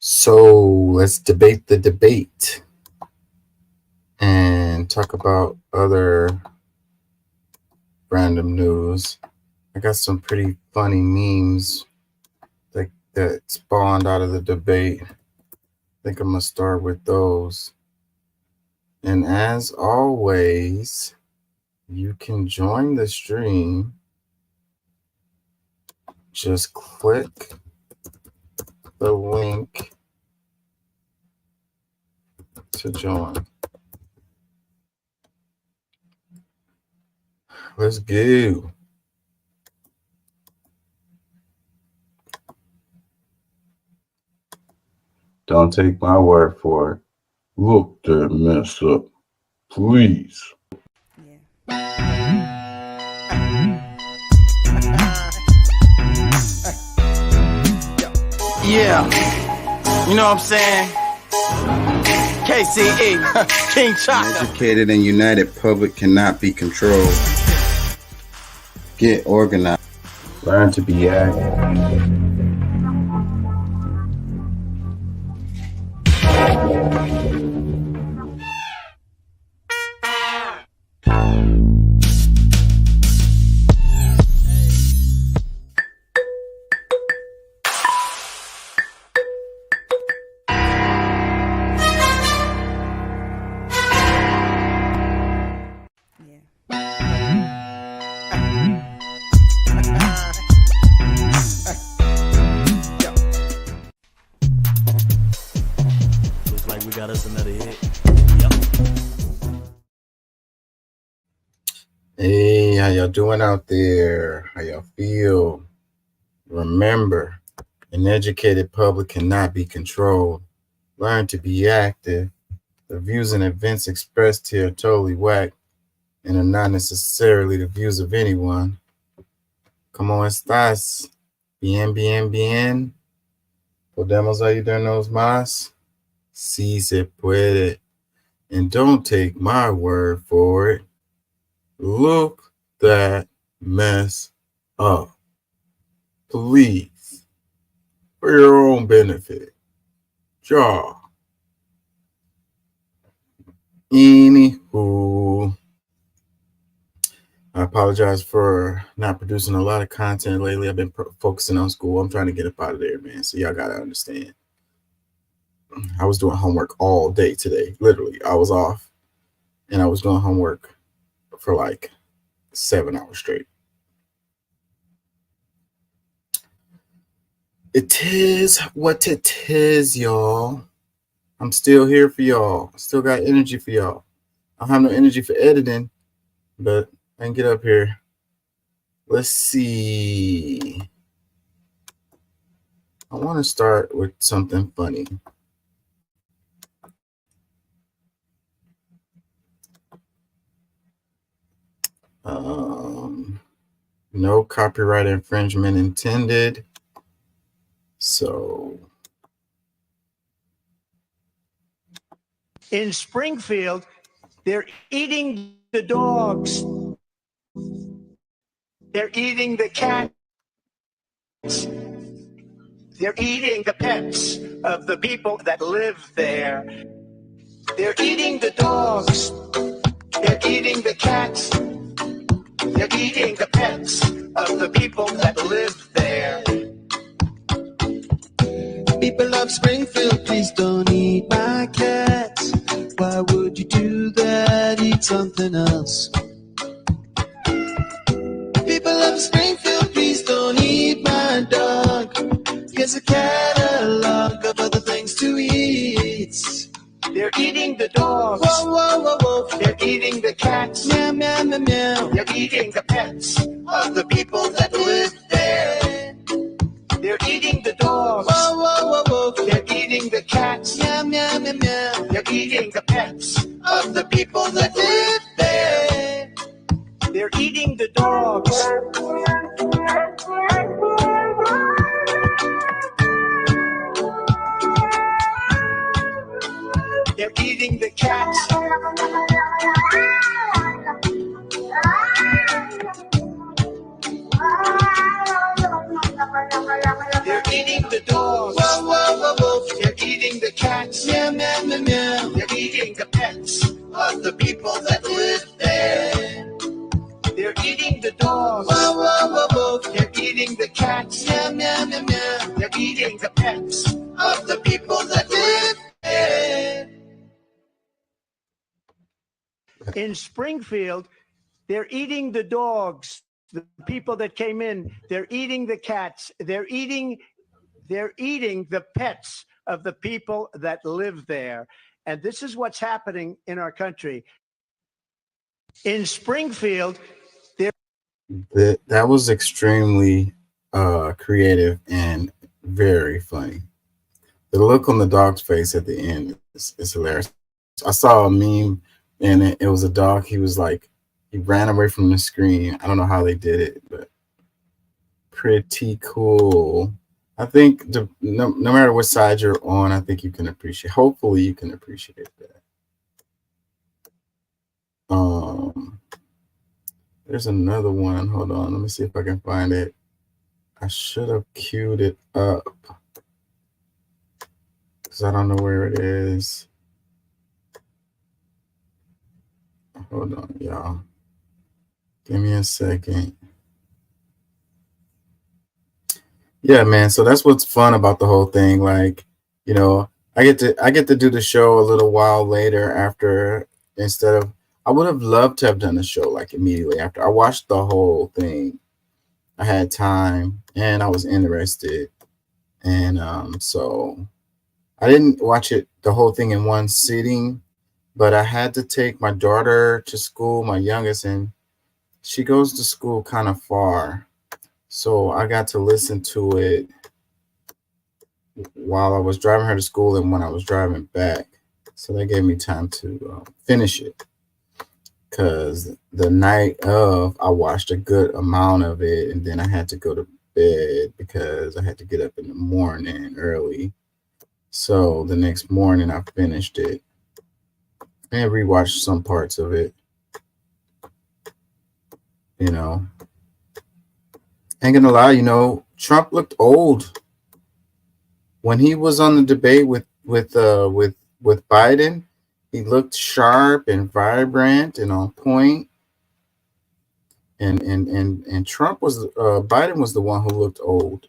So let's debate the debate and talk about other random news. I got some pretty funny memes that spawned out of the debate. I think I'm gonna start with those. And as always, you can join the stream. Just click the link to join. Let's go. Don't take my word for it. Look that mess up, please. Yeah, you know what I'm saying? KCE, King Chaka. An educated and united public cannot be controlled. Get organized. Learn to be active. Looks like we got us another hit. Hey, how y'all doing out there? How y'all feel? Remember, an educated public cannot be controlled. Learn to be active. The views and events expressed here are totally whack and are not necessarily the views of anyone. ¿Cómo estás? Bien, bien, bien. ¿Podemos ayudarnos más? Sí se puede. And don't take my word for it. Look that mess up, please, for your own benefit. Ja. Anywho, I apologize for not producing a lot of content lately. I've been focusing on school. I'm trying to get up out of there, man. So y'all gotta understand. I was doing homework all day today. Literally, I was off and I was doing homework for like 7 hours straight. It is what it is, y'all. I'm still here for y'all. Still got energy for y'all. I don't have no energy for editing, but I can get up here. Let's see. I want to start with something funny. No copyright infringement intended. So in Springfield, they're eating the dogs. They're eating the cats. They're eating the pets of the people that live there. They're eating the dogs. They're eating the cats. They're eating the pets of the people that live there. People of Springfield, please don't eat my cats. Why would you do that? Eat something else. People of Springfield, please don't eat my dog. Here's a catalog of other things to eat. They're eating the dogs. Whoa, whoa, whoa, whoa. They're eating the cats. Meow, meow, meow, meow. They're eating the pets of the people that live there. They're eating the dogs. Whoa, whoa, whoa, whoa. They're eating the cats. Meow, meow, meow, meow. They're eating the pets of the people that live there. They're eating the dogs. They're eating the cats. They're eating the dogs. Whoa, whoa, whoa, whoa. They're eating the pets of the people that live there. in Springfield. They're eating the dogs, the people that came in. They're eating the cats. They're eating the pets of the people that live there. And this is what's happening in our country. In Springfield, That was extremely creative and very funny. The look on the dog's face at the end is hilarious. I saw a meme and it was a dog. He was like, he ran away from the screen. I don't know how they did it, but pretty cool. I think no matter what side you're on, I think you can appreciate. Hopefully, you can appreciate that. There's another one. Hold on, let me see if I can find it. I should have queued it up because I don't know where it is. Hold on, y'all. Give me a second. Yeah, man. So that's what's fun about the whole thing. Like, you know, I get to do the show a little while later after, instead of, I would have loved to have done the show like immediately after. I watched the whole thing. I had time and I was interested. And so I didn't watch it the whole thing in one sitting, but I had to take my daughter to school, my youngest, and she goes to school kind of far. So I got to listen to it while I was driving her to school and when I was driving back. So that gave me time to finish it. Because the night of, I watched a good amount of it, and then I had to go to bed because I had to get up in the morning early. So the next morning I finished it and rewatched some parts of it. You know, ain't gonna lie, you know, Trump looked old when he was on the debate with Biden. He looked sharp and vibrant and on point. And Trump was Biden was the one who looked old.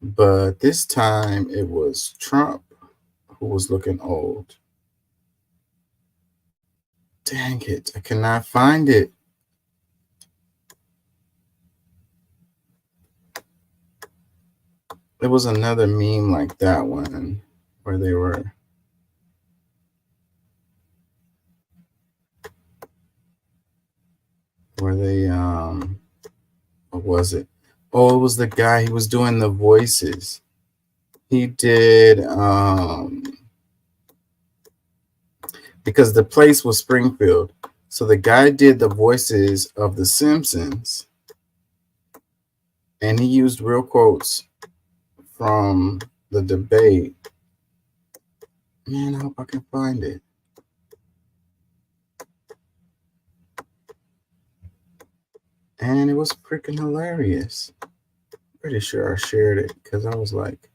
But this time it was Trump who was looking old. Dang it, I cannot find it. There was another meme like that one where they were. Where they what was it? Oh, it was the guy, he was doing the voices. He did because the place was Springfield. So the guy did the voices of the Simpsons. And he used real quotes from the debate. Man, I hope I can find it. And it was freaking hilarious. Pretty sure I shared it because I was like,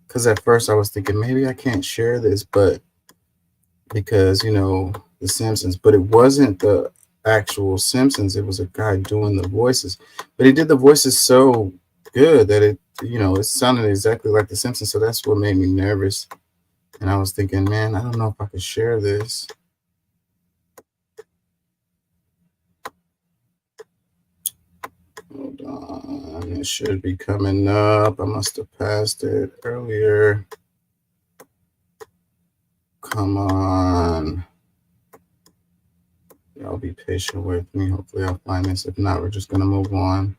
because at first I was thinking maybe I can't share this, but because, you know, the Simpsons, but it wasn't the actual Simpsons. It was a guy doing the voices, but he did the voices so good that it, you know, it sounded exactly like the Simpsons. So that's what made me nervous. And I was thinking, man, I don't know if I could share this. Hold on, it should be coming up. I must have passed it earlier. Come on. Y'all be patient with me. Hopefully I'll find this. If not, we're just going to move on.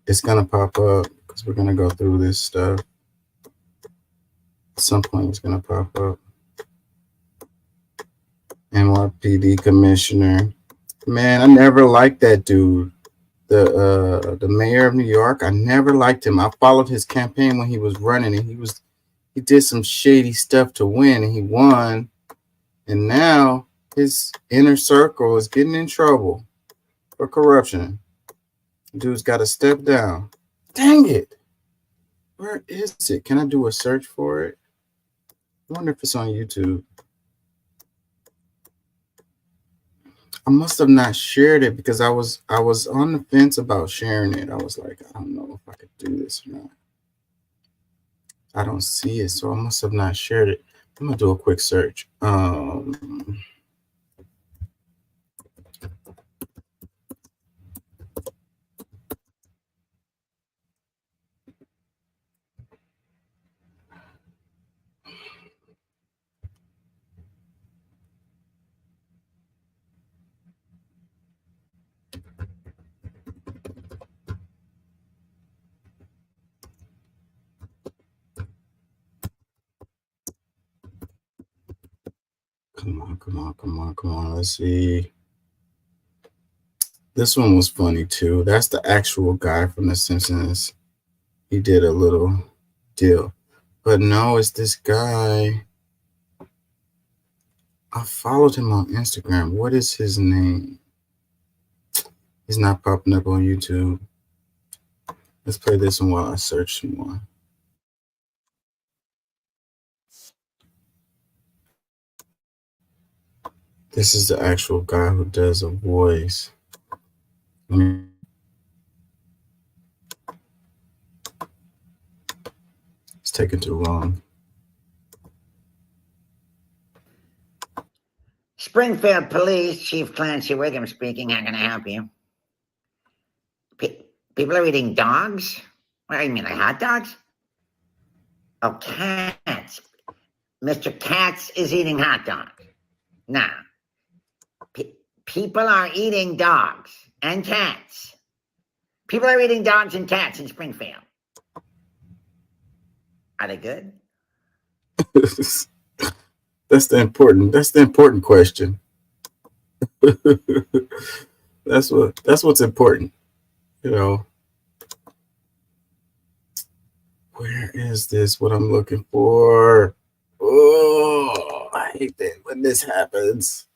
It's going to pop up because we're going to go through this stuff. At some point, it's going to pop up. NYPD commissioner. Man, I never liked that dude. The mayor of New York. I never liked him. I followed his campaign when he was running, and he did some shady stuff to win, and he won. And now his inner circle is getting in trouble for corruption. Dude's got to step down. Dang it. Where is it? Can I do a search for it? I wonder if it's on YouTube. I must have not shared it because I was on the fence about sharing it. I was like, I don't know if I could do this or not. I don't see it, so I must have not shared it. I'm gonna do a quick search. Come on. Let's see. This one was funny too. That's the actual guy from The Simpsons. He did a little deal. But no, it's this guy. I followed him on Instagram. What is his name? He's not popping up on YouTube. Let's play this one while I search some more. This is the actual guy who does a voice. It's taking too long. Springfield Police, Chief Clancy Wiggum speaking. How can I help you? People are eating dogs? What do you mean, like hot dogs? Oh, cats. Mr. Katz is eating hot dogs. Nah. People are eating dogs and cats. People are eating dogs and cats in Springfield. Are they good? That's the important question. That's what's important. You know. Where is this? What I'm looking for? Oh, I hate that when this happens.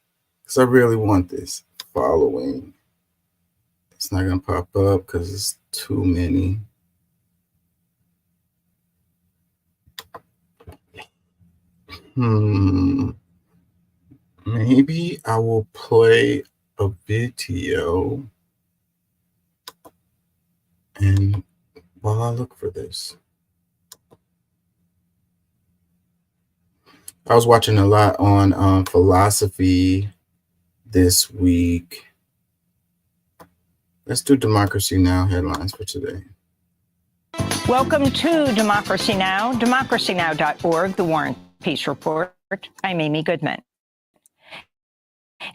Because I really want this. Following. It's not going to pop up because it's too many. Maybe I will play a video and while I look for this. I was watching a lot on philosophy this week. Let's do Democracy Now! Headlines for today. Welcome to Democracy Now!, democracynow.org, The War and Peace Report. I'm Amy Goodman.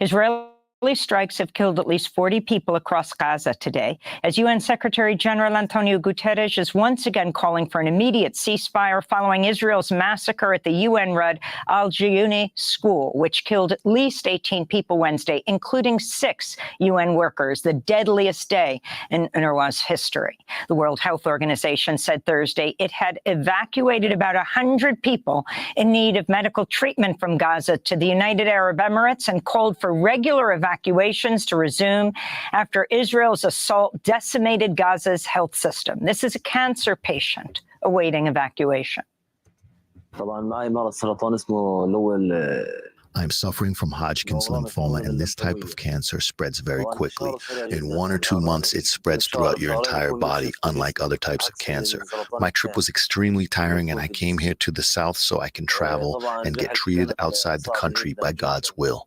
Israeli strikes have killed at least 40 people across Gaza today, as UN Secretary General Antonio Guterres is once again calling for an immediate ceasefire following Israel's massacre at the UN-run Al-Jawni school, which killed at least 18 people Wednesday, including 6 UN workers, the deadliest day in UNRWA's history. The World Health Organization said Thursday it had evacuated about 100 people in need of medical treatment from Gaza to the United Arab Emirates and called for regular evacuations to resume after Israel's assault decimated Gaza's health system. This is a cancer patient awaiting evacuation. I'm suffering from Hodgkin's lymphoma, and this type of cancer spreads very quickly. In 1 or 2 months, it spreads throughout your entire body, unlike other types of cancer. My trip was extremely tiring, and I came here to the south so I can travel and get treated outside the country by God's will.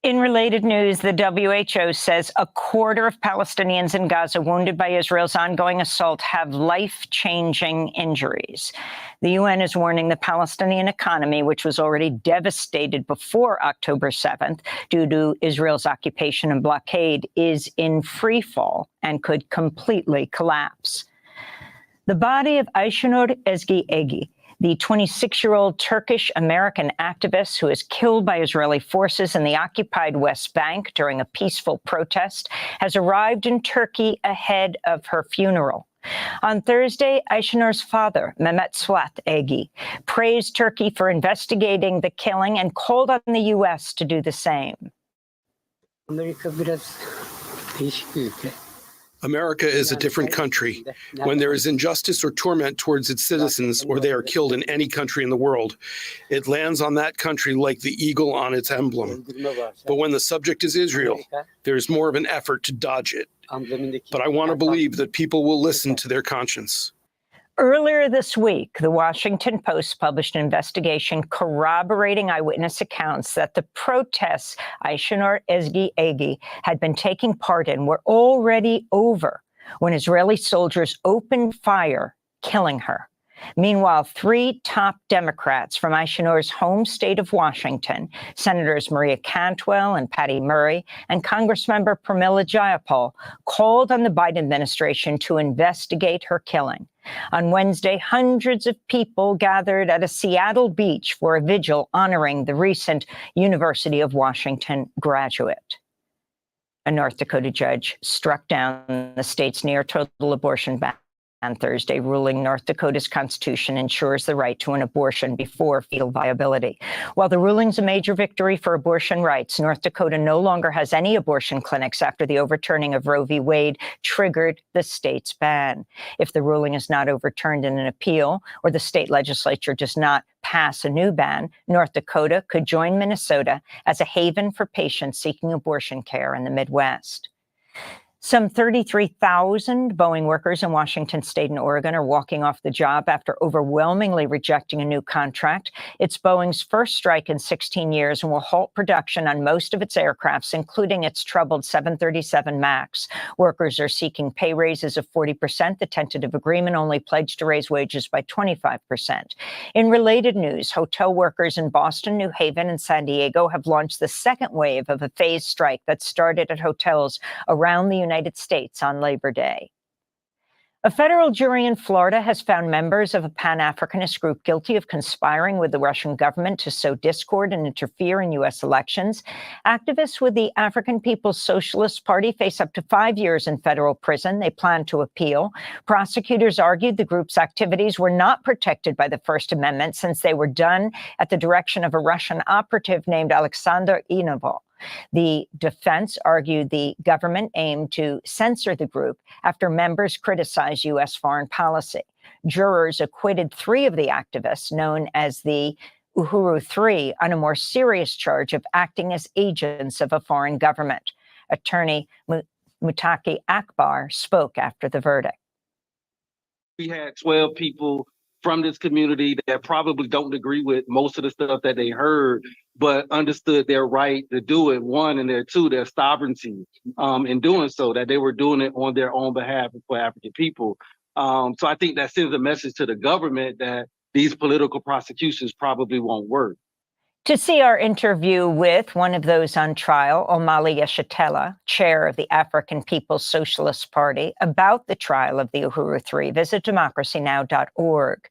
In related news, the WHO says a quarter of Palestinians in Gaza wounded by Israel's ongoing assault have life-changing injuries. The UN is warning the Palestinian economy, which was already devastated before October 7th due to Israel's occupation and blockade, is in free fall and could completely collapse. The body of Ayşenur Ezgi Egi, the 26-year-old Turkish-American activist who was killed by Israeli forces in the occupied West Bank during a peaceful protest, has arrived in Turkey ahead of her funeral. On Thursday, Ayşenur's father, Mehmet Suat Egi, praised Turkey for investigating the killing and called on the U.S. to do the same. Amerika biraz değişik bir ülke. America is a different country. When there is injustice or torment towards its citizens, or they are killed in any country in the world, it lands on that country like the eagle on its emblem. But when the subject is Israel, there is more of an effort to dodge it. But I want to believe that people will listen to their conscience. Earlier this week, the Washington Post published an investigation corroborating eyewitness accounts that the protests Ayşenur Ezgi Egi had been taking part in were already over when Israeli soldiers opened fire, killing her. Meanwhile, 3 top Democrats from Ayşenur's home state of Washington, Senators Maria Cantwell and Patty Murray, and Congressmember Pramila Jayapal, called on the Biden administration to investigate her killing. On Wednesday, hundreds of people gathered at a Seattle beach for a vigil honoring the recent University of Washington graduate. A North Dakota judge struck down the state's near total abortion ban on Thursday, ruling North Dakota's constitution ensures the right to an abortion before fetal viability. While the ruling's a major victory for abortion rights, North Dakota no longer has any abortion clinics after the overturning of Roe v. Wade triggered the state's ban. If the ruling is not overturned in an appeal, or the state legislature does not pass a new ban, North Dakota could join Minnesota as a haven for patients seeking abortion care in the Midwest. Some 33,000 Boeing workers in Washington state and Oregon are walking off the job after overwhelmingly rejecting a new contract. It's Boeing's first strike in 16 years and will halt production on most of its aircrafts, including its troubled 737 MAX. Workers are seeking pay raises of 40%. The tentative agreement only pledged to raise wages by 25%. In related news, hotel workers in Boston, New Haven, and San Diego have launched the second wave of a phased strike that started at hotels around the United States on Labor Day. A federal jury in Florida has found members of a Pan-Africanist group guilty of conspiring with the Russian government to sow discord and interfere in U.S. elections. Activists with the African People's Socialist Party face up to 5 years in federal prison. They plan to appeal. Prosecutors argued the group's activities were not protected by the First Amendment since they were done at the direction of a Russian operative named Alexander Inovov. The defense argued the government aimed to censor the group after members criticized U.S. foreign policy. Jurors acquitted 3 of the activists, known as the Uhuru 3, on a more serious charge of acting as agents of a foreign government. Attorney Mutaki Akbar spoke after the verdict. We had 12 people from this community that probably don't agree with most of the stuff that they heard, but understood their right to do it. 1, and their 2, their sovereignty in doing so, that they were doing it on their own behalf for African people. So I think that sends a message to the government that these political prosecutions probably won't work. To see our interview with one of those on trial, Omali Yeshitela, chair of the African People's Socialist Party, about the trial of the Uhuru 3, visit democracynow.org.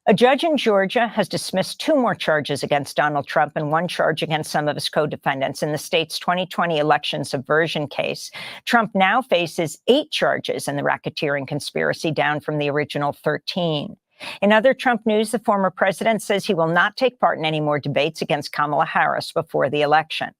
A judge in Georgia has dismissed 2 more charges against Donald Trump and 1 charge against some of his co-defendants in the state's 2020 election subversion case. Trump now faces 8 charges in the racketeering conspiracy, down from the original 13. In other Trump news, the former president says he will not take part in any more debates against Kamala Harris before the election.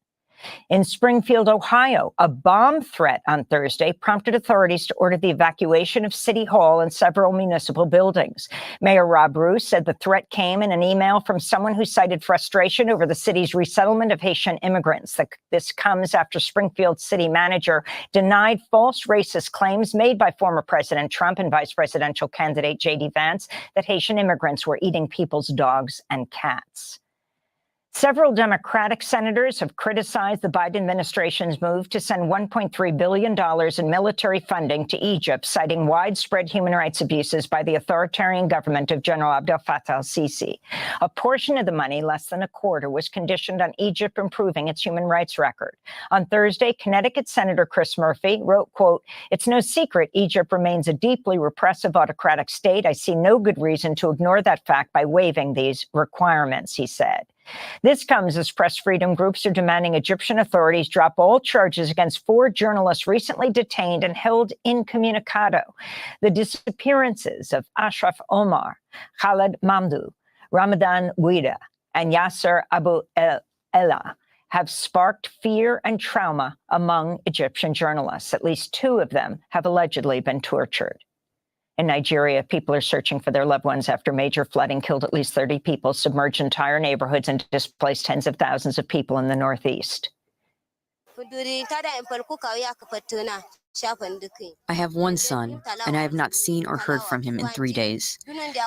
In Springfield, Ohio, a bomb threat on Thursday prompted authorities to order the evacuation of City Hall and several municipal buildings. Mayor Rob Roos said the threat came in an email from someone who cited frustration over the city's resettlement of Haitian immigrants. This comes after Springfield city manager denied false racist claims made by former President Trump and vice presidential candidate J.D. Vance that Haitian immigrants were eating people's dogs and cats. Several Democratic senators have criticized the Biden administration's move to send $1.3 billion in military funding to Egypt, citing widespread human rights abuses by the authoritarian government of General Abdel Fattah al-Sisi. A portion of the money, less than a quarter, was conditioned on Egypt improving its human rights record. On Thursday, Connecticut Senator Chris Murphy wrote, quote, "It's no secret Egypt remains a deeply repressive autocratic state. I see no good reason to ignore that fact by waiving these requirements," he said. This comes as press freedom groups are demanding Egyptian authorities drop all charges against 4 journalists recently detained and held incommunicado. The disappearances of Ashraf Omar, Khaled Mamdouh, Ramadan Guida, and Yasser Abu Ella have sparked fear and trauma among Egyptian journalists. At least 2 of them have allegedly been tortured. In Nigeria, people are searching for their loved ones after major flooding killed at least 30 people, submerged entire neighborhoods, and displaced tens of thousands of people in the Northeast. I have one son, and I have not seen or heard from him in 3 days.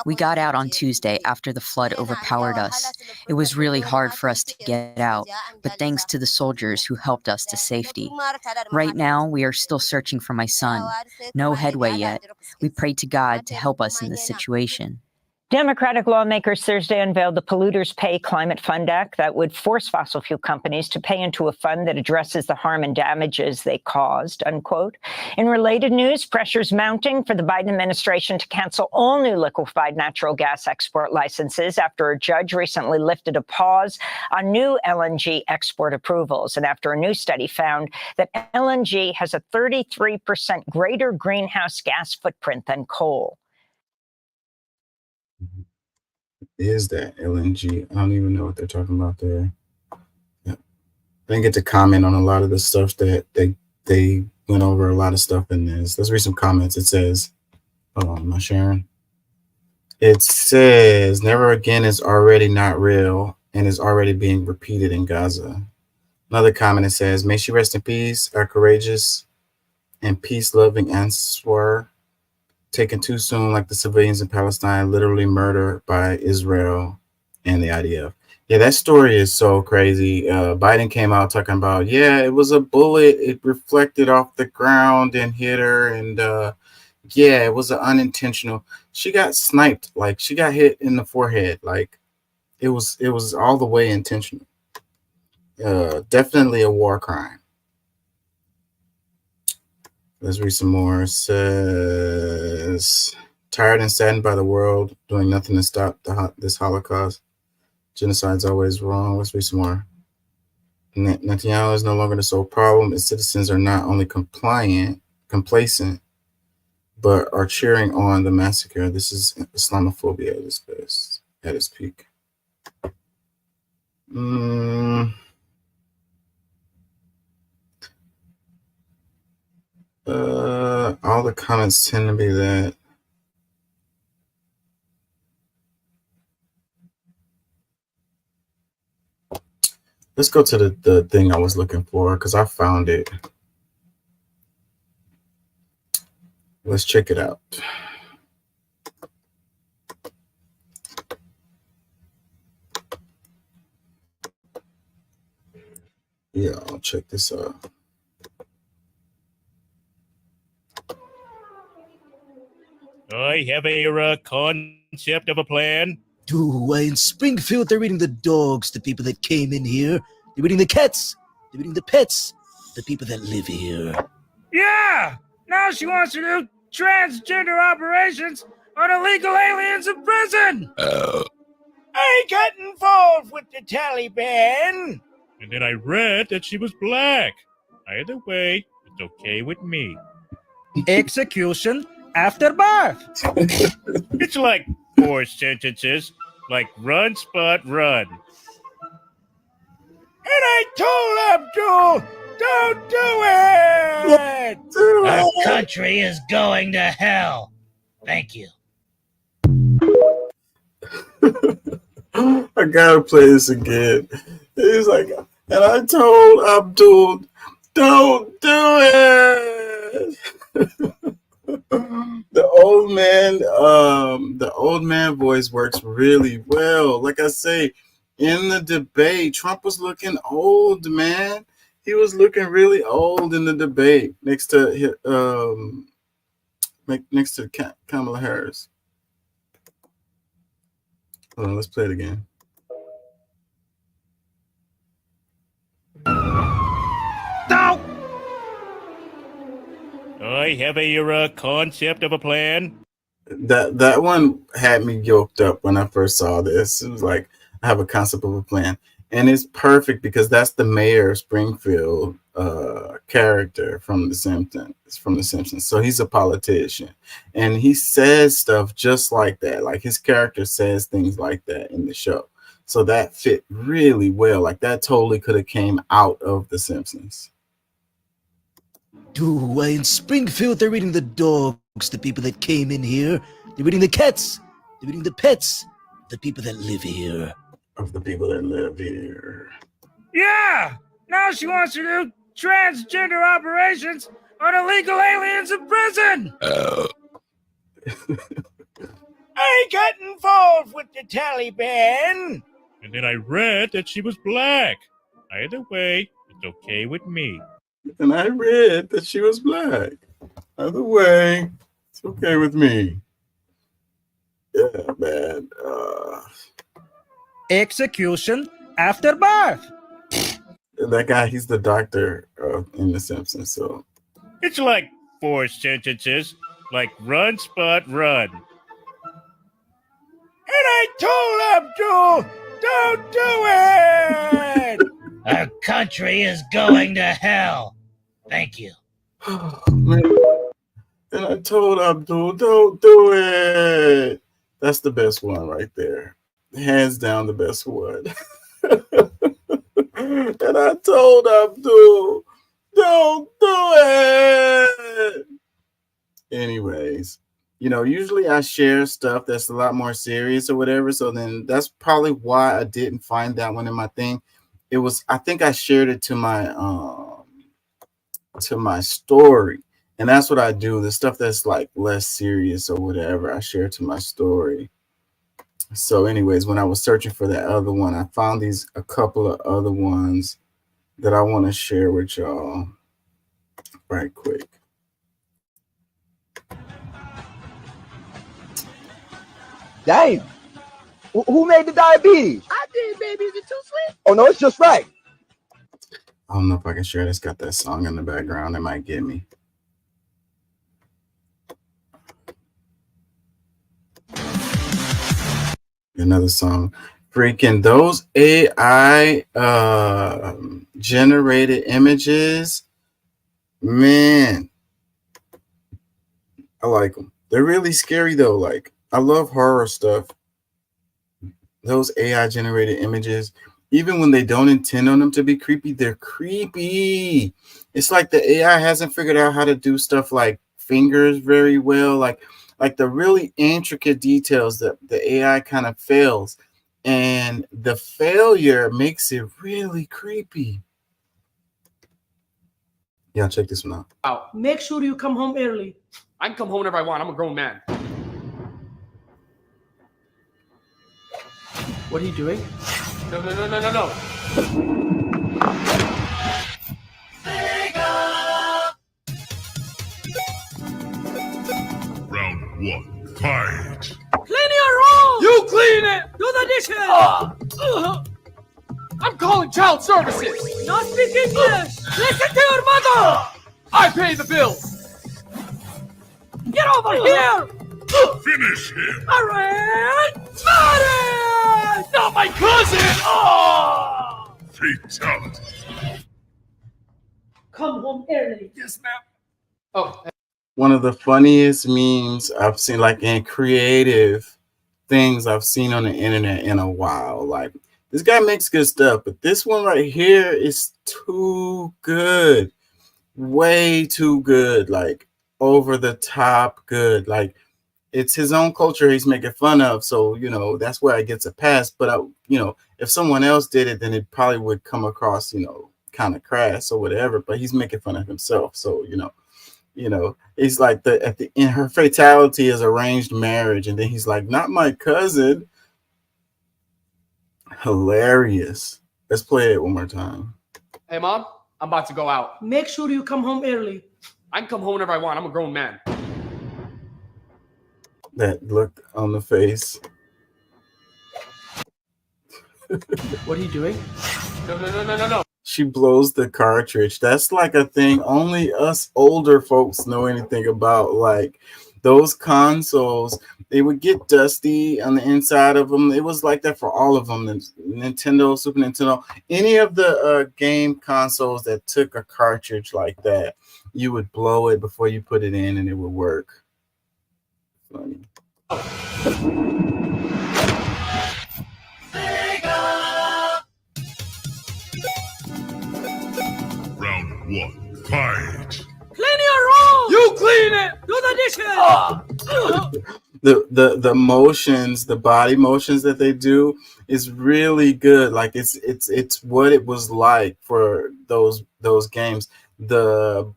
We got out on Tuesday after the flood overpowered us. It was really hard for us to get out, but thanks to the soldiers who helped us to safety. Right now, we are still searching for my son. No headway yet. We pray to God to help us in this situation. Democratic lawmakers Thursday unveiled the Polluters Pay Climate Fund Act that would force fossil fuel companies to pay into a fund that addresses the harm and damages they caused, unquote. In related news, pressures mounting for the Biden administration to cancel all new liquefied natural gas export licenses after a judge recently lifted a pause on new LNG export approvals, and after a new study found that LNG has a 33% greater greenhouse gas footprint than coal. Is that LNG? I don't even know what they're talking about there. Yeah. I didn't get to comment on a lot of the stuff that they went over a lot of stuff in this. Let's read some comments. It says, hold on, am I sharing? It says, never again is already not real and is already being repeated in Gaza. Another comment, it says, may she rest in peace, our courageous and peace-loving Answer, taken too soon, like the civilians in Palestine, literally murdered by Israel and the IDF. Yeah, that story is so crazy. Biden came out talking about, yeah, it was a bullet. It reflected off the ground and hit her. And yeah, it was an unintentional. She got sniped. Like, she got hit in the forehead. Like, it was all the way intentional. Definitely a war crime. Let's read some more. It says, tired and saddened by the world, doing nothing to stop this Holocaust. Genocide's always wrong. Let's read some more. Netanyahu is no longer the sole problem. Its citizens are not only complacent, but are cheering on the massacre. This is Islamophobia at its best, at its peak. All the comments tend to be that. Let's go to the thing I was looking for because I found it. Let's check it out. Yeah, I'll check this out. I have a concept of a plan. Why in Springfield they're eating the dogs, the people that came in here. They're eating the cats. They're eating the pets, the people that live here. Yeah! Now she wants to do transgender operations on illegal aliens in prison! I got involved with the Taliban! And then I read that she was black. Either way, it's okay with me. Execution after birth. It's like 4 sentences, like run, Spot, run. And I told Abdul, don't do it! Our country is going to hell. Thank you. I gotta play this again. He's like, and I told Abdul, don't do it. The old man voice works really well. Like I say, in the debate, Trump was looking old, man. He was looking really old in the debate next to Kamala Harris. Hold on, let's play it again. No! I have a concept of a plan. That one had me yoked up when I first saw this. It was like, I have a concept of a plan. And it's perfect because that's the mayor of Springfield character from The Simpsons. So he's a politician. And he says stuff just like that. Like his character says things like that in the show. So that fit really well. Like that totally could have came out of The Simpsons. Dude, why in Springfield they're eating the dogs, the people that came in here. They're eating the cats. They're eating the pets, the people that live here. Of the people that live here. Yeah! Now she wants to do transgender operations on illegal aliens in prison! I got involved with the Taliban. And then I read that she was black. Either way, it's okay with me. And I read that she was black. Either way, it's okay with me. Yeah, man. Execution after birth. That guy, he's the doctor in The Simpsons. So It's like 4 sentences, like run, Spot, run. And I told Abdul, don't do it! Our country is going to hell. Thank you. Man. And I told Abdul, don't do it. That's the best one right there. Hands down the best one. And I told Abdul, don't do it. Anyways, you know, usually I share stuff that's a lot more serious or whatever. So then that's probably why I didn't find that one in my thing. It was, I think I shared it to my story. And that's what I do. The stuff that's like less serious or whatever, I share to my story. So anyways, when I was searching for that other one, I found a couple of other ones that I want to share with y'all right quick. Dang. Who made the diabetes? I did, baby. Is it too sweet? Oh, no, it's just right. I don't know if I can share. It's got that song in the background. It might get me. Another song. Freaking those AI generated images. Man, I like them. They're really scary though. Like, I love horror stuff. Those AI generated images, even when they don't intend on them to be creepy, they're creepy. It's like the AI hasn't figured out how to do stuff like fingers very well. Like the really intricate details that the AI kind of fails. And the failure makes it really creepy. Yeah, check this one out. Make sure you come home early. I can come home whenever I want. I'm a grown man. What are you doing? No. Round 1, fight. Clean your room! You clean it! Do the dishes! I'm calling child services! Not speak English! Listen to your mother! I pay the bills! Get over here! Finish him. Arrest! Marriage! Not my cousin! Oh! Fatality. Come home early. Yes, ma'am. Oh. One of the funniest memes I've seen, like in creative things I've seen on the internet in a while. Like, this guy makes good stuff, but this one right here is too good. Way too good. Like, over the top good. Like, it's his own culture he's making fun of. So, you know, that's where it gets a pass. But, you know, if someone else did it, then it probably would come across, you know, kind of crass or whatever. But he's making fun of himself. So, you know, it's like in her fatality is arranged marriage. And then he's like, not my cousin. Hilarious. Let's play it one more time. Hey, Mom, I'm about to go out. Make sure you come home early. I can come home whenever I want. I'm a grown man. That look on the face. What are you doing? No. She blows the cartridge. That's like a thing only us older folks know anything about. Like, those consoles, they would get dusty on the inside of them. It was like that for all of them. The Nintendo, Super Nintendo, any of the game consoles that took a cartridge like that, you would blow it before you put it in and it would work. Funny. the motions, the body motions that they do is really good. Like it's what it was like for those games. The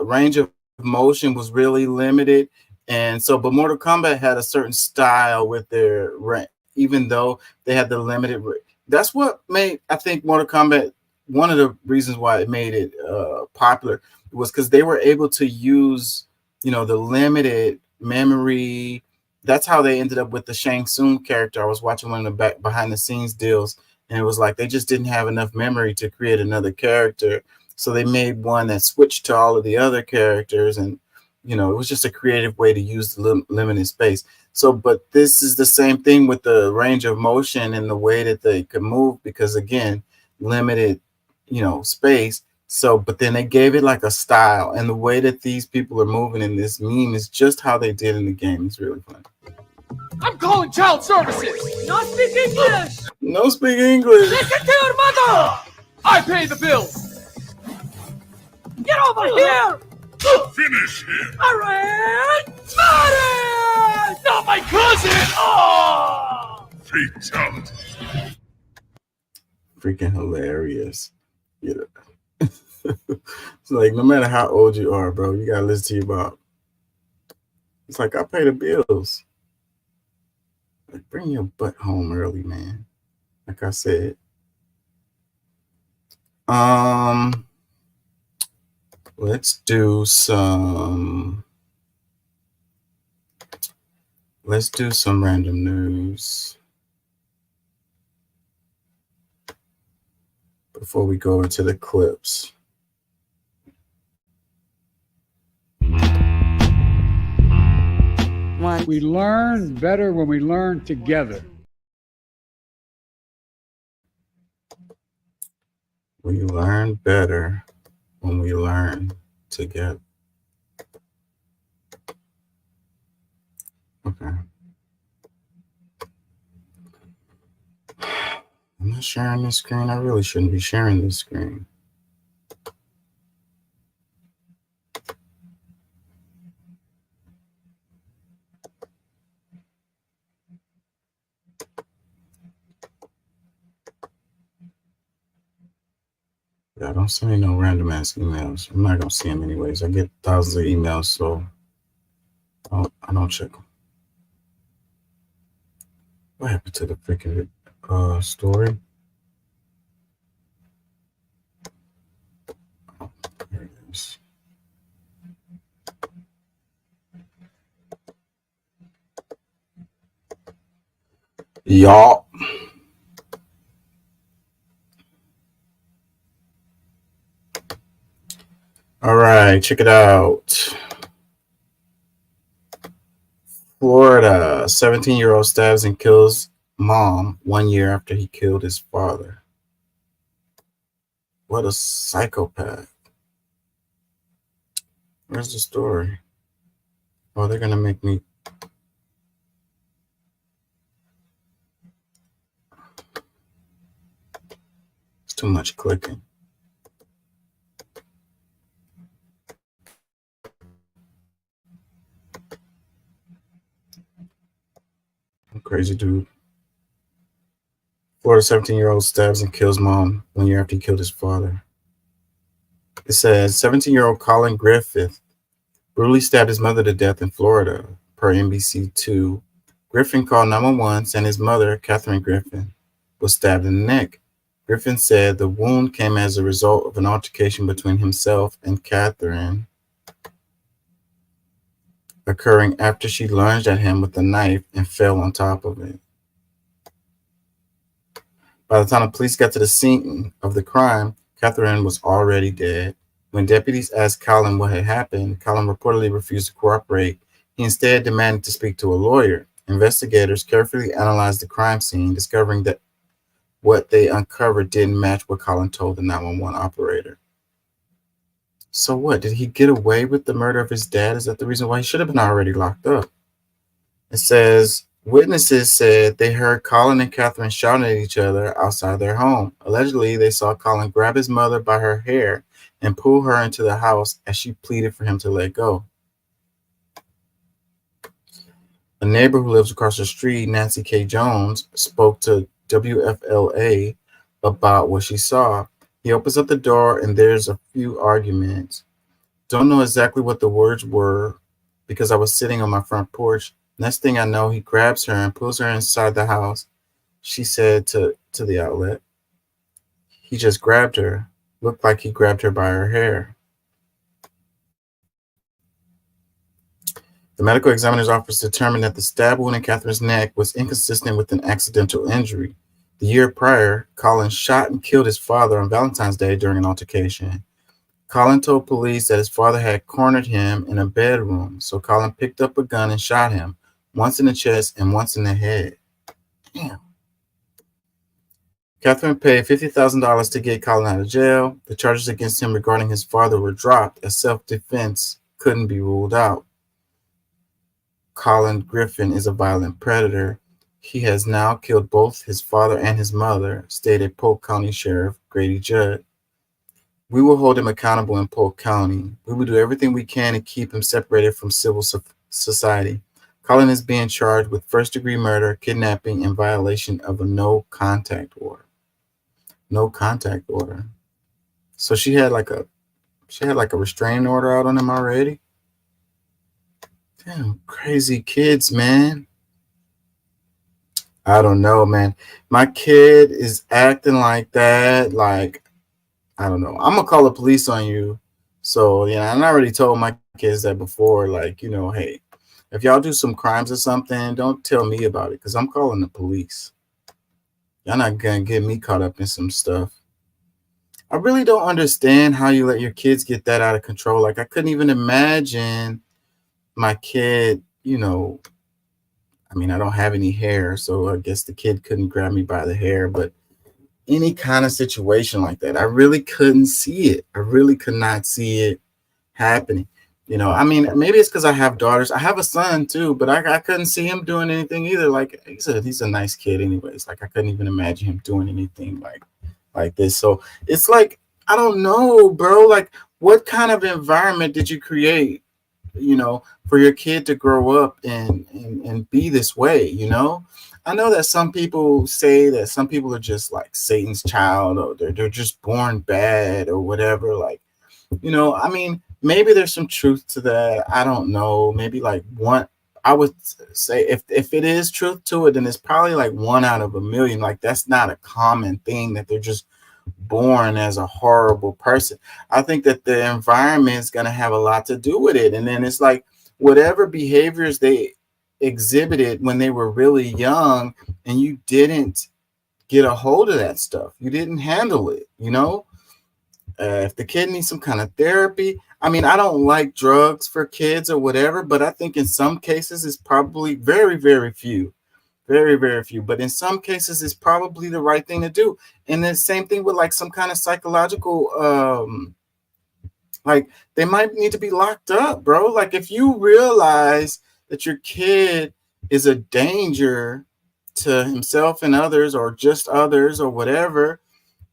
range of motion was really limited, and so but Mortal Kombat had a certain style with their even though they had the limited. That's what made, I think, Mortal Kombat, one of the reasons why it made it popular was because they were able to use, you know, the limited memory. That's how they ended up with the Shang Tsung character. I was watching one of the behind the scenes deals, and it was like they just didn't have enough memory to create another character. So they made one that switched to all of the other characters, and you know, it was just a creative way to use the limited space. So, but this is the same thing with the range of motion and the way that they could move, because again, limited, you know, space. So, but then they gave it like a style, and the way that these people are moving in this meme is just how they did in the game. It's really fun. I'm calling child services. No speak English. No speak English. Listen to your mother. I pay the bills. Get over here. Finish him! Alright, Martin! Not my cousin! Oh! Fatality. Freaking hilarious. You know. It's like no matter how old you are, bro, you gotta listen to your mom. It's like, I pay the bills. Like, bring your butt home early, man. Like I said. Let's do some random news before we go into the clips. We learn better when we learn together. We learn better when we learn together. Okay. I'm not sharing this screen. I really shouldn't be sharing this screen. Yeah, don't send me no random ass emails. I'm not gonna see them anyways. I get thousands of emails, so I don't check them. What happened to the freaking story? Oh, here it is. Y'all. All right, check it out. Florida, 17-year-old stabs and kills mom 1 year after he killed his father. What a psychopath. Where's the story? Oh, they're going to make me. It's too much clicking. Crazy dude. Florida 17-year-old stabs and kills mom 1 year after he killed his father. It says 17-year-old Colin Griffith brutally stabbed his mother to death in Florida, per NBC2. Griffin called 911, saying his mother, Catherine Griffin, was stabbed in the neck. Griffin said the wound came as a result of an altercation between himself and Catherine, occurring after she lunged at him with a knife and fell on top of it. By the time the police got to the scene of the crime, Catherine was already dead. When deputies asked Colin what had happened, Colin reportedly refused to cooperate. He instead demanded to speak to a lawyer. Investigators carefully analyzed the crime scene, discovering that what they uncovered didn't match what Colin told the 911 operator. So what? Did he get away with the murder of his dad? Is that the reason why he should have been already locked up? It says witnesses said they heard Colin and Catherine shouting at each other outside their home. Allegedly, they saw Colin grab his mother by her hair and pull her into the house as she pleaded for him to let go. A neighbor who lives across the street, Nancy K. Jones, spoke to WFLA about what she saw. He opens up the door and there's a few arguments. Don't know exactly what the words were because I was sitting on my front porch. Next thing I know, he grabs her and pulls her inside the house. She said to the outlet. He just grabbed her. Looked like he grabbed her by her hair. The medical examiner's office determined that the stab wound in Catherine's neck was inconsistent with an accidental injury. The year prior, Colin shot and killed his father on Valentine's Day during an altercation. Colin told police that his father had cornered him in a bedroom, so Colin picked up a gun and shot him, once in the chest and once in the head. Damn. Catherine paid $50,000 to get Colin out of jail. The charges against him regarding his father were dropped as self-defense couldn't be ruled out. Colin Griffin is a violent predator. He has now killed both his father and his mother, stated Polk County Sheriff Grady Judd. We will hold him accountable in Polk County. We will do everything we can to keep him separated from civil society. Colin is being charged with first-degree murder, kidnapping, and violation of a no-contact order. No contact order. So she had like a restraining order out on him already. Damn, crazy kids, man. I don't know, man. My kid is acting like that. Like, I don't know. I'm gonna call the police on you. So, yeah, I already told my kids that before. Like, you know, hey, if y'all do some crimes or something, don't tell me about it because I'm calling the police. Y'all not gonna get me caught up in some stuff. I really don't understand how you let your kids get that out of control. Like, I couldn't even imagine my kid, you know, I mean, I don't have any hair, so I guess the kid couldn't grab me by the hair, but any kind of situation like that, I really couldn't see it. I really could not see it happening. You know, I mean, maybe it's because I have daughters. I have a son too, but I couldn't see him doing anything either. Like he said, he's a nice kid anyways. Like I couldn't even imagine him doing anything like this. So it's like, I don't know, bro. Like, what kind of environment did you create, you know, for your kid to grow up and be this way, you know? I know that some people say that some people are just like Satan's child, or they're just born bad or whatever. Like, you know, I mean, maybe there's some truth to that. I don't know. Maybe like one, I would say if it is truth to it, then it's probably like 1 out of a million. Like, that's not a common thing that they're just born as a horrible person. I think that the environment is going to have a lot to do with it. And then it's like whatever behaviors they exhibited when they were really young and you didn't get a hold of that stuff, you didn't handle it, you know. If the kid needs some kind of therapy, I mean, I don't like drugs for kids or whatever, but I think in some cases it's probably very, very few. Very, very few. But in some cases, it's probably the right thing to do. And the same thing with like some kind of psychological, like they might need to be locked up, bro. Like if you realize that your kid is a danger to himself and others, or just others or whatever,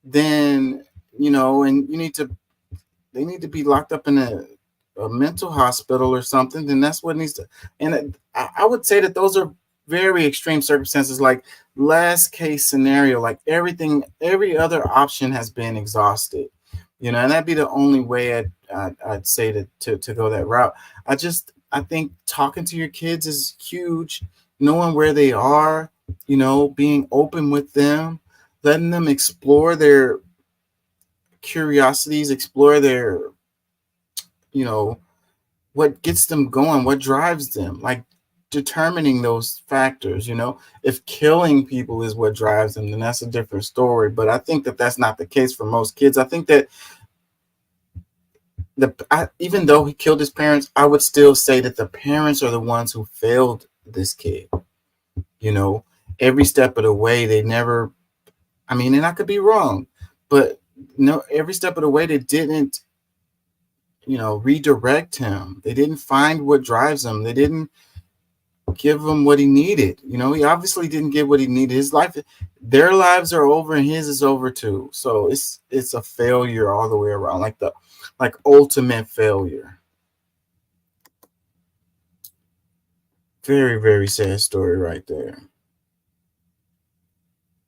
then, you know, and they need to be locked up in a mental hospital or something, then that's what needs to, and I would say that those are very extreme circumstances, like last case scenario, like every other option has been exhausted, you know, and that'd be the only way I'd say to go that route. I think talking to your kids is huge, knowing where they are, you know, being open with them, letting them explore their curiosities, explore their, you know, what gets them going, what drives them, like determining those factors. You know, if killing people is what drives them, then that's a different story. But I think that that's not the case for most kids. I think that even though he killed his parents, I would still say that the parents are the ones who failed this kid. You know, every step of the way, they never, I mean, and I could be wrong, but no, every step of the way, they didn't, you know, redirect him. They didn't find what drives him. They didn't give him what he needed. You know, he obviously didn't get what he needed. His life, their lives are over and his is over too. So it's a failure all the way around, like ultimate failure. Very, very sad story right there.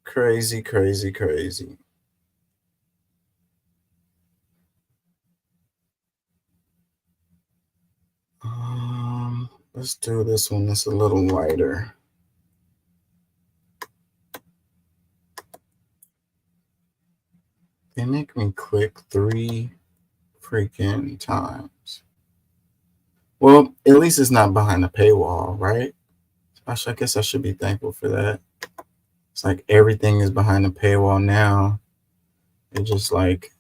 Crazy, crazy, crazy. Let's do this one that's a little lighter. They make me click 3 freaking times. Well, at least it's not behind the paywall, right? I guess I should be thankful for that. It's like everything is behind the paywall now. It's just like,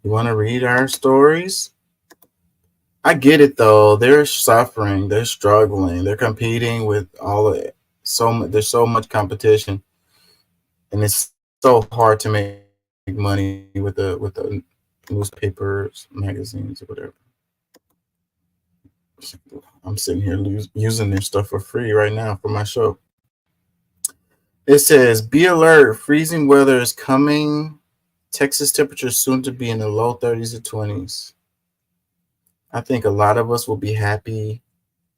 you want to read our stories? I get it though. They're suffering. They're struggling. They're competing with all of it. There's so much competition, and it's so hard to make money with the newspapers, magazines, or whatever. I'm sitting here using their stuff for free right now for my show. It says, be alert, freezing weather is coming. Texas temperatures soon to be in the low 30s to 20s. I think a lot of us will be happy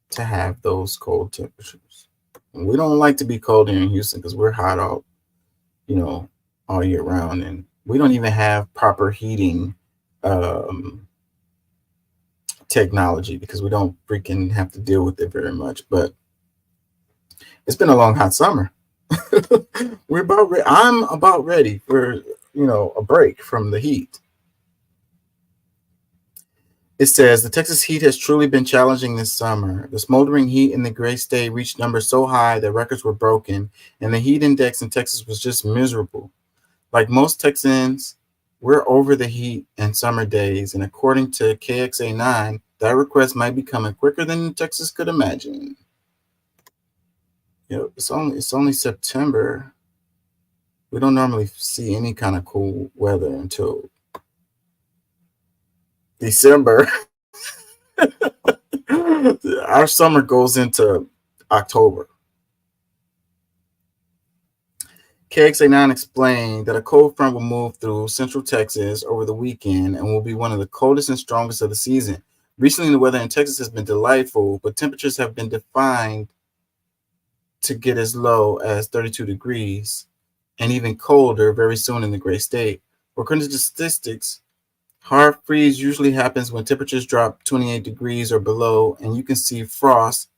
to have those cold temperatures. And we don't like to be cold here in Houston because we're hot all year round, and we don't even have proper heating technology because we don't freaking have to deal with it very much. But it's been a long hot summer. I'm about ready for a break from the heat. It says the Texas heat has truly been challenging this summer. The smoldering heat in the Gray State reached numbers so high that records were broken, and the heat index in Texas was just miserable. Like most Texans, we're over the heat and summer days, and according to KXA9, that request might be coming quicker than Texas could imagine. It's only September. We don't normally see any kind of cool weather until December. Our summer goes into October. KXA9 explained that a cold front will move through central Texas over the weekend and will be one of the coldest and strongest of the season. Recently, the weather in Texas has been delightful, but temperatures have been defined to get as low as 32 degrees and even colder very soon in the Gray State. According to statistics, hard freeze usually happens when temperatures drop 28 degrees or below, and you can see frost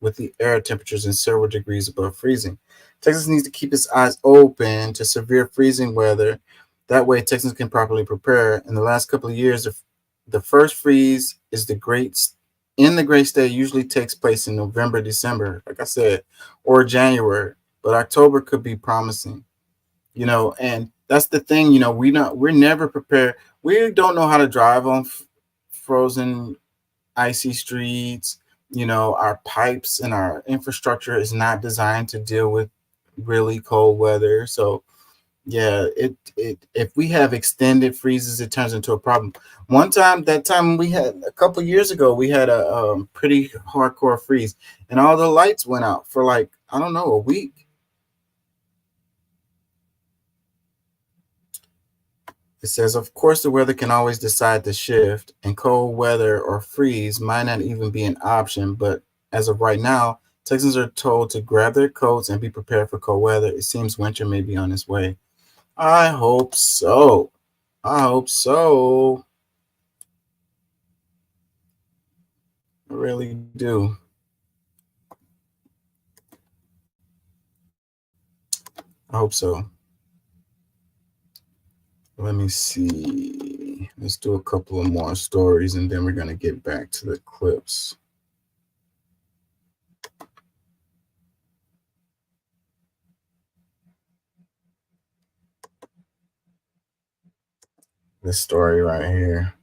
with the air temperatures in several degrees above freezing. Texas needs to keep its eyes open to severe freezing weather. That way, Texans can properly prepare. In the last couple of years, the first freeze in the Gray State usually takes place in November, December, like I said, or January. But October could be promising, and that's the thing. We're never prepared. We don't know how to drive on frozen, icy streets. Our pipes and our infrastructure is not designed to deal with really cold weather. So yeah, if we have extended freezes, it turns into a problem. A couple years ago, we had a pretty hardcore freeze, and all the lights went out for a week. It says, of course, the weather can always decide to shift, and cold weather or freeze might not even be an option. But as of right now, Texans are told to grab their coats and be prepared for cold weather. It seems winter may be on its way. I hope so. I really do. I hope so. Let me see. Let's do a couple of more stories, and then we're going to get back to the clips. This story right here.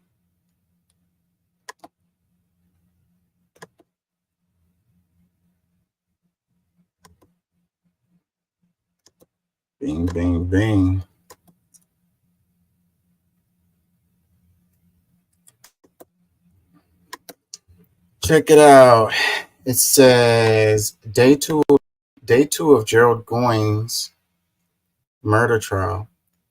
Bing, bing, bing. Check it out. It says day two of Gerald Goins' murder trial.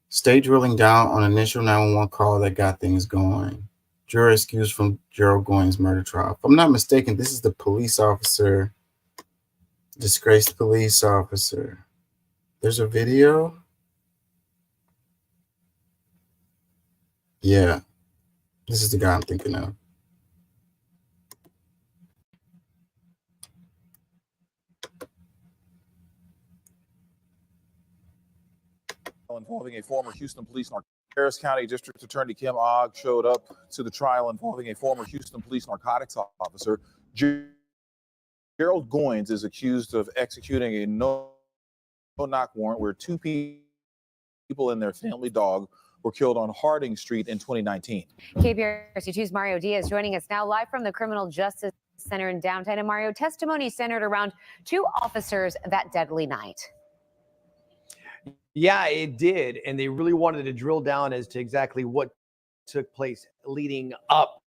State drilling down on initial 911 call that got things going. Juror excused from Gerald Goins' murder trial. If I'm not mistaken, this is the police officer, disgraced police officer. There's a video. Yeah, this is the guy I'm thinking of. Involving a former Houston police narcotics. Harris County District Attorney Kim Ogg showed up to the trial involving a former Houston police narcotics officer. Gerald Goins is accused of executing a no-knock warrant where 2 people and their family dog were killed on Harding Street in 2019. KPRC 2's Mario Diaz joining us now live from the Criminal Justice Center in downtown. And Mario, testimony centered around 2 officers that deadly night. Yeah, it did. And they really wanted to drill down as to exactly what took place leading up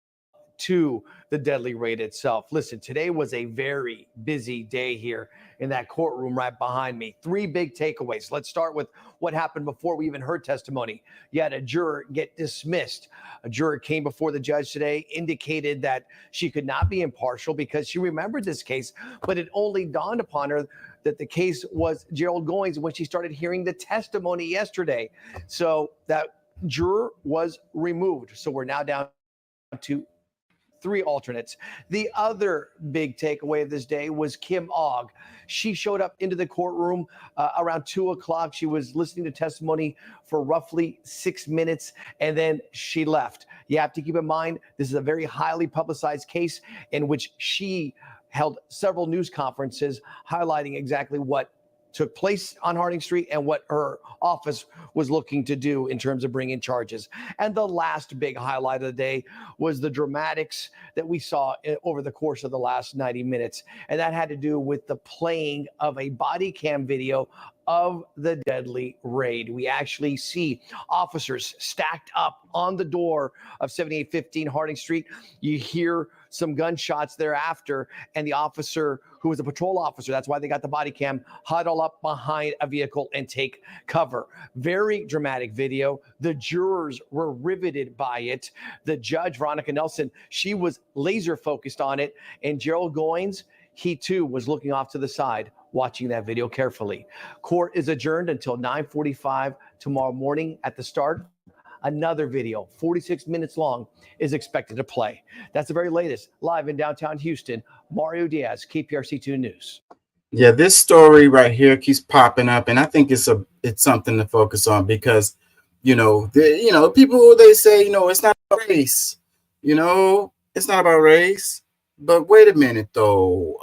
to the deadly raid itself. Listen, today was a very busy day here in that courtroom right behind me. 3 big takeaways. Let's start with what happened before we even heard testimony. You had a juror get dismissed. A juror came before the judge today, indicated that she could not be impartial because she remembered this case, but it only dawned upon her that the case was Gerald Goins when she started hearing the testimony yesterday. So that juror was removed. So we're now down to 3 alternates. The other big takeaway of this day was Kim Ogg. She showed up into the courtroom around 2 o'clock. She was listening to testimony for roughly 6 minutes, and then she left. You have to keep in mind, this is a very highly publicized case in which she held several news conferences highlighting exactly what took place on Harding Street and what her office was looking to do in terms of bringing charges. And the last big highlight of the day was the dramatics that we saw over the course of the last 90 minutes. And that had to do with the playing of a body cam video of the deadly raid. We actually see officers stacked up on the door of 7815 Harding Street. You hear some gunshots thereafter, and the officer, who was a patrol officer, that's why they got the body cam, huddle up behind a vehicle and take cover. Very dramatic video. The jurors were riveted by it. The judge, Veronica Nelson, she was laser focused on it. And Gerald Goins, he too was looking off to the side, watching that video carefully. Court is adjourned until 9:45 tomorrow morning at the start. Another video, 46 minutes long, is expected to play. That's the very latest. Live in downtown Houston, Mario Diaz, KPRC2 News. Yeah, this story right here keeps popping up, and I think it's something to focus on because, people, they say, it's not about race. It's not about race. But wait a minute, though.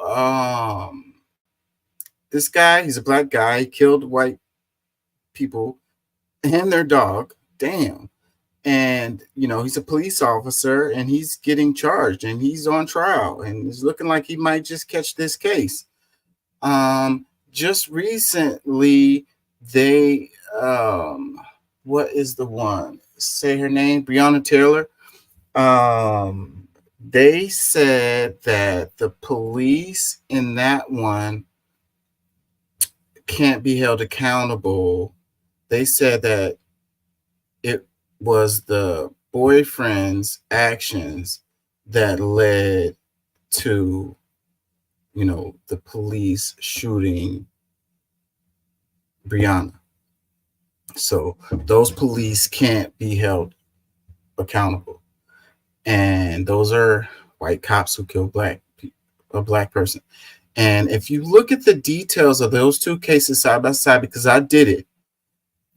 This guy, he's a black guy. He killed white people and their dog. Damn. And, he's a police officer and he's getting charged and he's on trial and it's looking like he might just catch this case. Just recently, they, what is the one? Say her name, Breonna Taylor. They said that the police in that one can't be held accountable. They said that it was the boyfriend's actions that led to, the police shooting Breonna. So those police can't be held accountable. And those are white cops who killed a black person. And if you look at the details of those 2 cases side by side, because I did it,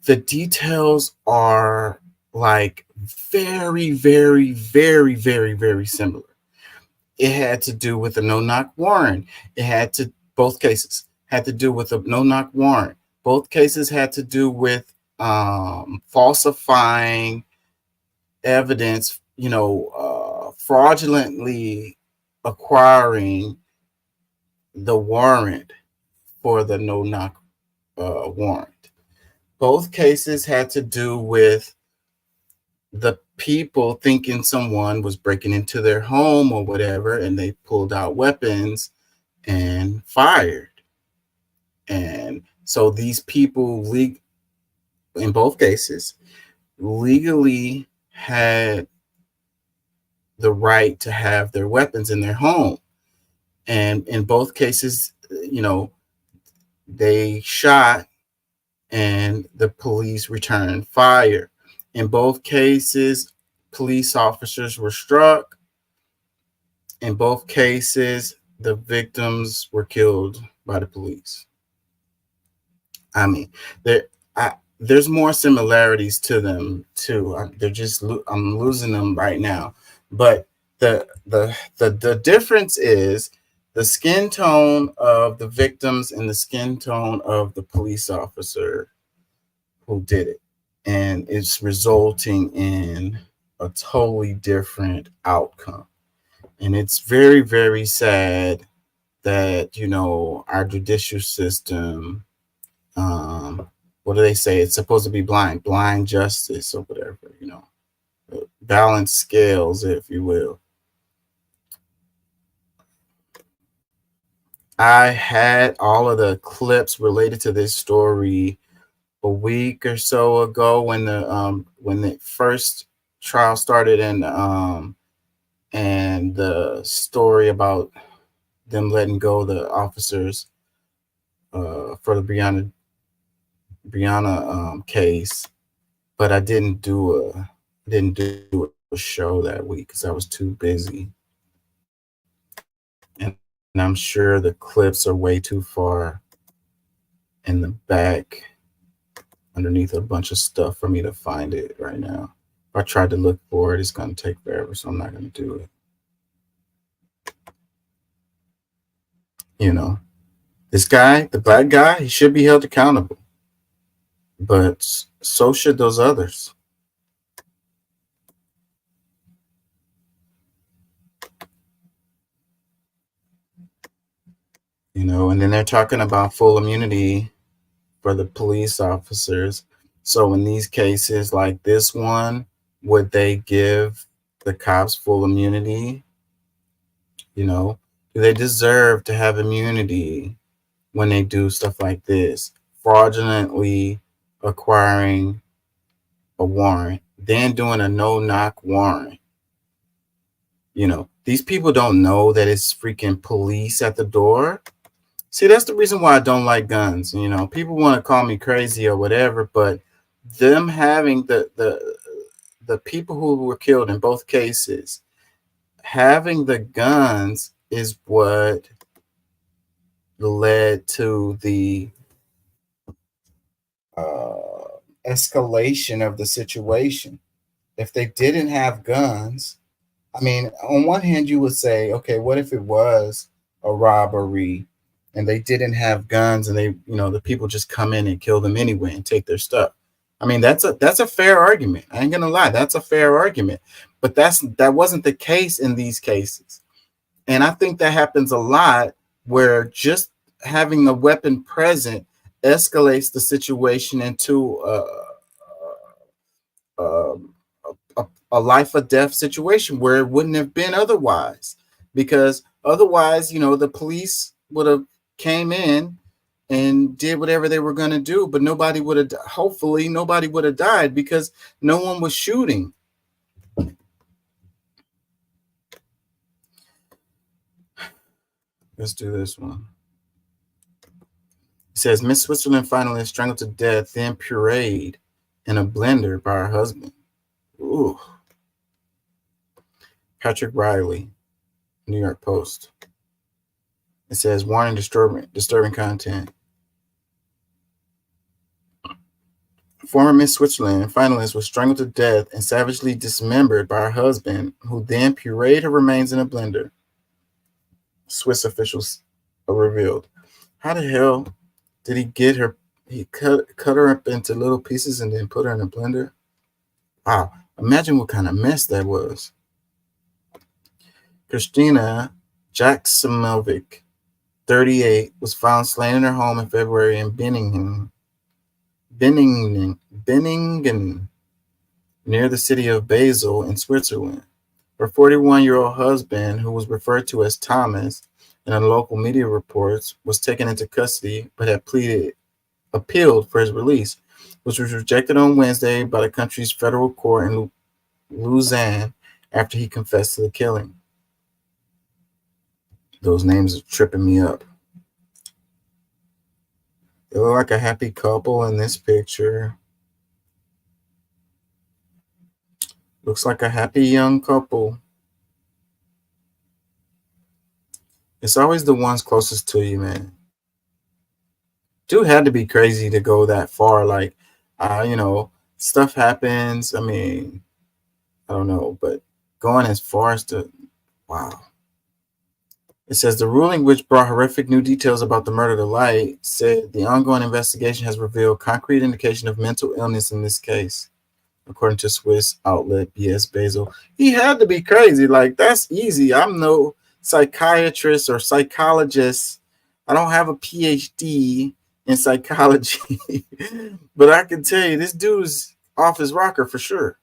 the details are like very, very, very, very, very similar. It had to do with a no-knock warrant. Both cases had to do with a no-knock warrant. Both cases had to do with falsifying evidence, fraudulently acquiring the warrant for the no-knock warrant. Both cases had to do with the people thinking someone was breaking into their home or whatever, and they pulled out weapons and fired. And so these people, in both cases, legally had the right to have their weapons in their home. And in both cases, they shot and the police returned fire. In both cases, police officers were struck. In both cases, the victims were killed by the police. I mean, there's more similarities to them too. I'm losing them right now. But the difference is the skin tone of the victims and the skin tone of the police officer who did it. And it's resulting in a totally different outcome. And it's very, very sad that, our judicial system, what do they say? It's supposed to be blind justice or whatever, balanced scales, if you will. I had all of the clips related to this story a week or so ago when the first trial started, and the story about them letting go the officers for the Breonna case, but I didn't do a show that week because I was too busy. And I'm sure the clips are way too far in the back underneath a bunch of stuff for me to find it right now. If I tried to look for it, it's going to take forever, so I'm not going to do it. This guy, the black guy, he should be held accountable. But so should those others. And then they're talking about full immunity for the police officers. So in these cases like this one, would they give the cops full immunity? Do they deserve to have immunity when they do stuff like this? Fraudulently acquiring a warrant, then doing a no-knock warrant. These people don't know that it's freaking police at the door. See, that's the reason why I don't like guns. People want to call me crazy or whatever, but them having the people who were killed in both cases, having the guns is what led to the escalation of the situation. If they didn't have guns, on one hand, you would say, okay, what if it was a robbery and they didn't have guns and they, the people just come in and kill them anyway and take their stuff? That's a fair argument. I ain't gonna lie, that's a fair argument. But that wasn't the case in these cases. And I think that happens a lot, where just having the weapon present escalates the situation into a life or death situation where it wouldn't have been otherwise. Because otherwise, the police would have came in and did whatever they were going to do, but hopefully nobody would have died because no one was shooting. Let's do this one. It says, Miss Switzerland finally strangled to death, then pureed in a blender by her husband. Ooh. Patrick Riley, New York Post. It says, warning, disturbing content. Former Miss Switzerland finalist was strangled to death and savagely dismembered by her husband, who then pureed her remains in a blender. Swiss officials revealed. How the hell did he get her? He cut her up into little pieces and then put her in a blender? Wow. Imagine what kind of mess that was. Christina Jaksimovic, 38, was found slain in her home in February in Benningen, near the city of Basel in Switzerland. Her 41-year-old husband, who was referred to as Thomas in local media reports, was taken into custody but had appealed for his release, which was rejected on Wednesday by the country's federal court in Lausanne after he confessed to the killing. Those names are tripping me up. They look like a happy couple in this picture. Looks like a happy young couple. It's always the ones closest to you, man. Dude had to be crazy to go that far. Like, stuff happens. I mean, I don't know, but going as far as to, wow. It says the ruling, which brought horrific new details about the murder to light, said the ongoing investigation has revealed concrete indication of mental illness in this case, according to Swiss outlet BS Basel. He had to be crazy. Like, that's easy. I'm no psychiatrist or psychologist. I don't have a PhD in psychology, but I can tell you this dude's off his rocker for sure.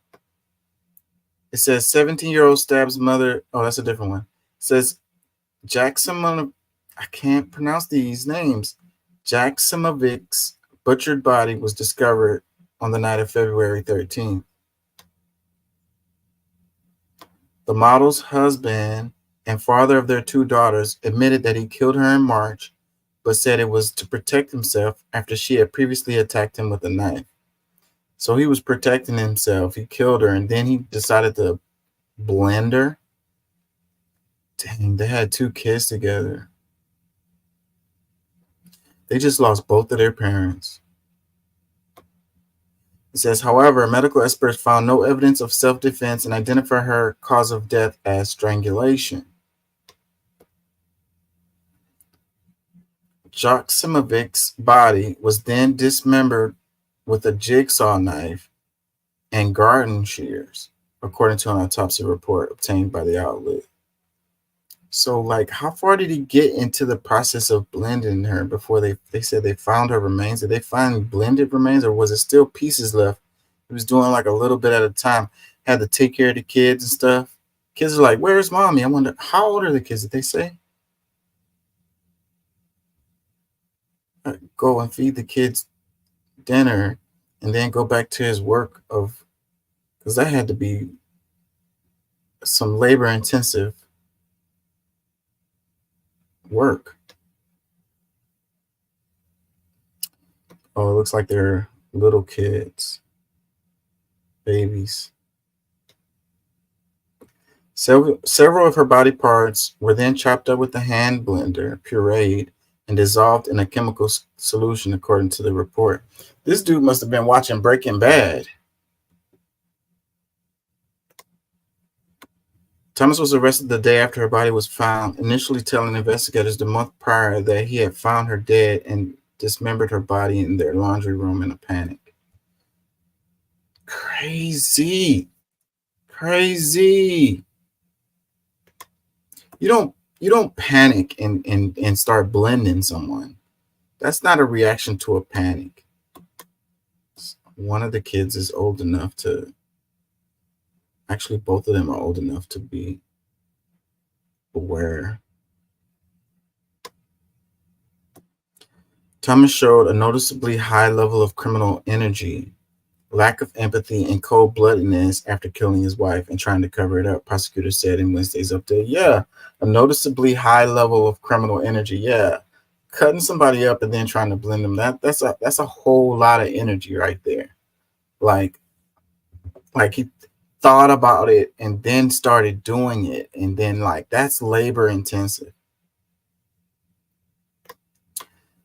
It says 17-year-old stabs mother. Oh, that's a different one. It says Jackson, I can't pronounce these names. Jacksomovic's butchered body was discovered on the night of February 13th. The model's husband and father of their 2 daughters admitted that he killed her in March, but said it was to protect himself after she had previously attacked him with a knife. So he was protecting himself. He killed her, and then he decided to blend her. Dang, they had 2 kids together. They just lost both of their parents. It says, however, medical experts found no evidence of self-defense and identified her cause of death as strangulation. Jacksomovic's body was then dismembered with a jigsaw knife and garden shears, according to an autopsy report obtained by the outlet. So, like, how far did he get into the process of blending her before they said they found her remains? Did they find blended remains, or was it still pieces left? He was doing like a little bit at a time, had to take care of the kids and stuff. Kids are like, where's mommy? I wonder, how old are the kids? Did they say? Go and feed the kids dinner and then go back to his work of, because that had to be some labor intensive work. Oh, it looks like they're little kids, babies. Several of her body parts were then chopped up with a hand blender, pureed, and dissolved in a chemical solution, according to the report. This dude must have been watching Breaking Bad. Thomas was arrested the day after her body was found, initially telling investigators the month prior that he had found her dead and dismembered her body in their laundry room in a panic. Crazy. Crazy. You don't panic and start blending someone. That's not a reaction to a panic. One of the kids is old enough to, actually both of them are old enough to be aware. Thomas showed a noticeably high level of criminal energy, lack of empathy, and cold-bloodedness after killing his wife and trying to cover it up, prosecutors said in Wednesday's update. Yeah, a noticeably high level of criminal energy. Yeah, cutting somebody up and then trying to blend them, that's a whole lot of energy right there. Like he thought about it and then started doing it, and then like that's labor intensive.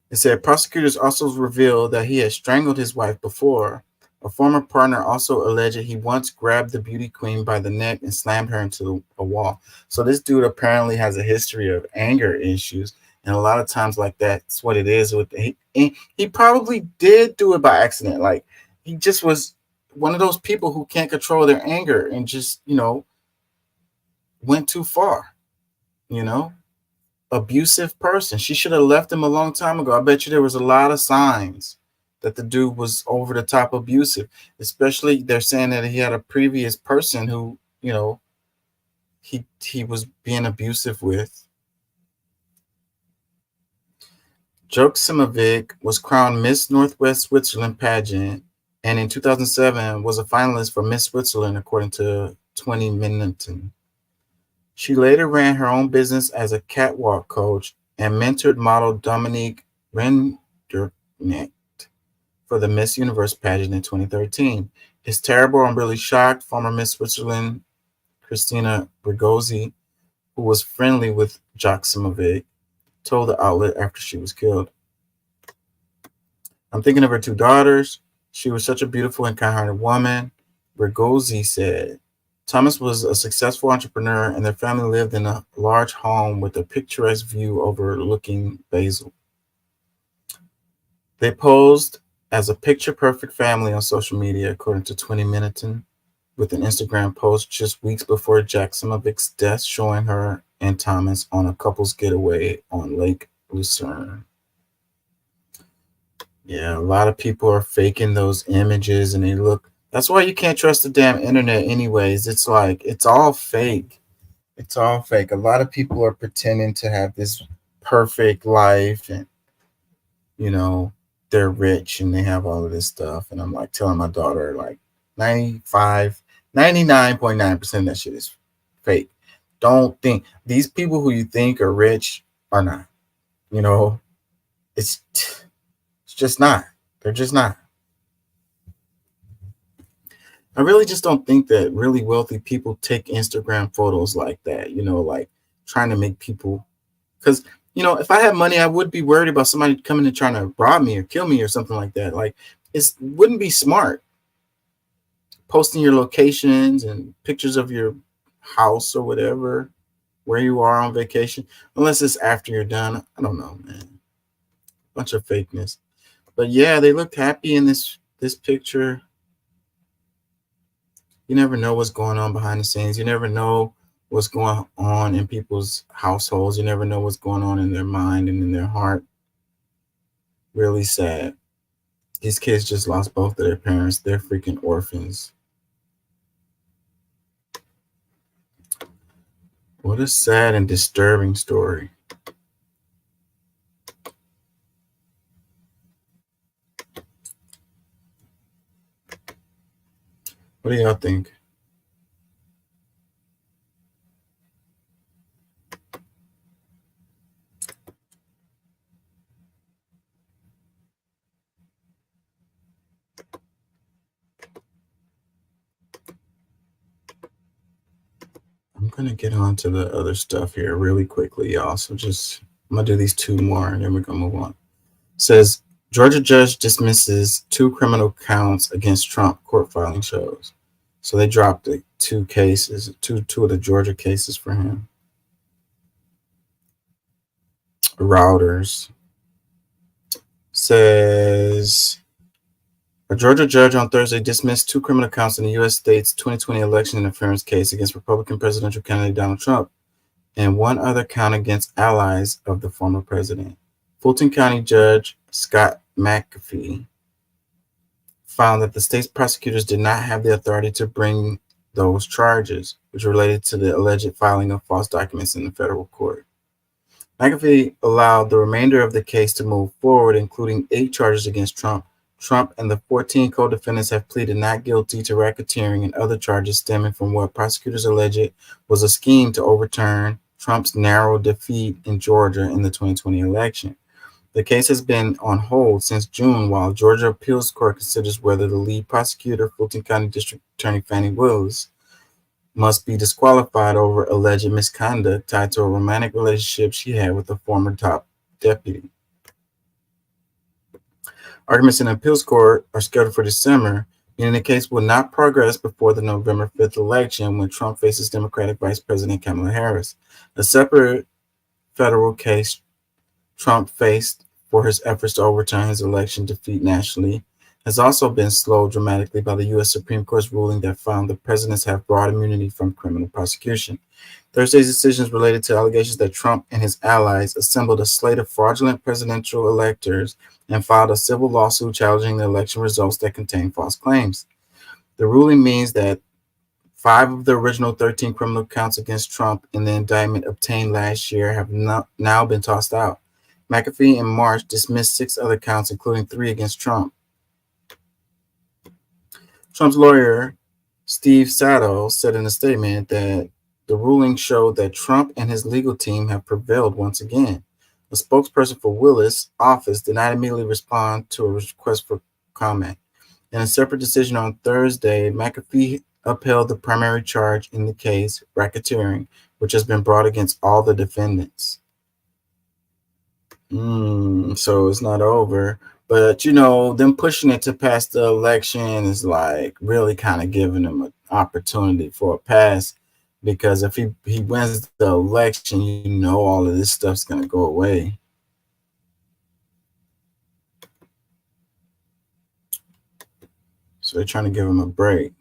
It said prosecutors also revealed that he had strangled his wife before. A former partner also alleged he once grabbed the beauty queen by the neck and slammed her into a wall. So this dude apparently has a history of anger issues, and a lot of times like that's what it is with he probably did do it by accident. Like he just was one of those people who can't control their anger and just, went too far, abusive person. She should have left him a long time ago. I bet you there was a lot of signs that the dude was over the top abusive, especially they're saying that he had a previous person who, he was being abusive with. Jacksomovic was crowned Miss Northwest Switzerland pageant, and in 2007 was a finalist for Miss Switzerland, according to 20 Minuten. She later ran her own business as a catwalk coach and mentored model Dominique Renderknecht for the Miss Universe pageant in 2013. It's terrible. I'm really shocked. Former Miss Switzerland Christina Brigozzi, who was friendly with Joksimovic, told the outlet after she was killed. I'm thinking of her two daughters. She was such a beautiful and kind-hearted woman. Brigozzi said, Thomas was a successful entrepreneur and their family lived in a large home with a picturesque view overlooking Basel. They posed as a picture-perfect family on social media, according to 20 Minuten, with an Instagram post just weeks before Jaksimovic's death showing her and Thomas on a couple's getaway on Lake Lucerne. Yeah, a lot of people are faking those images and they look. That's why you can't trust the damn internet anyways. It's like, it's all fake. It's all fake. A lot of people are pretending to have this perfect life and, you know, they're rich and they have all of this stuff. And I'm like telling my daughter, like 99.9% of that shit is fake. Don't think these people who you think are rich are not, you know, it's just not. They're just not. I really just don't think that really wealthy people take Instagram photos like that, you know, like trying to make people, because, you know, if I had money, I would be worried about somebody coming and trying to rob me or kill me or something like that. Like, it wouldn't be smart posting your locations and pictures of your house or whatever, where you are on vacation, unless it's after you're done. I don't know, man. Bunch of fakeness. But yeah, they looked happy in this picture. You never know what's going on behind the scenes. You never know what's going on in people's households. You never know what's going on in their mind and in their heart. Really sad. These kids just lost both of their parents. They're freaking orphans. What a sad and disturbing story. What do y'all think? I'm going to get on to the other stuff here really quickly, y'all. So I'm going to do these two more and then we're going to move on. It says, Georgia judge dismisses 2 criminal counts against Trump, court filing shows. So they dropped the 2 cases, two of the Georgia cases for him. Reuters says, a Georgia judge on Thursday dismissed 2 criminal counts in the U.S. state's 2020 election interference case against Republican presidential candidate Donald Trump and 1 other count against allies of the former president. Fulton County Judge Scott McAfee found that the state's prosecutors did not have the authority to bring those charges, which related to the alleged filing of false documents in the federal court. McAfee allowed the remainder of the case to move forward, including 8 charges against Trump. Trump and the 14 co-defendants have pleaded not guilty to racketeering and other charges stemming from what prosecutors alleged was a scheme to overturn Trump's narrow defeat in Georgia in the 2020 election. The case has been on hold since June while Georgia Appeals Court considers whether the lead prosecutor, Fulton County District Attorney Fannie Willis, must be disqualified over alleged misconduct tied to a romantic relationship she had with a former top deputy. Arguments in the appeals court are scheduled for December, meaning the case will not progress before the November 5th election when Trump faces Democratic Vice President Kamala Harris. A separate federal case Trump faced for his efforts to overturn his election defeat nationally has also been slowed dramatically by the U.S. Supreme Court's ruling that found the presidents have broad immunity from criminal prosecution. Thursday's decisions related to allegations that Trump and his allies assembled a slate of fraudulent presidential electors and filed a civil lawsuit challenging the election results that contain false claims. The ruling means that 5 of the original 13 criminal counts against Trump in the indictment obtained last year have now been tossed out. McAfee in March dismissed 6 other counts, including 3 against Trump. Trump's lawyer, Steve Sato said in a statement that the ruling showed that Trump and his legal team have prevailed once again. The spokesperson for Willis' office did not immediately respond to a request for comment. In a separate decision on Thursday, McAfee upheld the primary charge in the case, racketeering, which has been brought against all the defendants. So it's not over. But, them pushing it to pass the election is like really kind of giving him an opportunity for a pass, because if he wins the election, all of this stuff's going to go away. So they're trying to give him a break.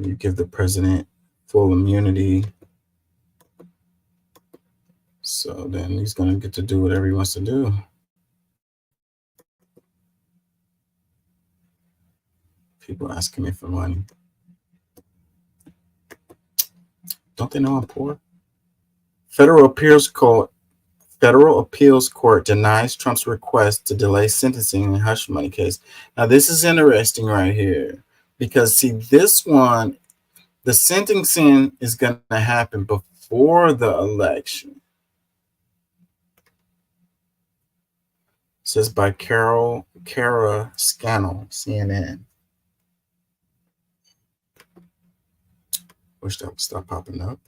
You give the president full immunity. So then he's going to get to do whatever he wants to do. People asking me for money. Don't they know I'm poor? Federal Appeals Court denies Trump's request to delay sentencing in hush money case. Now, this is interesting right here, because see, this one, the sentencing is going to happen before the election. It says by Kara Scannell, CNN. Wish that would stop popping up.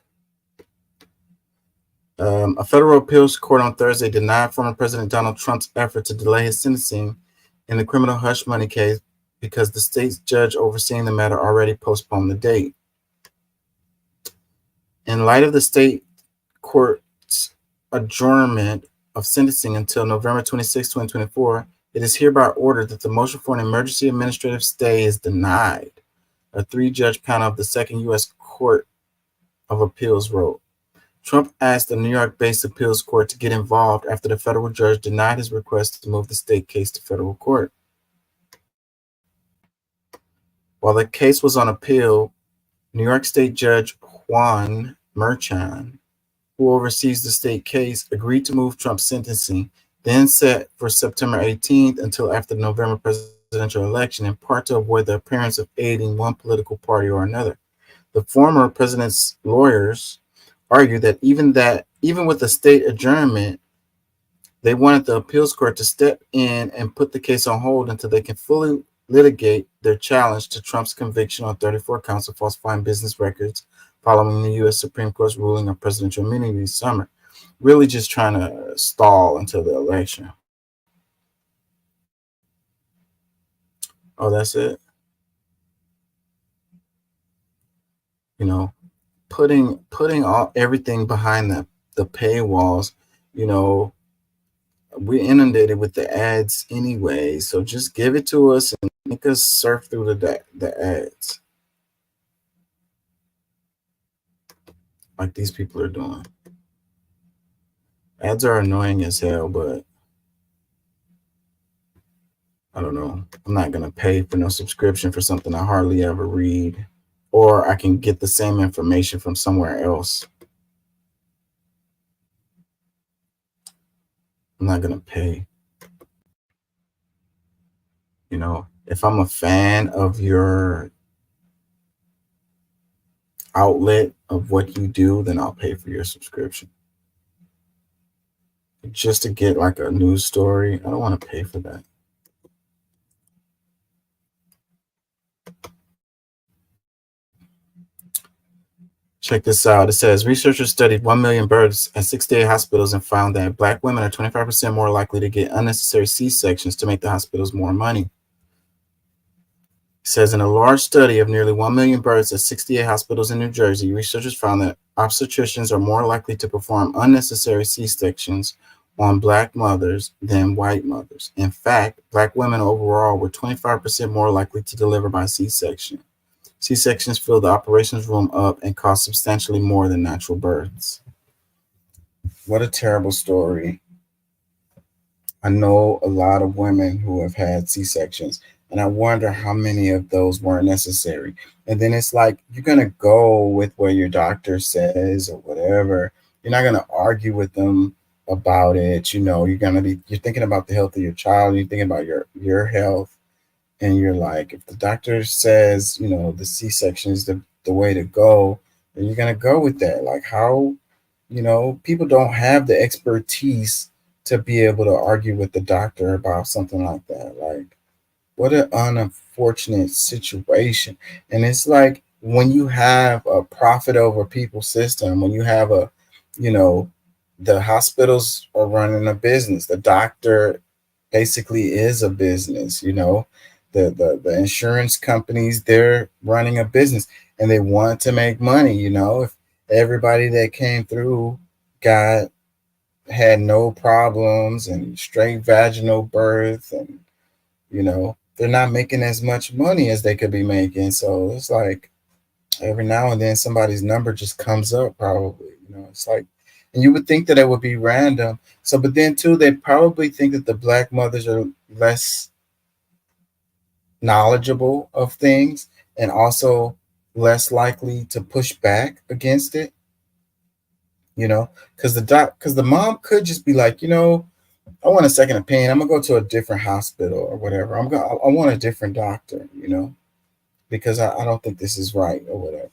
A federal appeals court on Thursday denied former President Donald Trump's effort to delay his sentencing in the criminal hush money case because the state's judge overseeing the matter already postponed the date. In light of the state court's adjournment of sentencing until November 26, 2024, it is hereby ordered that the motion for an emergency administrative stay is denied, a three-judge panel of the Second U.S. Court of Appeals wrote. Trump asked the New York-based appeals court to get involved after the federal judge denied his request to move the state case to federal court. While the case was on appeal, New York State Judge Juan Merchan, who oversees the state case, agreed to move Trump's sentencing, then set for September 18th until after the November presidential election, in part to avoid the appearance of aiding one political party or another. The former president's lawyers argued that even with the state adjournment, they wanted the appeals court to step in and put the case on hold until they can fully litigate their challenge to Trump's conviction on 34 counts of falsifying business records following the U.S. Supreme Court's ruling on presidential immunity this summer. Really just trying to stall until the election. Oh, that's it? Putting everything behind the paywalls, we're inundated with the ads anyway, so just give it to us and make us surf through the ads like these people are doing. Ads are annoying as hell, but I don't know. I'm not going to pay for no subscription for something I hardly ever read, or I can get the same information from somewhere else. I'm not going to pay. If I'm a fan of your outlet of what you do, then I'll pay for your subscription. Just to get like a news story, I don't want to pay for that. Check this out. It says researchers studied 1 million births at 68 hospitals and found that Black women are 25% more likely to get unnecessary C-sections to make the hospitals more money. It says in a large study of nearly 1 million births at 68 hospitals in New Jersey, researchers found that obstetricians are more likely to perform unnecessary C-sections on Black mothers than white mothers. In fact, Black women overall were 25% more likely to deliver by C-section. C-sections fill the operations room up and cost substantially more than natural births. What a terrible story. I know a lot of women who have had C-sections, And I wonder how many of those weren't necessary. And then it's like, you're going to go with what your doctor says or whatever. You're not going to argue with them about it. You're thinking about the health of your child. You're thinking about your health. And you're like, if the doctor says, the C-section is the way to go, then you're going to go with that. Like, how, people don't have the expertise to be able to argue with the doctor about something like that. Like, what an unfortunate situation. And it's like, when you have a profit over people system, when you have the hospitals are running a business, the doctor basically is a business, the insurance companies, they're running a business and they want to make money. If everybody that came through had no problems and straight vaginal birth, and they're not making as much money as they could be making. So it's like every now and then somebody's number just comes up, probably. It's like, and you would think that it would be random. So, but then too, they probably think that the Black mothers are less knowledgeable of things and also less likely to push back against it. Because the mom could just be like, I want a second opinion. I'm gonna go to a different hospital or whatever. I want a different doctor, because I don't think this is right or whatever.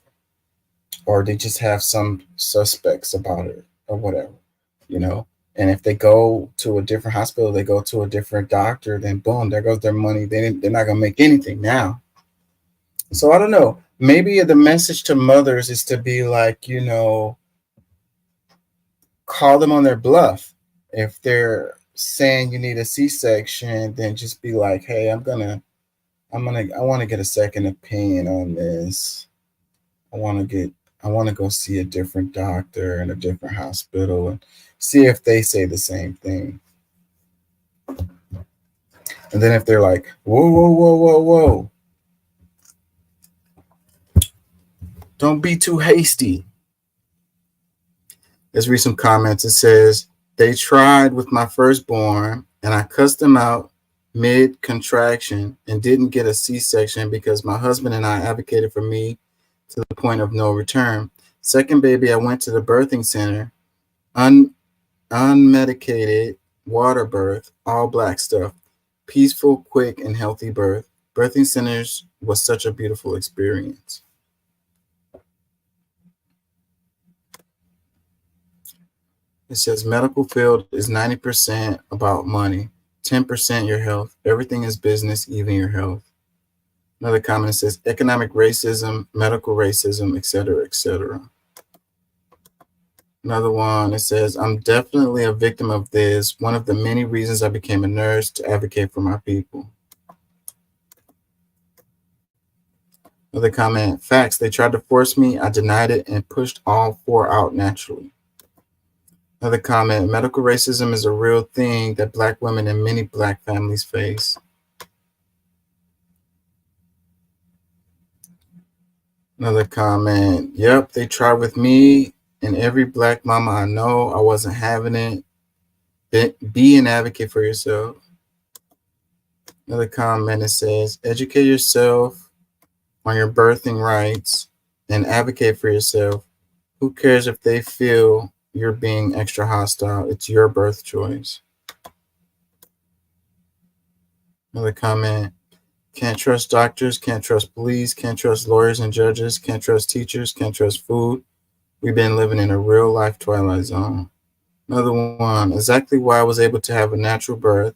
Or they just have some suspects about it or whatever, And if they go to a different hospital, they go to a different doctor, then boom, there goes their money. They're not gonna make anything now. So I don't know. Maybe the message to mothers is to be like, call them on their bluff. If they're saying you need a C-section, then just be like, hey, I want to get a second opinion on this. I want to go see a different doctor in a different hospital and see if they say the same thing. And then if they're like, whoa, don't be too hasty. Let's read some comments. It says, they tried with my firstborn and I cussed them out mid-contraction and didn't get a C-section because my husband and I advocated for me to the point of no return. Second baby, I went to the birthing center, unmedicated water birth, all Black stuff, peaceful, quick, and healthy birth. Birthing centers was such a beautiful experience. It says medical field is 90% about money, 10% your health. Everything is business, even your health. Another comment says economic racism, medical racism, etc., etc. Another one, it says, I'm definitely a victim of this. One of the many reasons I became a nurse to advocate for my people. Another comment, facts, they tried to force me. I denied it and pushed all 4 out naturally. Another comment, medical racism is a real thing that Black women and many Black families face. Another comment, yep, they tried with me and every Black mama I know. I wasn't having it. Be an advocate for yourself. Another comment, it says, educate yourself on your birthing rights and advocate for yourself. Who cares if they feel you're being extra hostile? It's your birth choice. Another comment, can't trust doctors, can't trust police, can't trust lawyers and judges, can't trust teachers, can't trust food. We've been living in a real life twilight zone. Another one, exactly why I was able to have a natural birth.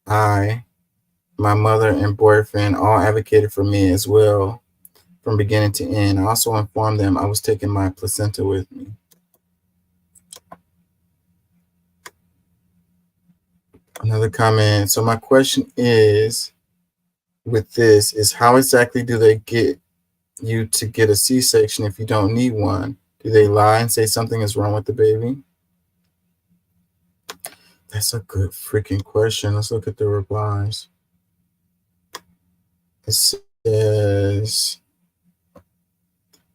My mother and boyfriend all advocated for me as well from beginning to end. I also informed them I was taking my placenta with me. Another comment. So my question is, with this, is how exactly do they get you to get a C-section if you don't need one? Do they lie and say something is wrong with the baby? That's a good freaking question. Let's look at the replies. It says,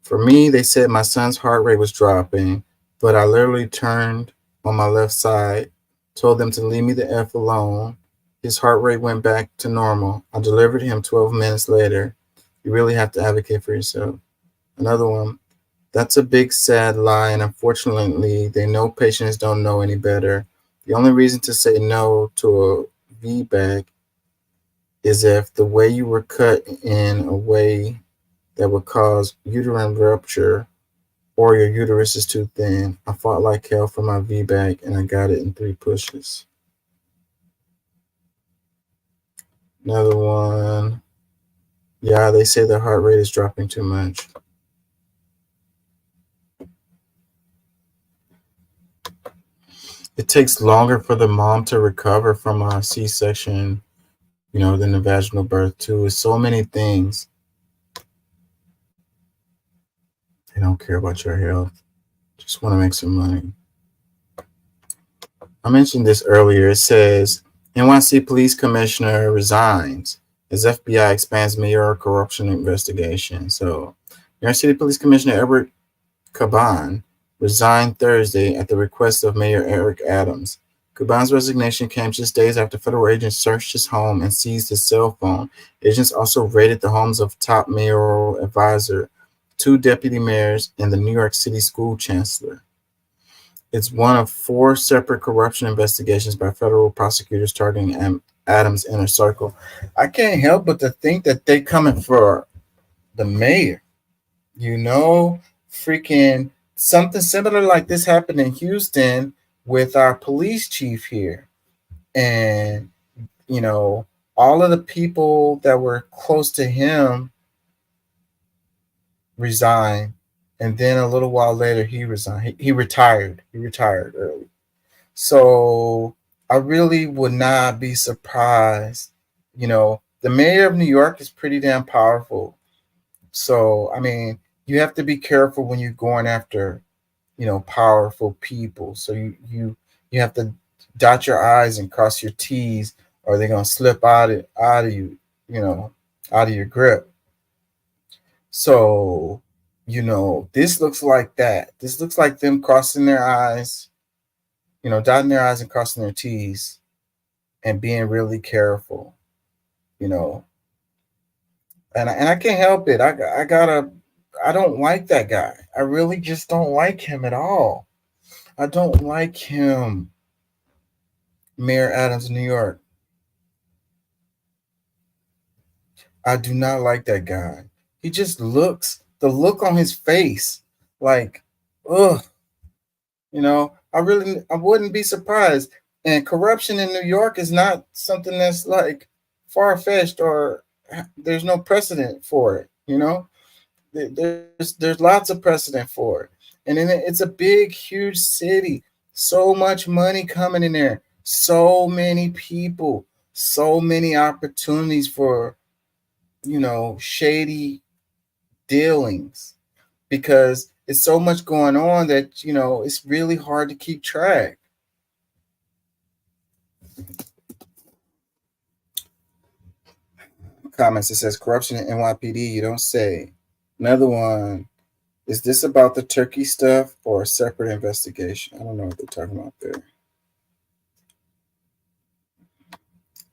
for me, they said my son's heart rate was dropping, but I literally turned on my left side, told them to leave me the F alone, His heart rate went back to normal. I delivered him 12 minutes later. You really have to advocate for yourself. Another one. That's a big, sad lie, and unfortunately, they know patients don't know any better. The only reason to say no to a VBAC is if the way you were cut in a way that would cause uterine rupture or your uterus is too thin. I fought like hell for my VBAC, and I got it in 3 pushes. Another one. Yeah, they say their heart rate is dropping too much. It takes longer for the mom to recover from a C-section, than the vaginal birth too. It's so many things. They don't care about your health. Just want to make some money. I mentioned this earlier. It says, NYC police commissioner resigns as FBI expands mayoral corruption investigation. So, New York City Police Commissioner Edward Caban resigned Thursday at the request of Mayor Eric Adams. Caban's resignation came just days after federal agents searched his home and seized his cell phone. Agents also raided the homes of top mayoral advisor, 2 deputy mayors, and the New York City school chancellor. It's one of 4 separate corruption investigations by federal prosecutors targeting Adams' inner circle. I can't help but to think that they're coming for the mayor. Freaking something similar like this happened in Houston with our police chief here. And, all of the people that were close to him resigned. And then a little while later, he resigned. He retired. He retired early. So I really would not be surprised. The mayor of New York is pretty damn powerful. So, you have to be careful when you're going after, powerful people. So you have to dot your I's and cross your T's, or they're going to slip out of you, out of your grip. So, this looks like that. This looks like them crossing their I's, dotting their I's and crossing their T's and being really careful, And I can't help it. I don't like that guy. I really just don't like him at all. I don't like him. Mayor Adams, New York. I do not like that guy. He just looks, the look on his face, like, ugh. I wouldn't be surprised. And corruption in New York is not something that's like far-fetched or there's no precedent for it, There's lots of precedent for it. And then it's a big, huge city. So much money coming in there. So many people. So many opportunities for, shady dealings. Because it's so much going on that, it's really hard to keep track. Comments, it says corruption in NYPD, you don't say. Another one, is this about the turkey stuff or a separate investigation? I don't know what they're talking about there.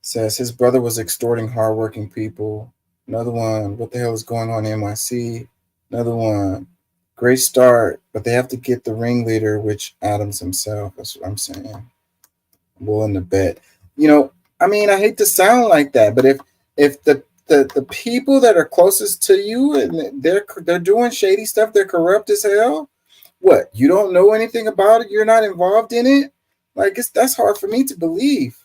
Says his brother was extorting hardworking people. Another one, what the hell is going on in NYC? Another one, great start, but they have to get the ringleader, which Adams himself. That's what I'm saying. I'm willing to bet. I hate to sound like that, but if the people that are closest to you and they're doing shady stuff, they're corrupt as hell. What? You don't know anything about it? You're not involved in it? Like that's hard for me to believe.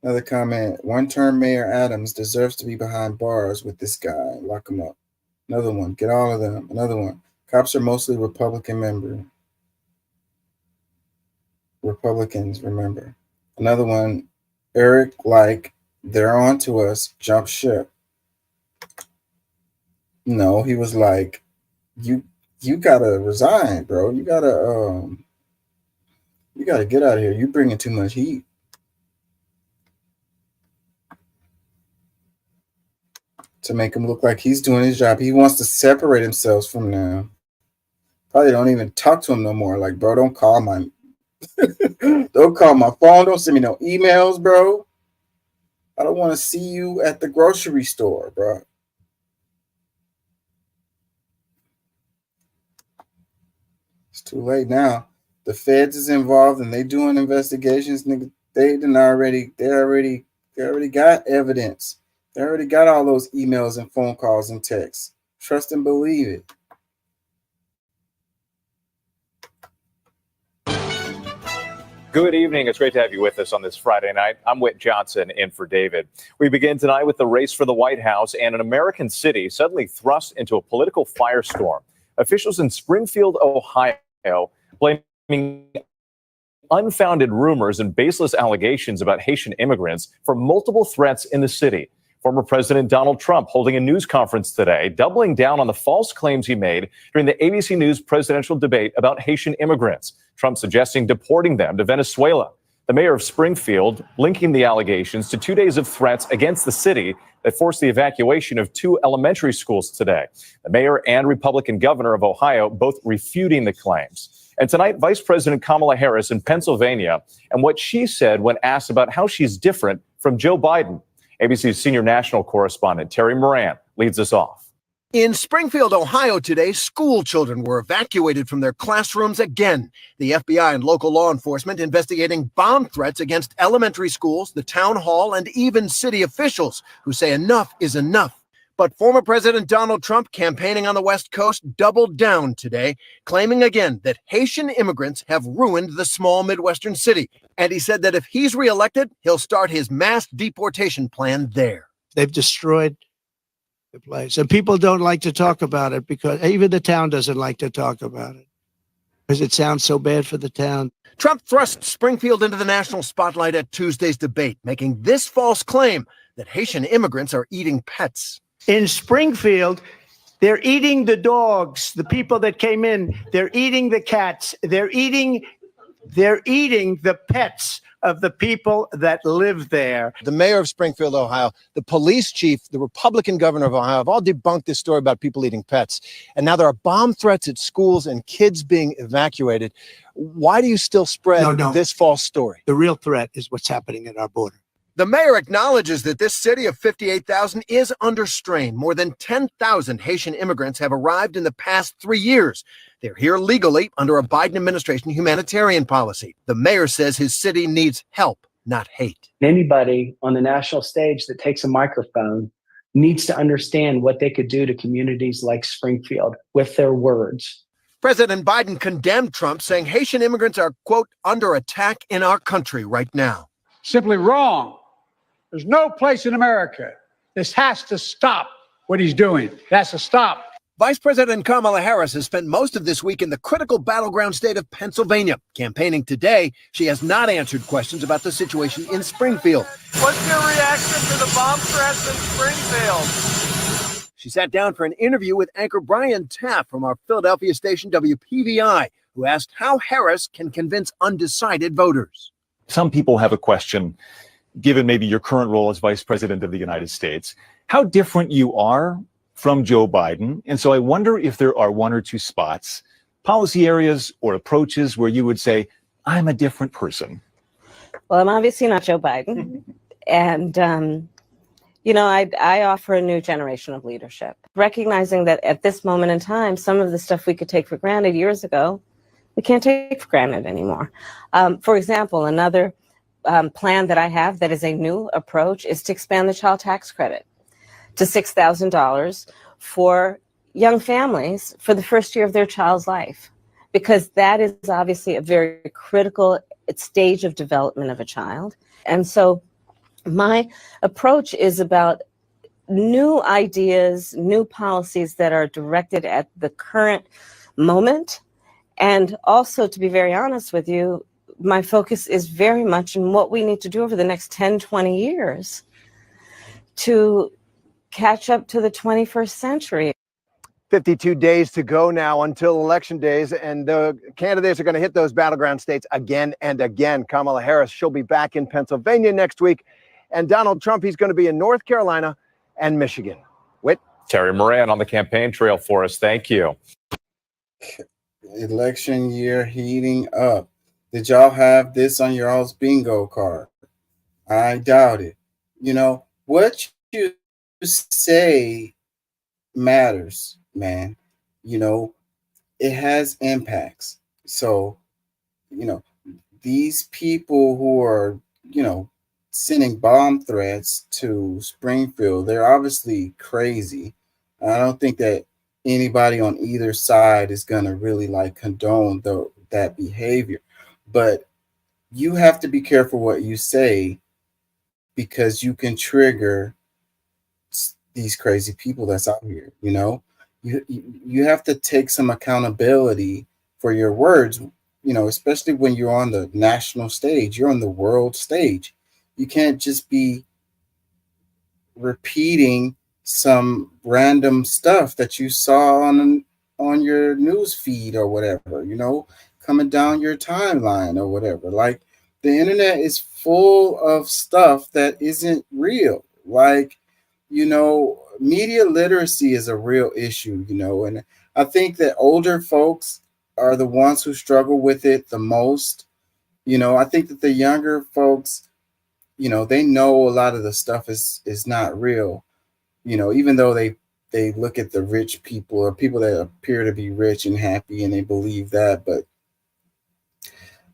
Another comment. One-term Mayor Adams deserves to be behind bars with this guy. Lock him up. Another one. Get all of them. Another one. Cops are mostly Republicans, remember. Another one. Eric, they're on to us. Jump ship. No, he was like, you gotta resign, bro. You gotta get out of here. You bringing too much heat. To make him look like he's doing his job. He wants to separate himself from them. Probably don't even talk to him no more. Like, bro, don't call my phone. Don't send me no emails, bro. I don't want to see you at the grocery store, bro. It's too late now. The feds is involved and they doing investigations, nigga. They already got evidence. They already got all those emails and phone calls and texts. Trust and believe it. Good evening. It's great to have you with us on this Friday night. I'm Whit Johnson in for David. We begin tonight with the race for the White House and an American city suddenly thrust into a political firestorm. Officials in Springfield, Ohio, blaming unfounded rumors and baseless allegations about Haitian immigrants for multiple threats in the city. Former President Donald Trump holding a news conference today, doubling down on the false claims he made during the ABC News presidential debate about Haitian immigrants. Trump suggesting deporting them to Venezuela. The mayor of Springfield linking the allegations to 2 days of threats against the city that forced the evacuation of 2 elementary schools today. The mayor and Republican governor of Ohio both refuting the claims. And tonight, Vice President Kamala Harris in Pennsylvania and what she said when asked about how she's different from Joe Biden. ABC's senior national correspondent Terry Moran leads us off. In Springfield, Ohio today, school children were evacuated from their classrooms again. The FBI and local law enforcement investigating bomb threats against elementary schools, the town hall, and even city officials who say enough is enough. But former President Donald Trump, campaigning on the West Coast, doubled down today, claiming again that Haitian immigrants have ruined the small Midwestern city. And he said that if he's reelected, he'll start his mass deportation plan there. They've destroyed the place. And people don't like to talk about it because even the town doesn't like to talk about it because it sounds so bad for the town. Trump thrust Springfield into the national spotlight at Tuesday's debate, making this false claim that Haitian immigrants are eating pets. In Springfield, they're eating the dogs, the people that came in. They're eating the cats. They're eating the pets of the people that live there. The mayor of Springfield, Ohio, the police chief, the Republican governor of Ohio have all debunked this story about people eating pets. And now there are bomb threats at schools and kids being evacuated. Why do you still spread this false story? The real threat is what's happening at our border. The mayor acknowledges that this city of 58,000 is under strain. More than 10,000 Haitian immigrants have arrived in the past 3 years. They're here legally under a Biden administration humanitarian policy. The mayor says his city needs help, not hate. Anybody on the national stage that takes a microphone needs to understand what they could do to communities like Springfield with their words. President Biden condemned Trump, saying Haitian immigrants are, quote, under attack in our country right now. Simply wrong. There's no place in America. This has to stop what he's doing. It has to stop. Vice President Kamala Harris has spent most of this week in the critical battleground state of Pennsylvania. Campaigning today, she has not answered questions about the situation in Springfield. What's your reaction to the bomb threats in Springfield? She sat down for an interview with anchor Brian Taff from our Philadelphia station WPVI, who asked how Harris can convince undecided voters. Some people have a question, given maybe your current role as Vice President of the United States, how different you are from Joe Biden. And so I wonder if there are 1 or 2 spots, policy areas or approaches where you would say, I'm a different person. Well, I'm obviously not Joe Biden. And, I offer a new generation of leadership, recognizing that at this moment in time, some of the stuff we could take for granted years ago, we can't take for granted anymore. For example, another plan that I have that is a new approach is to expand the child tax credit to $6,000 for young families for the first year of their child's life, because that is obviously a very critical stage of development of a child. And so my approach is about new ideas, new policies that are directed at the current moment. And also, to be very honest with you, my focus is very much in what we need to do over the next 10, 20 years to catch up to the 21st century. 52 days to go now until election days, and the candidates are going to hit those battleground states again and again. Kamala Harris, she'll be back in Pennsylvania next week, and Donald Trump, he's going to be in North Carolina and Michigan. Whit? Terry Moran on the campaign trail for us. Thank you. election year heating up. Did y'all have this on your all's bingo card? I doubt it. You know, what you say matters, man. You know, it has impacts. So, you know, these people who are, you know, sending bomb threats to Springfield, they're obviously crazy. I don't think that anybody on either side is going to really like condone that behavior. But you have to be careful what you say, because you can trigger these crazy people that's out here. You know, you have to take some accountability for your words, you know, especially when you're on the national stage, you're on the world stage. You can't just be repeating some random stuff that you saw on your news feed or whatever, you know, coming down your timeline or whatever. Like, the internet is full of stuff that isn't real. Like, you know, media literacy is a real issue, you know, and I think that older folks are the ones who struggle with it the most. You know, I think that the younger folks, you know, they know a lot of the stuff is not real, you know, even though they look at the rich people or people that appear to be rich and happy and they believe that. But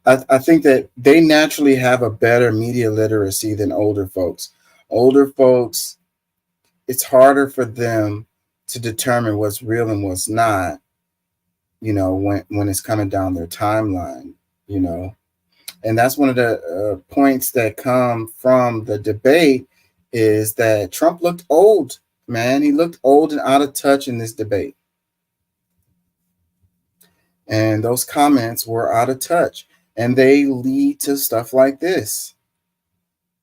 I think that they naturally have a better media literacy than older folks. Older folks, it's harder for them to determine what's real and what's not, you know, when it's coming down their timeline, you know. And that's one of the points that come from the debate, is that Trump looked old, man. He looked old and out of touch in this debate. And those comments were out of touch. And they lead to stuff like this.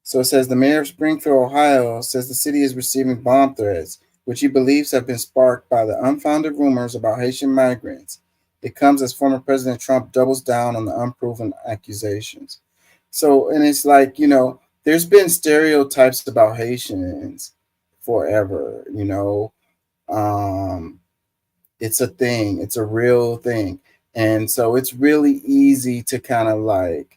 So it says the mayor of Springfield, Ohio, says the city is receiving bomb threats, which he believes have been sparked by the unfounded rumors about Haitian migrants. It comes as former President Trump doubles down on the unproven accusations. So, and it's like, you know, there's been stereotypes about Haitians forever, you know. It's a thing. It's a real thing. And so it's really easy to kind of like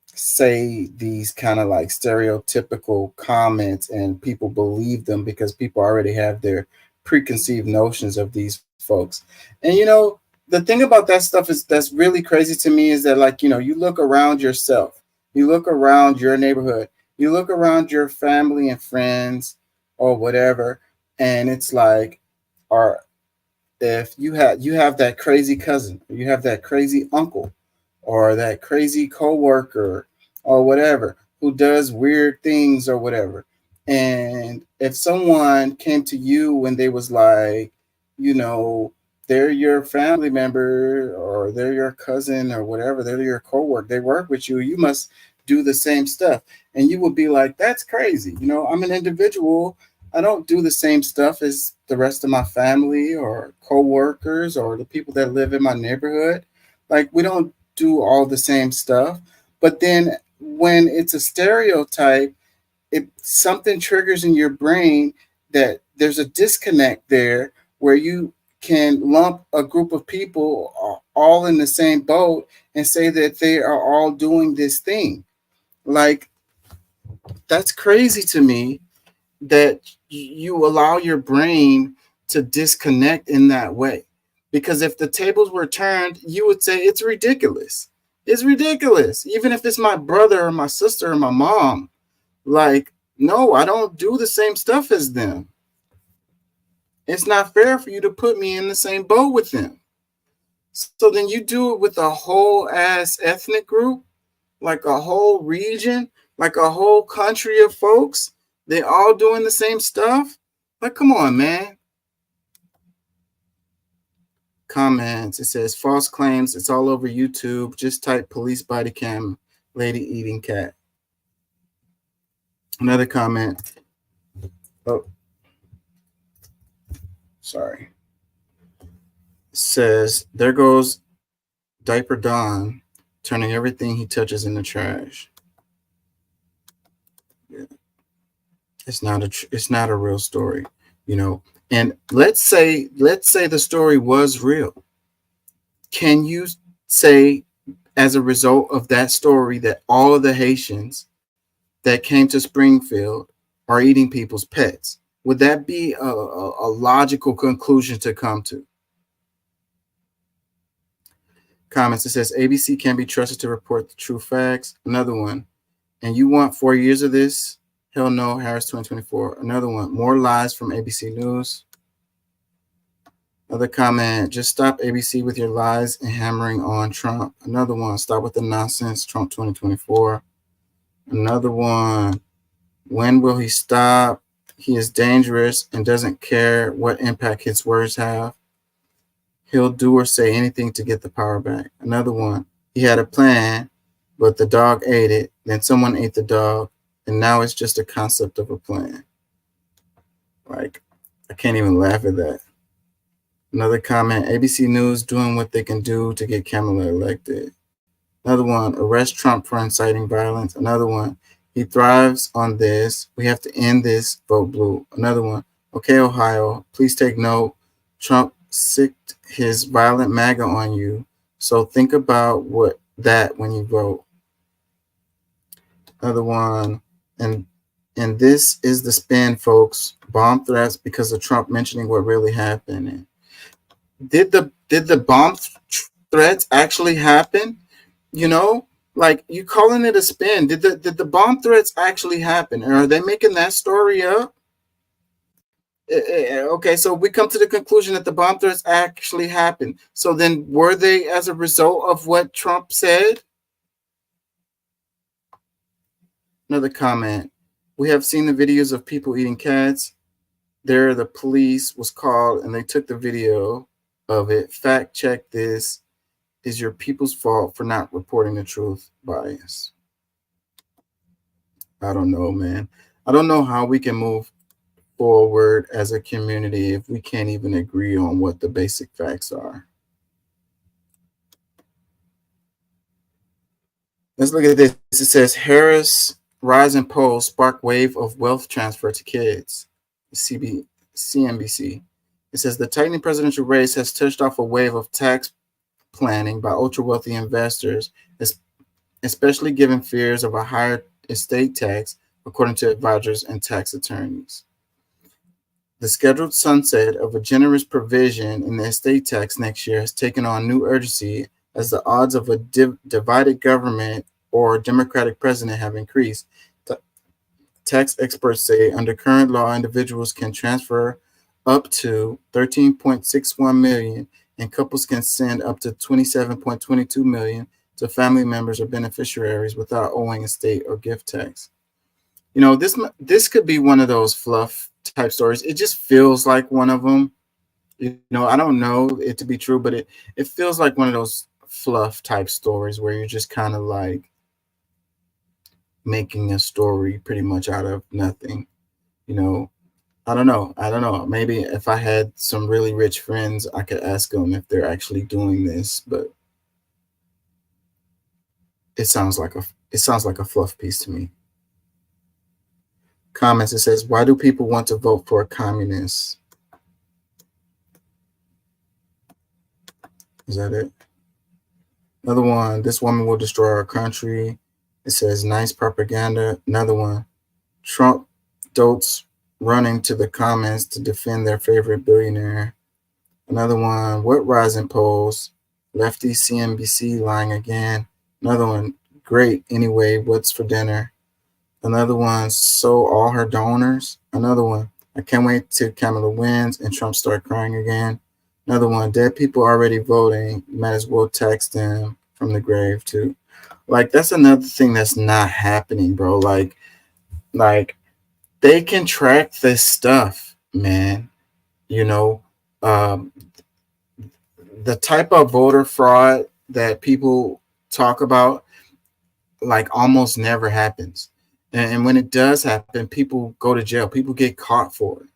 say these kind of like stereotypical comments, and people believe them because people already have their preconceived notions of these folks. And, you know, the thing about that stuff is that's really crazy to me is that, like, you know, you look around yourself, you look around your neighborhood, you look around your family and friends or whatever, and it's like, or if you have that crazy cousin, or you have that crazy uncle, or that crazy coworker or whatever who does weird things or whatever. And if someone came to you when they was like, you know, they're your family member or they're your cousin or whatever, they're your coworker, they work with you, you must do the same stuff. And you would be like, that's crazy. You know, I'm an individual. I don't do the same stuff as the rest of my family or coworkers or the people that live in my neighborhood. Like, we don't do all the same stuff. But then when it's a stereotype, something triggers in your brain that there's a disconnect there where you can lump a group of people all in the same boat and say that they are all doing this thing. Like, that's crazy to me that you allow your brain to disconnect in that way. Because if the tables were turned, you would say it's ridiculous. It's ridiculous. Even if it's my brother or my sister or my mom, like, no, I don't do the same stuff as them. It's not fair for you to put me in the same boat with them. So then you do it with a whole ass ethnic group, like a whole region, like a whole country of folks. They all doing the same stuff. Like, come on, man. Comments. It says false claims. It's all over YouTube. Just type police body cam lady eating cat. Another comment. Oh, sorry. It says there goes Diaper Don, turning everything he touches into trash. Yeah. It's not a real story. you know. And let's say the story was real. Can you say, as a result of that story, that all of the Haitians that came to Springfield are eating people's pets? Would that be a logical conclusion to come to? Comments. It says ABC can be trusted to report the true facts. Another one. And you want 4 years of this? Hell no. Harris 2024. Another one. More lies from ABC News. Another comment. Just stop ABC with your lies and hammering on Trump. Another one. Stop with the nonsense. Trump 2024. Another one. When will he stop? He is dangerous and doesn't care what impact his words have. He'll do or say anything to get the power back. Another one. He had a plan, but the dog ate it. Then someone ate the dog, and now it's just a concept of a plan. Like, I can't even laugh at that. Another comment. ABC News doing what they can do to get Kamala elected. Another one. Arrest Trump for inciting violence. Another one. He thrives on this. We have to end this. Vote blue. Another one. Okay, Ohio, please take note. Trump sicked his violent MAGA on you. So think about that when you vote. Another one. And this is the spin, folks. Bomb threats because of Trump mentioning what really happened. Did the bomb threats actually happen? You know? Like, you calling it a spin. Did the bomb threats actually happen? Or are they making that story up? Okay, so we come to the conclusion that the bomb threats actually happened. So then were they as a result of what Trump said? Another comment. We have seen the videos of people eating cats. There, the police was called and they took the video of it. Fact check this. Is your people's fault for not reporting the truth. Bias. I don't know, man. I don't know how we can move forward as a community if we can't even agree on what the basic facts are. Let's look at this. It says Harris rise in polls spark wave of wealth transfer to kids. CNBC. It says the tightening presidential race has touched off a wave of tax planning by ultra-wealthy investors, especially given fears of a higher estate tax, according to advisors and tax attorneys. The scheduled sunset of a generous provision in the estate tax next year has taken on new urgency as the odds of a divided government or Democratic president have increased. Tax experts say under current law, individuals can transfer up to $13.61 million and couples can send up to $27.22 million to family members or beneficiaries without owing estate or gift tax. You know, this could be one of those fluff type stories. It just feels like one of them. You know, I don't know it to be true, but it feels like one of those fluff type stories where you're just kind of like making a story pretty much out of nothing. You know, I don't know. Maybe if I had some really rich friends, I could ask them if they're actually doing this, but it sounds like a fluff piece to me. Comments. It says, why do people want to vote for a communist? Is that it? Another one. This woman will destroy our country. It says, nice propaganda. Another one. Trump dotes running to the comments to defend their favorite billionaire. Another one. What rising polls? Lefty CNBC lying again. Another one. Great. Anyway, what's for dinner? Another one. So all her donors. Another one. I can't wait till Kamala wins and Trump start crying again. Another one. Dead people already voting. You might as well tax them from the grave too. Like, that's another thing that's not happening, bro. Like they can track this stuff, man. You know, the type of voter fraud that people talk about, like, almost never happens. And when it does happen, people go to jail. People get caught for it.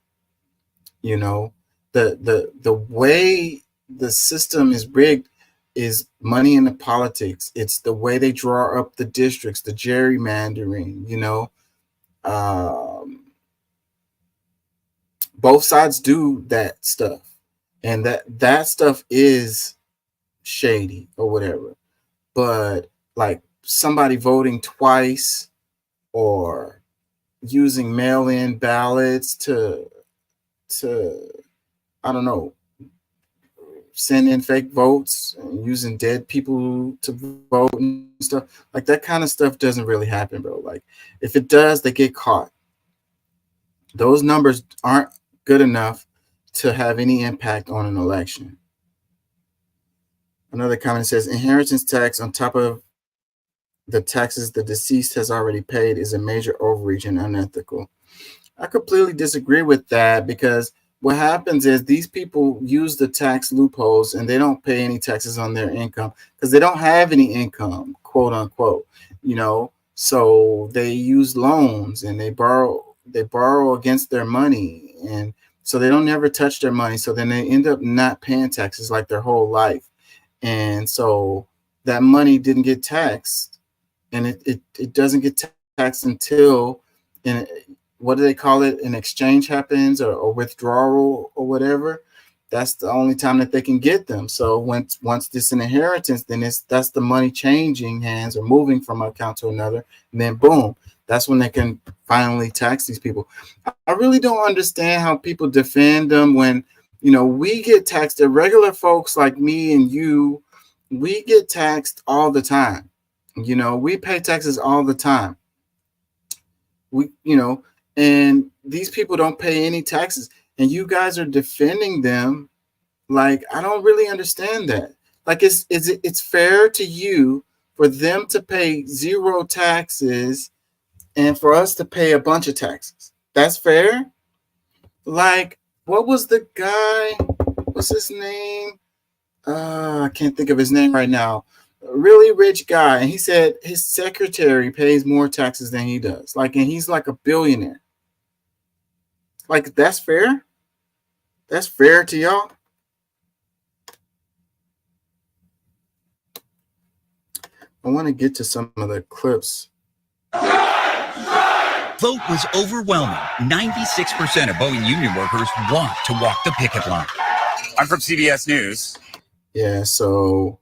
You know, the way the system is rigged is money in the politics. It's the way they draw up the districts, the gerrymandering, you know. both sides do that stuff, and that stuff is shady or whatever. But like somebody voting twice or using mail-in ballots to I don't know, send in fake votes and using dead people to vote and stuff, like that kind of stuff doesn't really happen, bro. Like if it does, they get caught. Those numbers aren't good enough to have any impact on an election. Another comment says inheritance tax on top of the taxes the deceased has already paid is a major overreach and unethical. I completely disagree with that, because what happens is these people use the tax loopholes and they don't pay any taxes on their income because they don't have any income, quote unquote, you know. So they use loans and they borrow against their money, and so they don't ever touch their money. So then they end up not paying taxes like their whole life. And so that money didn't get taxed, and it doesn't get taxed until what do they call it? An exchange happens or withdrawal or whatever. That's the only time that they can get them. So once this an inheritance, then that's the money changing hands or moving from an account to another. And then boom, that's when they can finally tax these people. I really don't understand how people defend them when, you know, we get taxed. The regular folks like me and you, we get taxed all the time. You know, we pay taxes all the time. And these people don't pay any taxes, and you guys are defending them. Like, I don't really understand that. Like, it's fair to you for them to pay zero taxes and for us to pay a bunch of taxes. That's fair? Like, what was the guy? What's his name? I can't think of his name right now. A really rich guy, and he said his secretary pays more taxes than he does. Like, and he's like a billionaire. Like, that's fair? That's fair to y'all? I want to get to some of the clips. Vote was overwhelming. 96% of Boeing union workers want to walk the picket line. I'm from CBS News. Yeah, so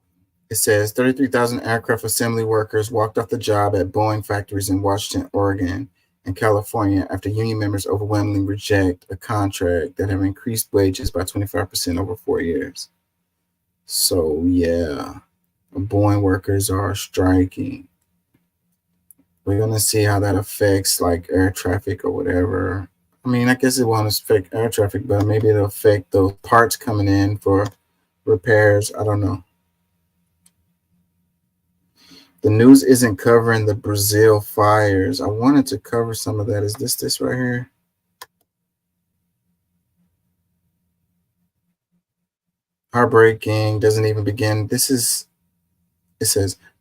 it says 33,000 aircraft assembly workers walked off the job at Boeing factories in Washington, Oregon, and California after union members overwhelmingly reject a contract that have increased wages by 25% over 4 years. So yeah, Boeing workers are striking. We're gonna see how that affects like air traffic or whatever. I mean, I guess it won't affect air traffic, but maybe it'll affect those parts coming in for repairs. I don't know. The news isn't covering the Brazil fires. I wanted to cover some of that. Is this right here? Heartbreaking doesn't even begin. It says,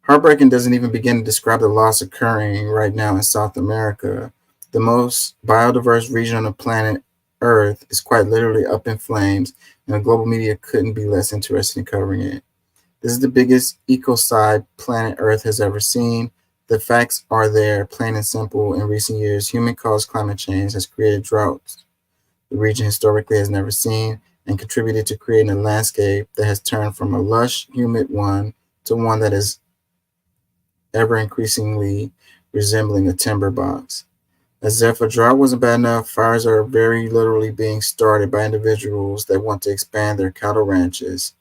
heartbreaking doesn't even begin to describe the loss occurring right now in South America. The most biodiverse region on the planet Earth is quite literally up in flames, and the global media couldn't be less interested in covering it. This is the biggest ecocide planet Earth has ever seen. The facts are there, plain and simple. In recent years, human-caused climate change has created droughts the region historically has never seen and contributed to creating a landscape that has turned from a lush, humid one to one that is ever increasingly resembling a timber box. As if a drought wasn't bad enough, fires are very literally being started by individuals that want to expand their cattle ranches.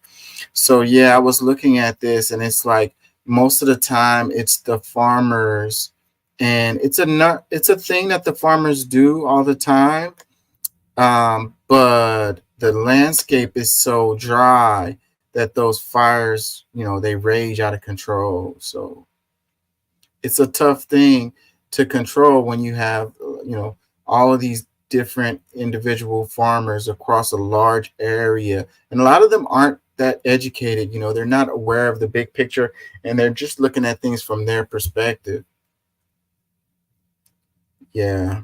So yeah, I was looking at this, and it's like most of the time it's the farmers, and it's a thing that the farmers do all the time. But the landscape is so dry that those fires, you know, they rage out of control. So it's a tough thing to control when you have, you know, all of these different individual farmers across a large area, and a lot of them aren't that educated. You know, they're not aware of the big picture, and they're just looking at things from their perspective. Yeah.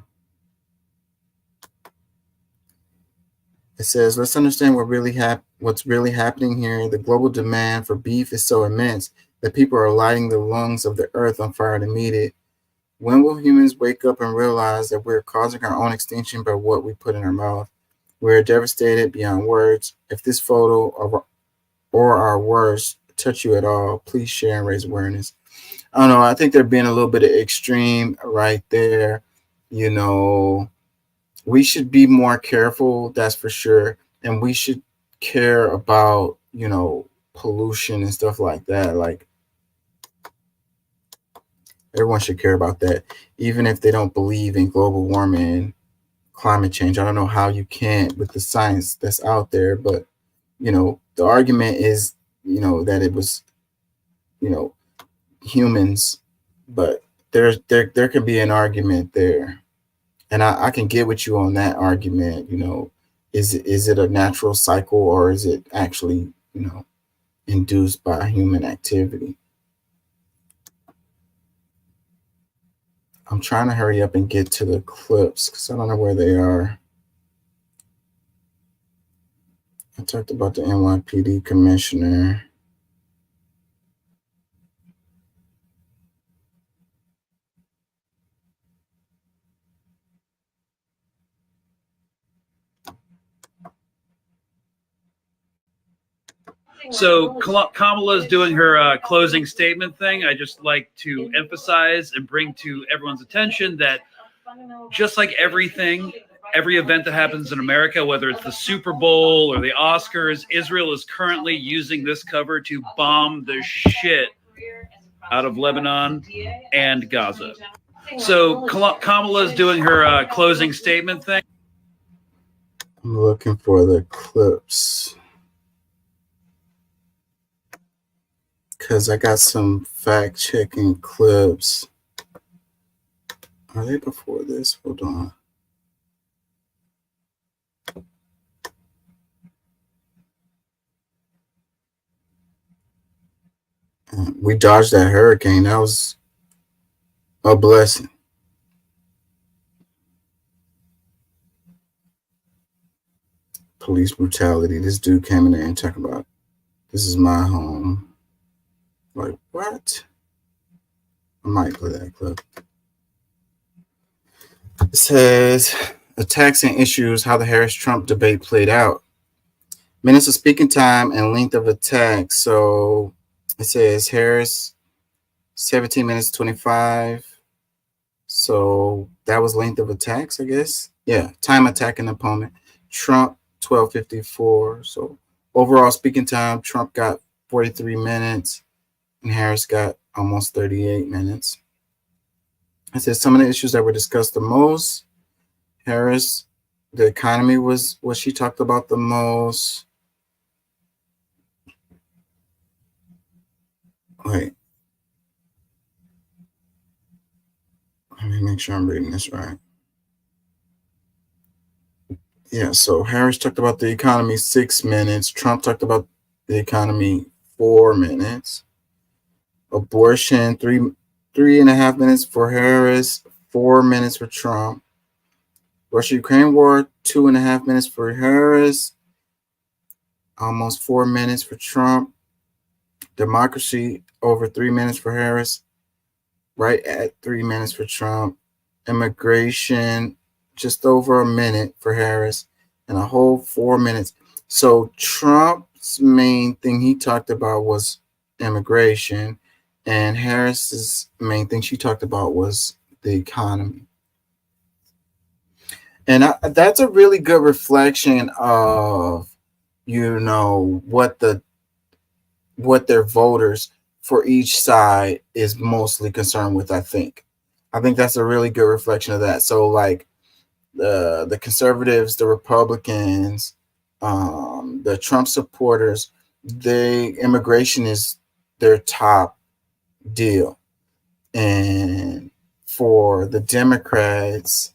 It says, let's understand what's really happening here. The global demand for beef is so immense that people are lighting the lungs of the earth on fire to meet it. When will humans wake up and realize that we're causing our own extinction by what we put in our mouth? We're devastated beyond words. If this photo or our words touch you at all, please share and raise awareness. I don't know. I think they're being a little bit extreme right there. You know, we should be more careful, that's for sure. And we should care about, you know, pollution and stuff like that. Like, everyone should care about that, even if they don't believe in global warming, climate change. I don't know how you can't with the science that's out there, but, you know, the argument is, you know, that it was, you know, humans, but there could be an argument there. And I can get with you on that argument. You know, is it a natural cycle, or is it actually, you know, induced by human activity? I'm trying to hurry up and get to the clips because I don't know where they are. I talked about the NYPD commissioner. So Kamala's doing her closing statement thing. I just like to emphasize and bring to everyone's attention that just like everything, every event that happens in America, whether it's the Super Bowl or the Oscars, Israel is currently using this cover to bomb the shit out of Lebanon and Gaza. So Kamala's doing her closing statement thing. I'm looking for the clips because I got some fact-checking clips. Are they before this? Hold on. We dodged that hurricane. That was a blessing. Police brutality. This dude came in there and talked about, this is my home. Like, what? I might play that clip. It says, attacks and issues, how the Harris-Trump debate played out. Minutes of speaking time and length of attack. So it says Harris, 17 minutes 25. So that was length of attacks, I guess. Yeah, time attacking opponent. Trump, 12:54. So overall speaking time, Trump got 43 minutes and Harris got almost 38 minutes. It says some of the issues that were discussed the most. Harris, the economy was what she talked about the most. Wait. Let me make sure I'm reading this right. Yeah, so Harris talked about the economy 6 minutes. Trump talked about the economy 4 minutes. Abortion, 3.5 minutes for Harris, 4 minutes for Trump. Russia-Ukraine war, 2.5 minutes for Harris, almost 4 minutes for Trump. Democracy, over 3 minutes for Harris, right at 3 minutes for Trump. Immigration, just over a minute for Harris, and a whole 4 minutes. So Trump's main thing he talked about was immigration, and Harris's main thing she talked about was the economy. And that's a really good reflection of, you know, what their voters for each side is mostly concerned with. I think that's a really good reflection of that. So like the conservatives, the Republicans, the Trump supporters, immigration is their top deal. And for the Democrats,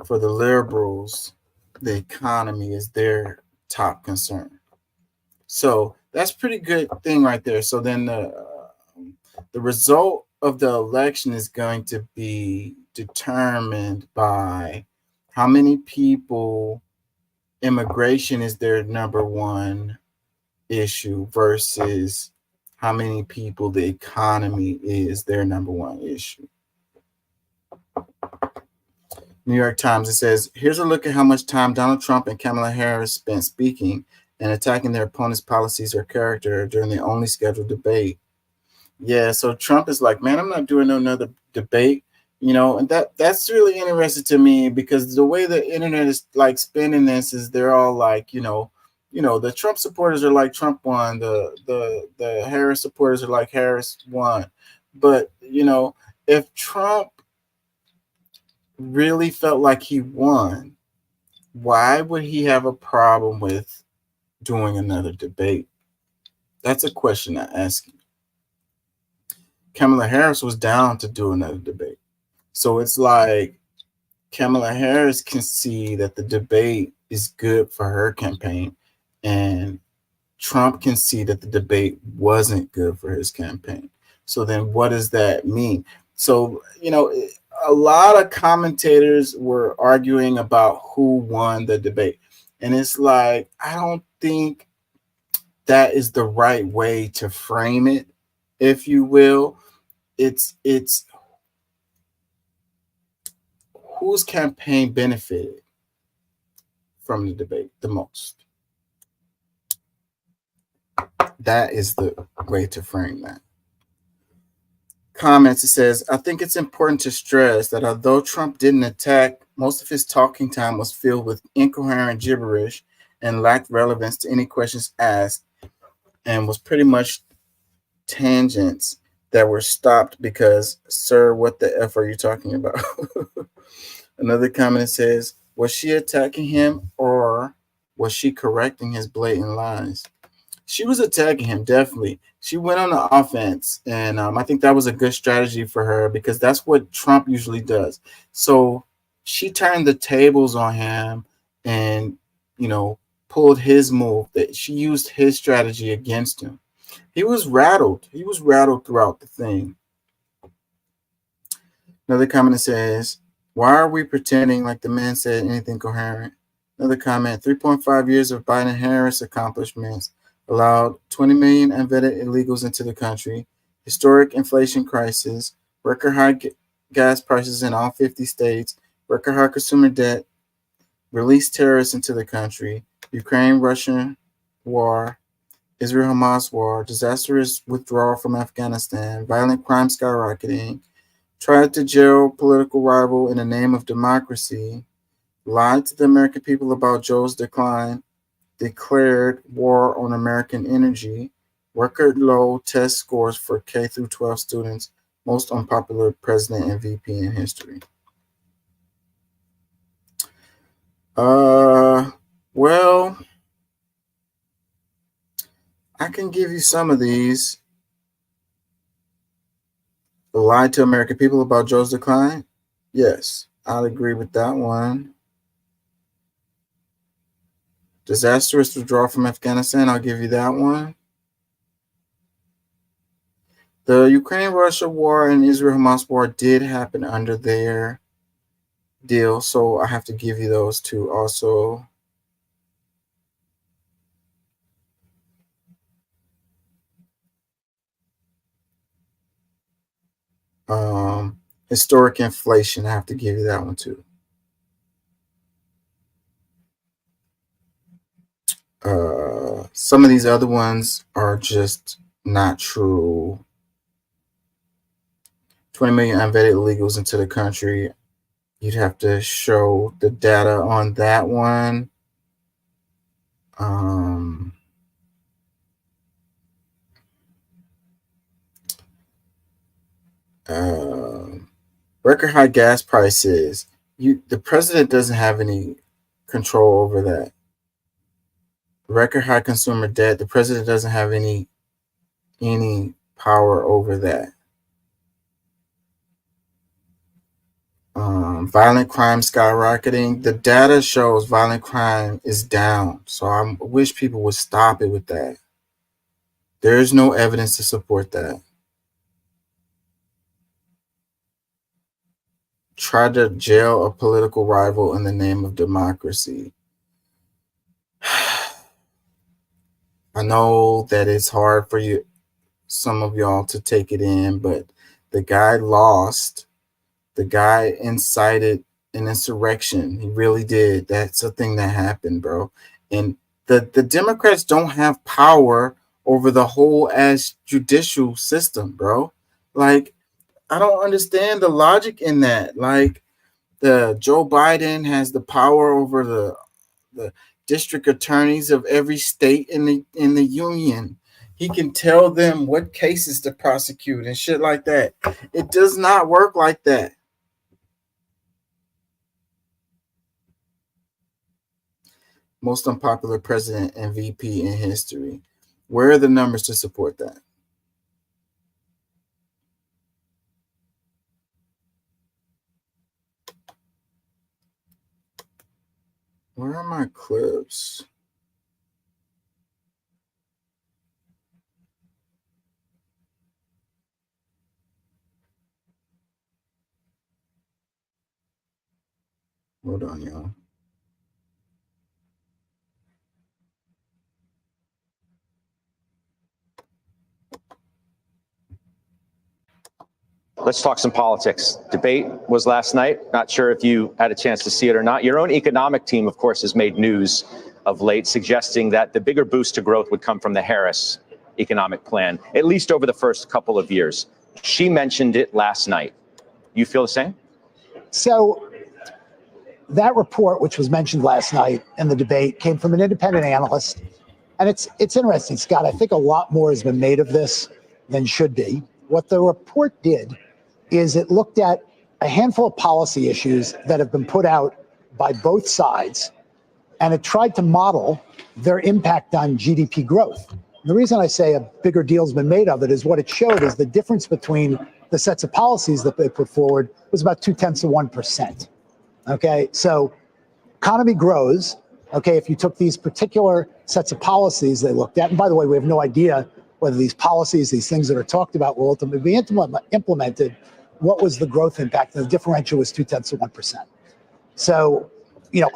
for the liberals, the economy is their top concern. So that's pretty good thing right there. So then the result of the election is going to be determined by how many people immigration is their number one issue versus how many people the economy is their number one issue. New York Times, it says, here's a look at how much time Donald Trump and Kamala Harris spent speaking and attacking their opponent's policies or character during the only scheduled debate. Yeah, so Trump is like, man, I'm not doing another debate, you know, and that's really interesting to me, because the way the internet is like spinning this is they're all like, you know, the Trump supporters are like Trump won, the Harris supporters are like Harris won. But, you know, if Trump really felt like he won, why would he have a problem with doing another debate? That's a question I ask you. Kamala Harris was down to do another debate. So it's like Kamala Harris can see that the debate is good for her campaign, and Trump can see that the debate wasn't good for his campaign. So then what does that mean? So, you know, a lot of commentators were arguing about who won the debate. And it's like, I don't think that is the right way to frame it, if you will. It's whose campaign benefited from the debate the most. That is the way to frame that. Comments, it says, I think it's important to stress that although Trump didn't attack, most of his talking time was filled with incoherent gibberish and lacked relevance to any questions asked, and was pretty much tangents that were stopped because, sir, what the F are you talking about? Another comment says, was she attacking him, or was she correcting his blatant lies? She was attacking him, definitely. She went on the offense, and I think that was a good strategy for her, because that's what Trump usually does. So she turned the tables on him and, you know, pulled his move. That she used his strategy against him. He was rattled. He was rattled throughout the thing. Another comment says, why are we pretending like the man said anything coherent? Another comment, 3.5 years of Biden-Harris accomplishments allowed 20 million unvetted illegals into the country, historic inflation crisis, record high gas prices in all 50 states, record high consumer debt, released terrorists into the country, Ukraine-Russia war, Israel-Hamas war, disastrous withdrawal from Afghanistan, violent crime skyrocketing, tried to jail political rival in the name of democracy, lied to the American people about Joe's decline, declared war on American energy, record low test scores for K through 12 students, most unpopular president and VP in history. Well, I can give you some of these. Lied to American people about Joe's decline? Yes, I'll agree with that one. Disastrous withdrawal from Afghanistan, I'll give you that one. The Ukraine-Russia war and Israel-Hamas war did happen under their deal, so I have to give you those two also. Historic inflation, I have to give you that one too. Some of these other ones are just not true. 20 million unvetted illegals into the country. You'd have to show the data on that one. Record high gas prices. The president doesn't have any control over that. Record high consumer debt. The president doesn't have any power over that. Violent crime skyrocketing. The data shows violent crime is down. So I wish people would stop it with that. There is no evidence to support that. Try to jail a political rival in the name of democracy. I know that it's hard for you, some of y'all, to take it in, but the guy lost. The guy incited an insurrection. He really did. That's a thing that happened, bro. And the Democrats don't have power over the whole ass judicial system, bro. Like, I don't understand the logic in that. Like, the Joe Biden has the power over the district attorneys of every state in the union. He can tell them what cases to prosecute and shit like that. It does not work like that. Most unpopular president and VP in history. Where are the numbers to support that? Where are my clips? Hold on, y'all. Let's talk some politics. Debate was last night. Not sure if you had a chance to see it or not. Your own economic team, of course, has made news of late, suggesting that the bigger boost to growth would come from the Harris economic plan, at least over the first couple of years. She mentioned it last night. You feel the same? So that report, which was mentioned last night in the debate, came from an independent analyst. And it's interesting, Scott. I think a lot more has been made of this than should be. What the report did is it looked at a handful of policy issues that have been put out by both sides, and it tried to model their impact on GDP growth. And the reason I say a bigger deal's been made of it is what it showed is the difference between the sets of policies that they put forward was about 0.2%. Okay, so economy grows. Okay, if you took these particular sets of policies they looked at, and by the way, we have no idea whether these policies, these things that are talked about will ultimately be implemented. What was the growth impact? And the differential was 0.2%. So,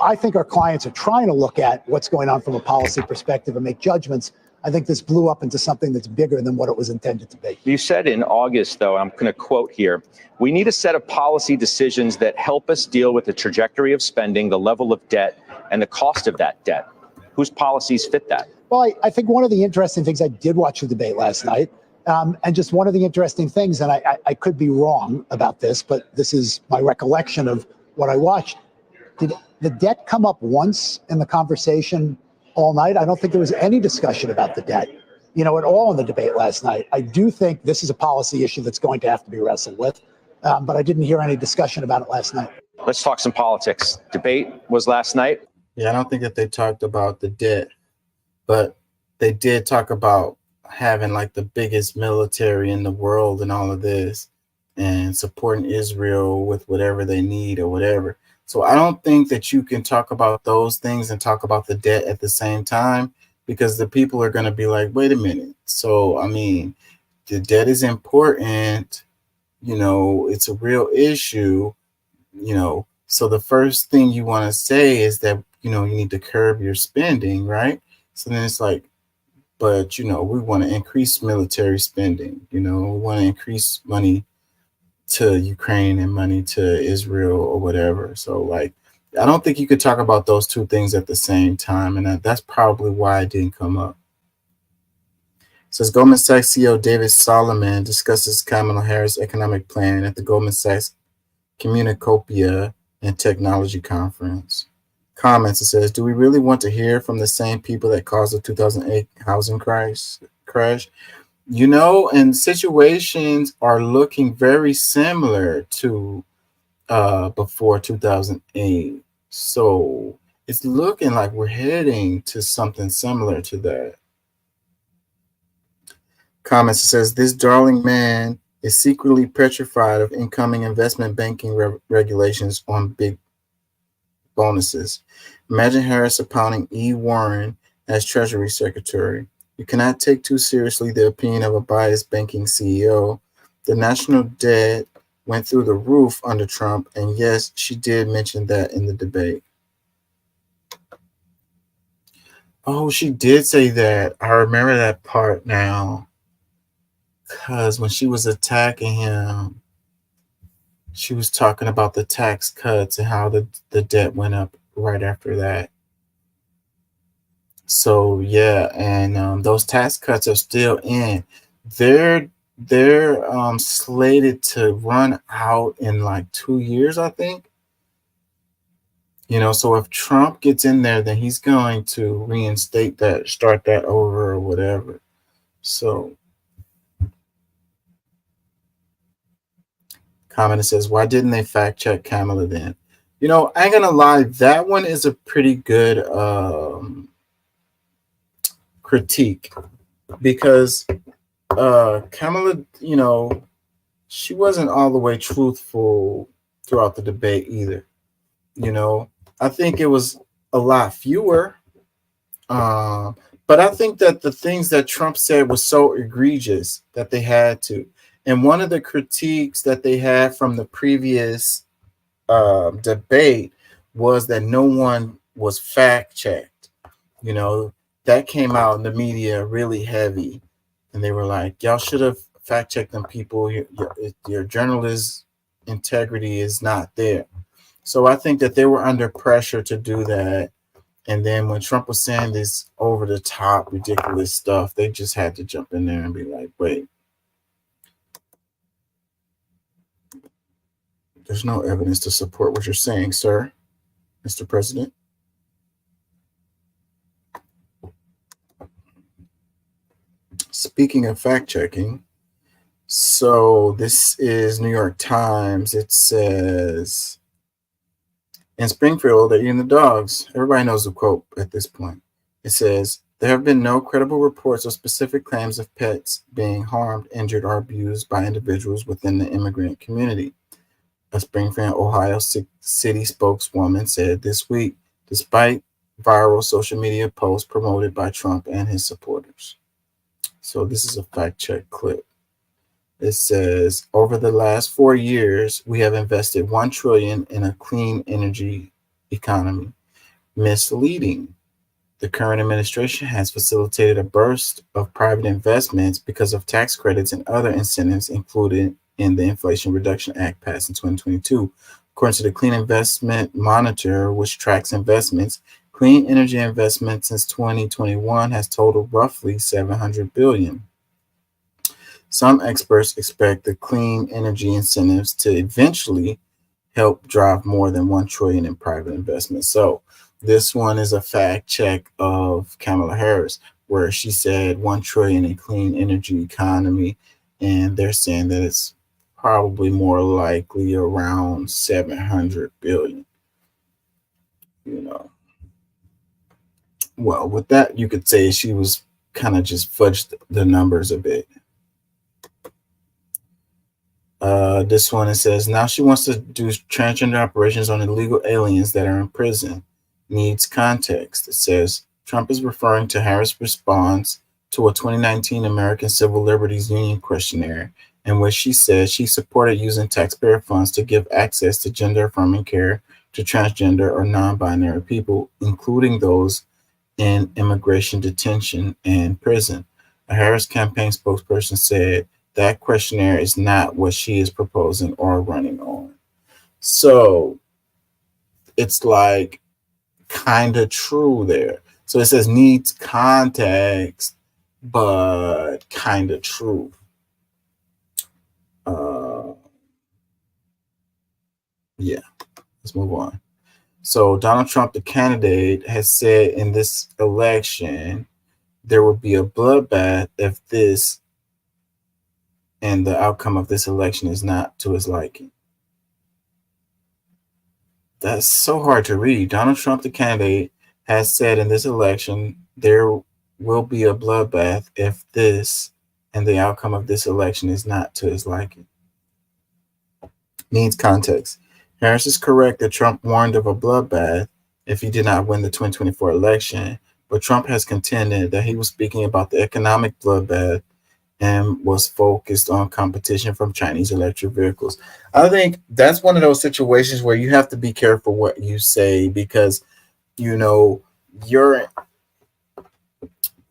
I think our clients are trying to look at what's going on from a policy perspective and make judgments. I think this blew up into something that's bigger than what it was intended to be. You said in August, though, I'm going to quote here, we need a set of policy decisions that help us deal with the trajectory of spending, the level of debt, and the cost of that debt. Whose policies fit that? Well, I think one of the interesting things, I did watch the debate last night, and just one of the interesting things, and I could be wrong about this, but this is my recollection of what I watched. Did the debt come up once in the conversation all night? I don't think there was any discussion about the debt, at all in the debate last night. I do think this is a policy issue that's going to have to be wrestled with, but I didn't hear any discussion about it last night. Let's talk some politics. Debate was last night. Yeah, I don't think that they talked about the debt, but they did talk about having like the biggest military in the world and all of this and supporting Israel with whatever they need or whatever. So I don't think that you can talk about those things and talk about the debt at the same time, because the people are going to be like, wait a minute. So, I mean, the debt is important, it's a real issue, so the first thing you want to say is that, you need to curb your spending, right? So then it's like, but, we want to increase military spending, we want to increase money to Ukraine and money to Israel or whatever. So, like, I don't think you could talk about those two things at the same time. And that's probably why it didn't come up. It says Goldman Sachs CEO David Solomon discusses Kamala Harris' economic plan at the Goldman Sachs Communicopia and Technology Conference. Comments, it says, do we really want to hear from the same people that caused the 2008 housing crash? And situations are looking very similar to before 2008. So it's looking like we're heading to something similar to that. Comments, it says, this darling man is secretly petrified of incoming investment banking regulations on big bonuses. Imagine Harris appointing E. Warren as Treasury Secretary. You cannot take too seriously the opinion of a biased banking CEO. The national debt went through the roof under Trump, and yes, she did mention that in the debate. Oh, she did say that. I remember that part now. Because when she was attacking him, she was talking about the tax cuts and how the debt went up right after that. So yeah, and those tax cuts are still in. They're slated to run out in like 2 years, I think. So if Trump gets in there, then he's going to reinstate that, start that over or whatever. So comment says, why didn't they fact check Kamala then? I ain't gonna lie, that one is a pretty good critique, because Kamala, she wasn't all the way truthful throughout the debate either. I think it was a lot fewer, but I think that the things that Trump said was so egregious that they had to. And one of the critiques that they had from the previous debate was that no one was fact checked. That came out in the media really heavy, and they were like, y'all should have fact checked them people. Your journalist integrity is not there. So I think that they were under pressure to do that. And then when Trump was saying this over the top, ridiculous stuff, they just had to jump in there and be like, wait, there's no evidence to support what you're saying, sir, Mr. President. Speaking of fact checking, so this is New York Times. It says, in Springfield, they're eating the dogs. Everybody knows the quote at this point. It says, there have been no credible reports of specific claims of pets being harmed, injured, or abused by individuals within the immigrant community. A Springfield, Ohio city spokeswoman said this week, despite viral social media posts promoted by Trump and his supporters. So this is a fact check clip. It says, over the last 4 years, we have invested $1 trillion in a clean energy economy. Misleading. The current administration has facilitated a burst of private investments because of tax credits and other incentives included in the Inflation Reduction Act passed in 2022. According to the Clean Investment Monitor, which tracks investments, clean energy investment since 2021 has totaled roughly $700 billion. Some experts expect the clean energy incentives to eventually help drive more than $1 trillion in private investment. So this one is a fact check of Kamala Harris, where she said $1 trillion in clean energy economy, and they're saying that it's probably more likely around $700 billion. Well, with that, you could say she was kind of just fudged the numbers a bit. This one, it says, now she wants to do transgender operations on illegal aliens that are in prison. Needs context. It says, Trump is referring to Harris' response to a 2019 American Civil Liberties Union questionnaire, in which she said she supported using taxpayer funds to give access to gender-affirming care to transgender or non-binary people, including those in immigration detention and prison. A Harris campaign spokesperson said that questionnaire is not what she is proposing or running on. So it's like kind of true there. So it says needs context, but kind of true. Yeah, let's move on. So Donald Trump, the candidate, has said in this election, there will be a bloodbath if this and the outcome of this election is not to his liking. That's so hard to read. Donald Trump, the candidate, has said in this election, there will be a bloodbath if this and the outcome of this election is not to his liking. Needs context. Harris is correct that Trump warned of a bloodbath if he did not win the 2024 election, but Trump has contended that he was speaking about the economic bloodbath and was focused on competition from Chinese electric vehicles. I think that's one of those situations where you have to be careful what you say, because,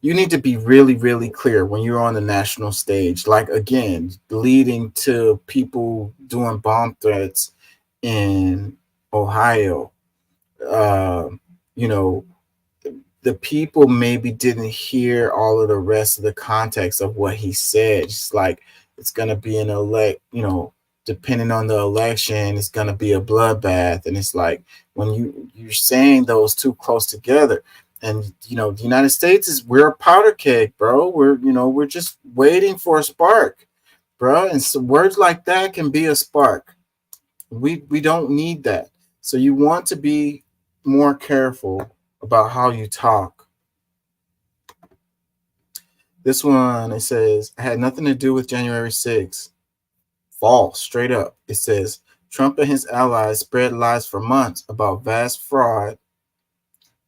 you need to be really, really clear when you're on the national stage. Like, again, leading to people doing bomb threats in Ohio. You know, the people maybe didn't hear all of the rest of the context of what he said. Just like, it's going to be an depending on the election, it's going to be a bloodbath. And it's like, when you're saying those two close together, and, the United States we're a powder keg, bro. We're just waiting for a spark, bro. And so words like that can be a spark. We don't need that. So you want to be more careful about how you talk. This one, it says, I had nothing to do with January 6th. False, straight up. It says, Trump and his allies spread lies for months about vast fraud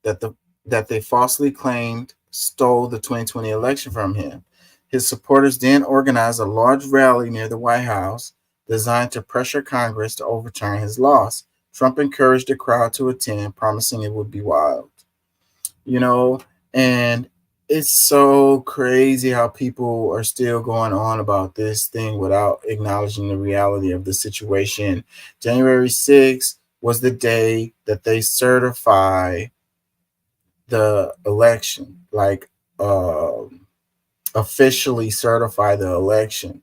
that they falsely claimed stole the 2020 election from him. His supporters then organized a large rally near the White House designed to pressure Congress to overturn his loss. Trump encouraged the crowd to attend, promising it would be wild. And it's so crazy how people are still going on about this thing without acknowledging the reality of the situation. January 6th was the day that they certify the election, like officially certify the election.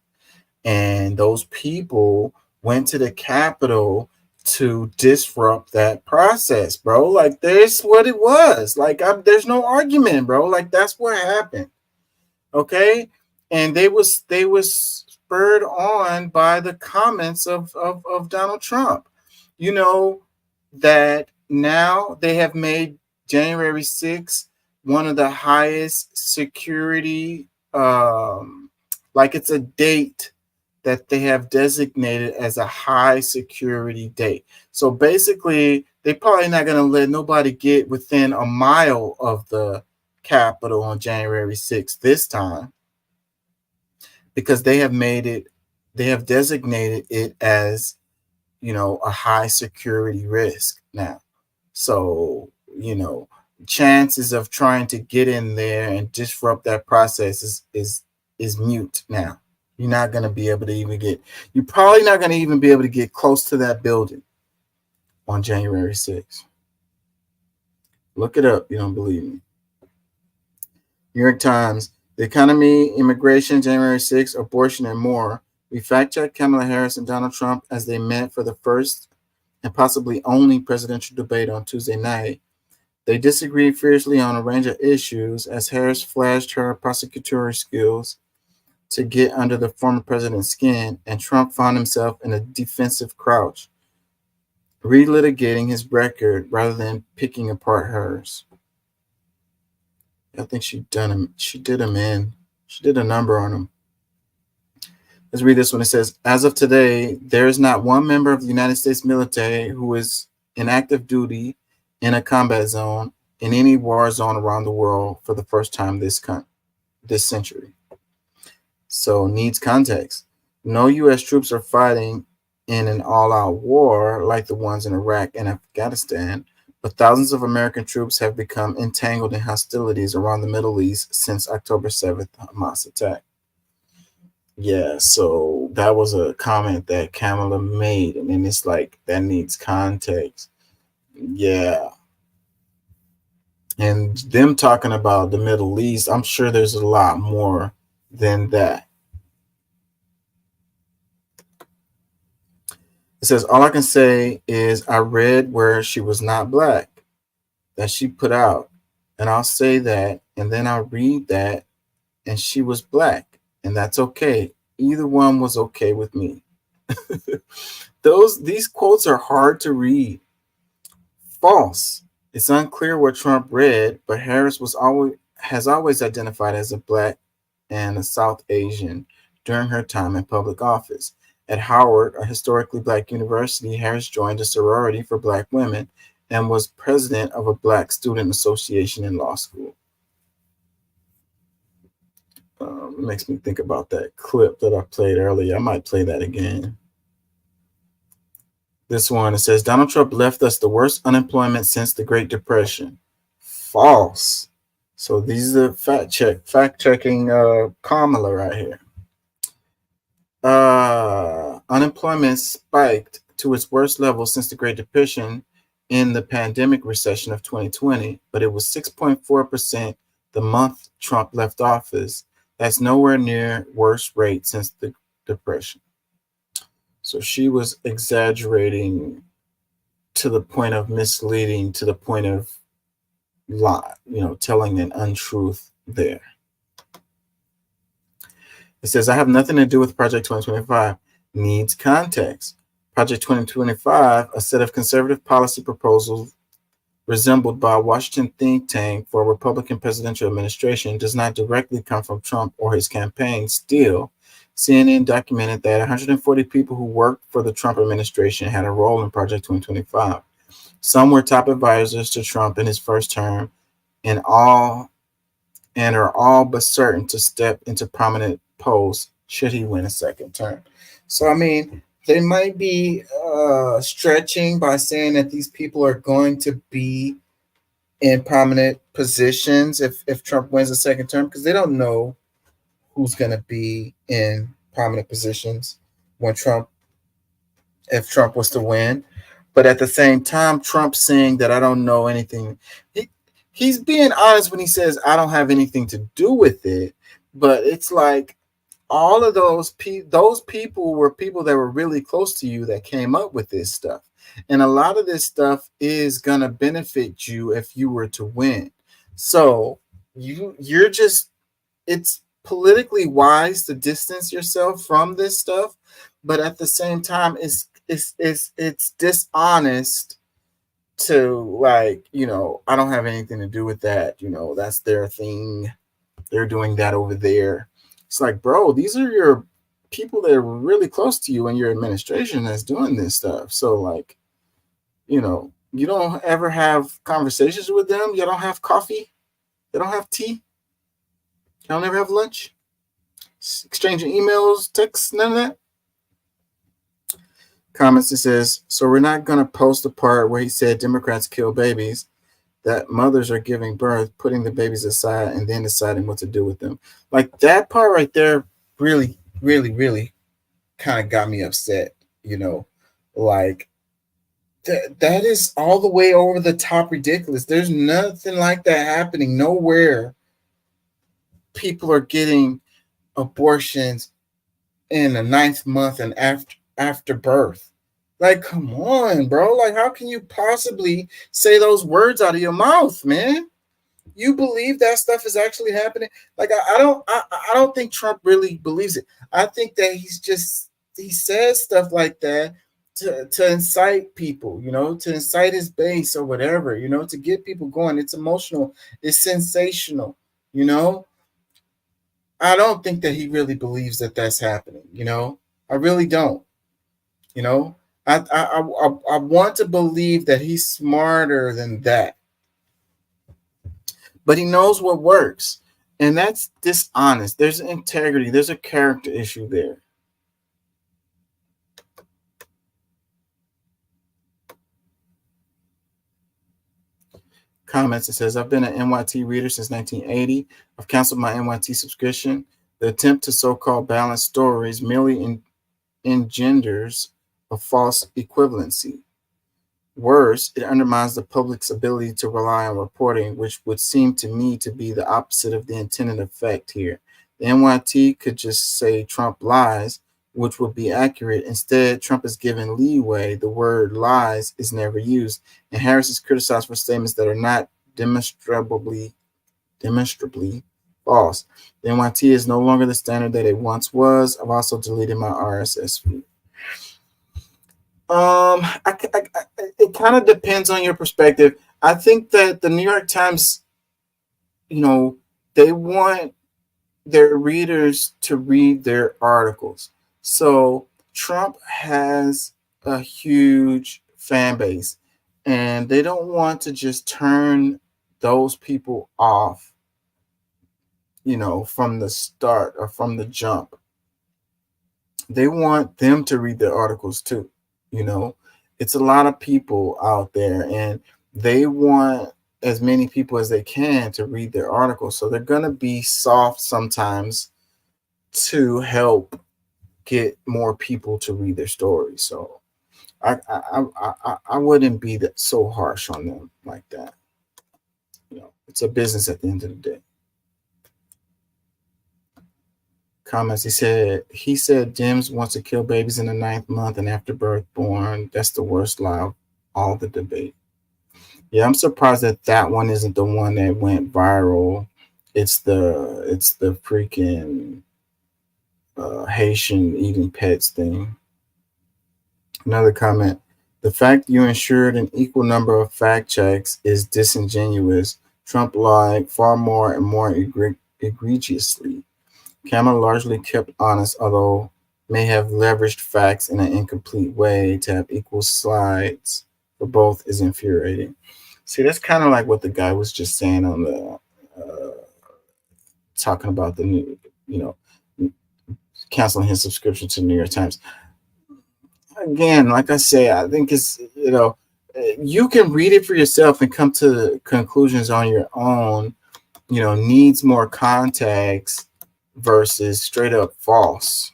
And those people went to the Capitol to disrupt that process, bro. Like, there's what it was. Like, there's no argument, bro. Like, that's what happened. Okay. And they was spurred on by the comments of Donald Trump. That now they have made January 6th one of the highest security, like it's a date that they have designated as a high security date. So basically, they're probably not going to let nobody get within a mile of the Capitol on January 6th this time, because they have designated it as, a high security risk now. So, chances of trying to get in there and disrupt that process is mute now. You're not going to be able to you're probably not going to even be able to get close to that building on January 6th. Look it up. You don't believe me. New York Times, the economy, immigration, January 6th, abortion, and more. We fact-checked Kamala Harris and Donald Trump as they met for the first and possibly only presidential debate on Tuesday night. They disagreed fiercely on a range of issues as Harris flashed her prosecutorial skills to get under the former president's skin, and Trump found himself in a defensive crouch, relitigating his record rather than picking apart hers. I think she did him in. She did a number on him. Let's read this one. It says, as of today, there is not one member of the United States military who is in active duty in a combat zone in any war zone around the world for the first time this century. So needs context. No U.S. troops are fighting in an all-out war like the ones in Iraq and Afghanistan, but thousands of American troops have become entangled in hostilities around the Middle East since October 7th Hamas attack. Yeah, so that was a comment that Kamala made, and then it's like, that needs context. Yeah. And them talking about the Middle East, I'm sure there's a lot more than that. It says, all I can say is I read where she was not black that she put out, and I'll say that, and then I'll read that, and she was black, and that's okay. Either one was okay with me. These quotes are hard to read. False. It's unclear what Trump read, but Harris has always identified as a black and a South Asian during her time in public office. At Howard, a historically black university, Harris joined a sorority for black women and was president of a black student association in law school. Makes me think about that clip that I played earlier. I might play that again. This one, it says, Donald Trump left us the worst unemployment since the Great Depression. False. So these are fact checking Kamala right here. Unemployment spiked to its worst level since the Great Depression in the pandemic recession of 2020, but it was 6.4% the month Trump left office. That's nowhere near worst rate since the Depression. So she was exaggerating to the point of misleading, to the point of lie, telling an untruth there. It says, I have nothing to do with Project 2025. Needs context. Project 2025, a set of conservative policy proposals resembled by a Washington think tank for a Republican presidential administration, does not directly come from Trump or his campaign. Still, CNN documented that 140 people who worked for the Trump administration had a role in Project 2025. Some were top advisors to Trump in his first term, and are all but certain to step into prominent posts should he win a second term. So, I mean, they might be stretching by saying that these people are going to be in prominent positions if Trump wins a second term, because they don't know who's going to be in prominent positions if Trump was to win. But at the same time, Trump's saying that I don't know anything. He's being honest when he says I don't have anything to do with it. But it's like all of those people were people that were really close to you that came up with this stuff. And a lot of this stuff is going to benefit you if you were to win. So it's politically wise to distance yourself from this stuff. But at the same time, it's dishonest to I don't have anything to do with that. That's their thing. They're doing that over there. It's like, bro, these are your people that are really close to you in your administration that's doing this stuff. So you don't ever have conversations with them. You don't have coffee. You don't have tea. You don't ever have lunch. Exchanging emails, texts, none of that. Comments, it says, so we're not going to post the part where he said Democrats kill babies, that mothers are giving birth, putting the babies aside, and then deciding what to do with them. Like that part right there really, really, really kind of got me upset, that is all the way over the top ridiculous. There's nothing like that happening nowhere. People are getting abortions in the 9th month and after birth. Like, come on, bro. Like, how can you possibly say those words out of your mouth, man? You believe that stuff is actually happening? Like, I don't think Trump really believes it. I think that he says stuff like that to incite people, to incite his base or whatever, to get people going. It's emotional. It's sensational, I don't think that he really believes that that's happening, I really don't, I want to believe that he's smarter than that. But he knows what works. And that's dishonest. There's integrity. There's a character issue there. Comments, it says, I've been an NYT reader since 1980. I've canceled my NYT subscription. The attempt to so-called balance stories merely engenders a false equivalency. Worse, it undermines the public's ability to rely on reporting, which would seem to me to be the opposite of the intended effect here. The NYT could just say Trump lies, which would be accurate. Instead, Trump is given leeway. The word lies is never used, and Harris is criticized for statements that are not demonstrably false. The NYT is no longer the standard that it once was. I've also deleted my RSS feed. It kind of depends on your perspective. I think that the New York Times, they want their readers to read their articles. So Trump has a huge fan base, and they don't want to just turn those people off, from the start or from the jump. They want them to read their articles too. It's a lot of people out there, and they want as many people as they can to read their articles. So they're going to be soft sometimes to help get more people to read their stories. So I wouldn't be that so harsh on them like that. You know, it's a business at the end of the day. Comments. He said Dems wants to kill babies in the 9th month and after birth born. That's the worst lie of all the debate. Yeah, I'm surprised that one isn't the one that went viral. It's the freaking Haitian eating pets thing. Another comment. The fact you ensured an equal number of fact checks is disingenuous. Trump lied far more and more egregiously. Kamala largely kept honest, although may have leveraged facts in an incomplete way. To have equal slides for both is infuriating. See, that's kind of like what the guy was just saying on the talking about the new, canceling his subscription to the New York Times. Again, like I say, I think it's, you can read it for yourself and come to conclusions on your own. Needs more context versus straight up false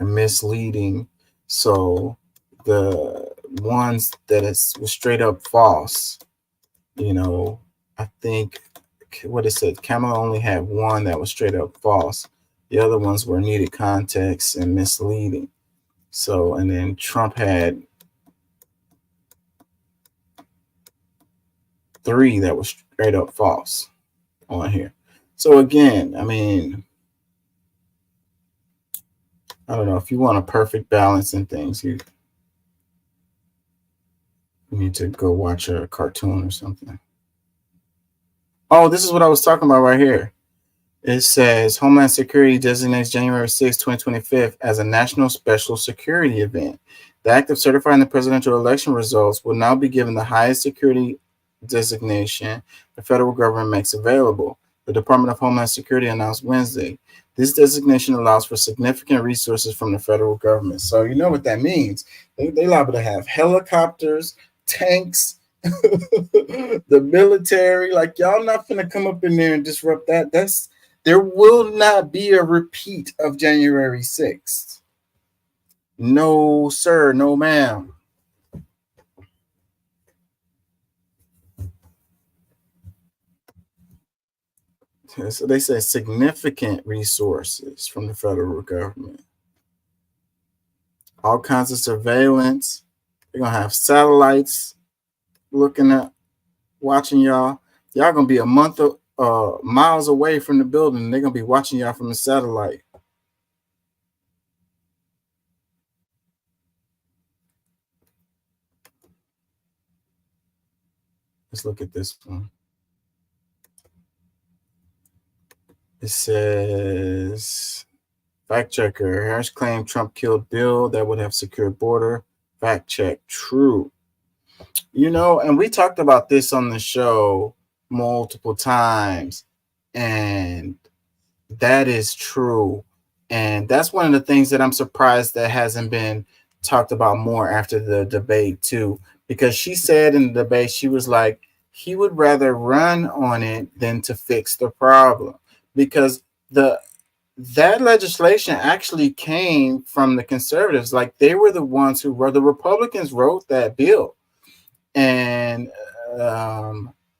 and misleading. So the ones that was straight up false, I think what it said, Kamala only had one that was straight up false. The other ones were needed context and misleading. So, and then Trump had 3 that was straight up false on here. So again, I mean, I don't know, if you want a perfect balance in things, you need to go watch a cartoon or something. Oh, this is what I was talking about right here. It says Homeland Security designates January 6, 2025 as a national special security event. The act of certifying the presidential election results will now be given the highest security designation the federal government makes available. The Department of Homeland Security announced Wednesday. This designation allows for significant resources from the federal government. So you know what that means. They liable to have helicopters, tanks, the military. Like, y'all not finna come up in there and disrupt that. There will not be a repeat of January 6th. No, sir. No, ma'am. So they say significant resources from the federal government. All kinds of surveillance. They're going to have satellites looking at, watching y'all. Y'all going to be a month miles away from the building. They're going to be watching y'all from the satellite. Let's look at this one. It says, fact checker, Harris claimed Trump killed bill that would have secured border. Fact check, true. And we talked about this on the show multiple times, and that is true. And that's one of the things that I'm surprised that hasn't been talked about more after the debate too, because she said in the debate, she was like, he would rather run on it than to fix the problem, because that legislation actually came from the conservatives. Like, they were the ones who wrote, the Republicans wrote that bill, and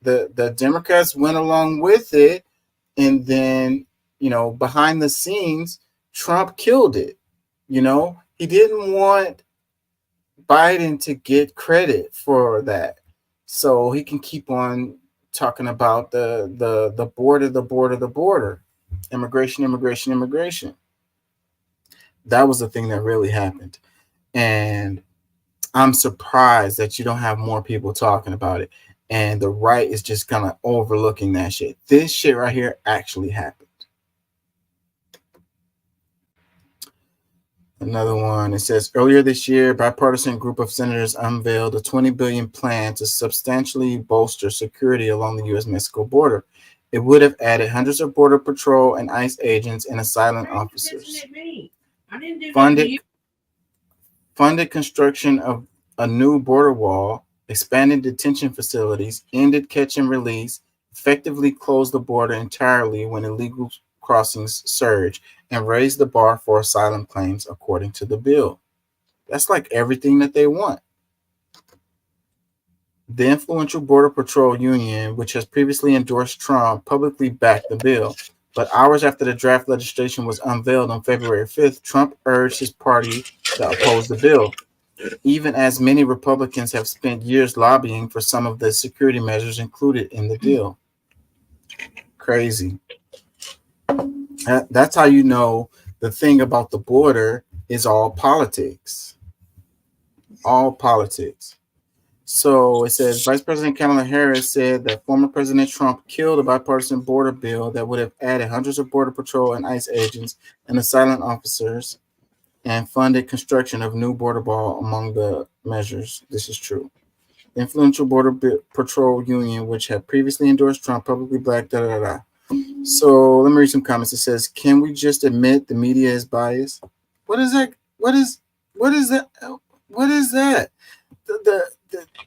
the Democrats went along with it, and then behind the scenes Trump killed it. He didn't want Biden to get credit for that, so he can keep on talking about the border, immigration. That was the thing that really happened, and I'm surprised that you don't have more people talking about it. And the right is just kind of overlooking that shit. This shit right here actually happened. Another one, it says, earlier this year, a bipartisan group of senators unveiled a $20 billion plan to substantially bolster security along the U.S.-Mexico border. It would have added hundreds of Border Patrol and ICE agents and asylum officers. Funded construction of a new border wall, expanded detention facilities, ended catch and release, effectively closed the border entirely when illegal crossings surge, and raised the bar for asylum claims according to the bill. That's like everything that they want. The influential Border Patrol Union, which has previously endorsed Trump, publicly backed the bill. But hours after the draft legislation was unveiled on February 5th, Trump urged his party to oppose the bill, even as many Republicans have spent years lobbying for some of the security measures included in the deal. Crazy. That's how you know the thing about the border is all politics. All politics. So it says Vice President Kamala Harris said that former President Trump killed a bipartisan border bill that would have added hundreds of Border Patrol and ICE agents and asylum officers and funded construction of new border wall among the measures. This is true. The influential Border Patrol Union, which had previously endorsed Trump, publicly blacked. So let me read some comments. It says, "Can we just admit the media is biased?" What is that? What is that? What is that?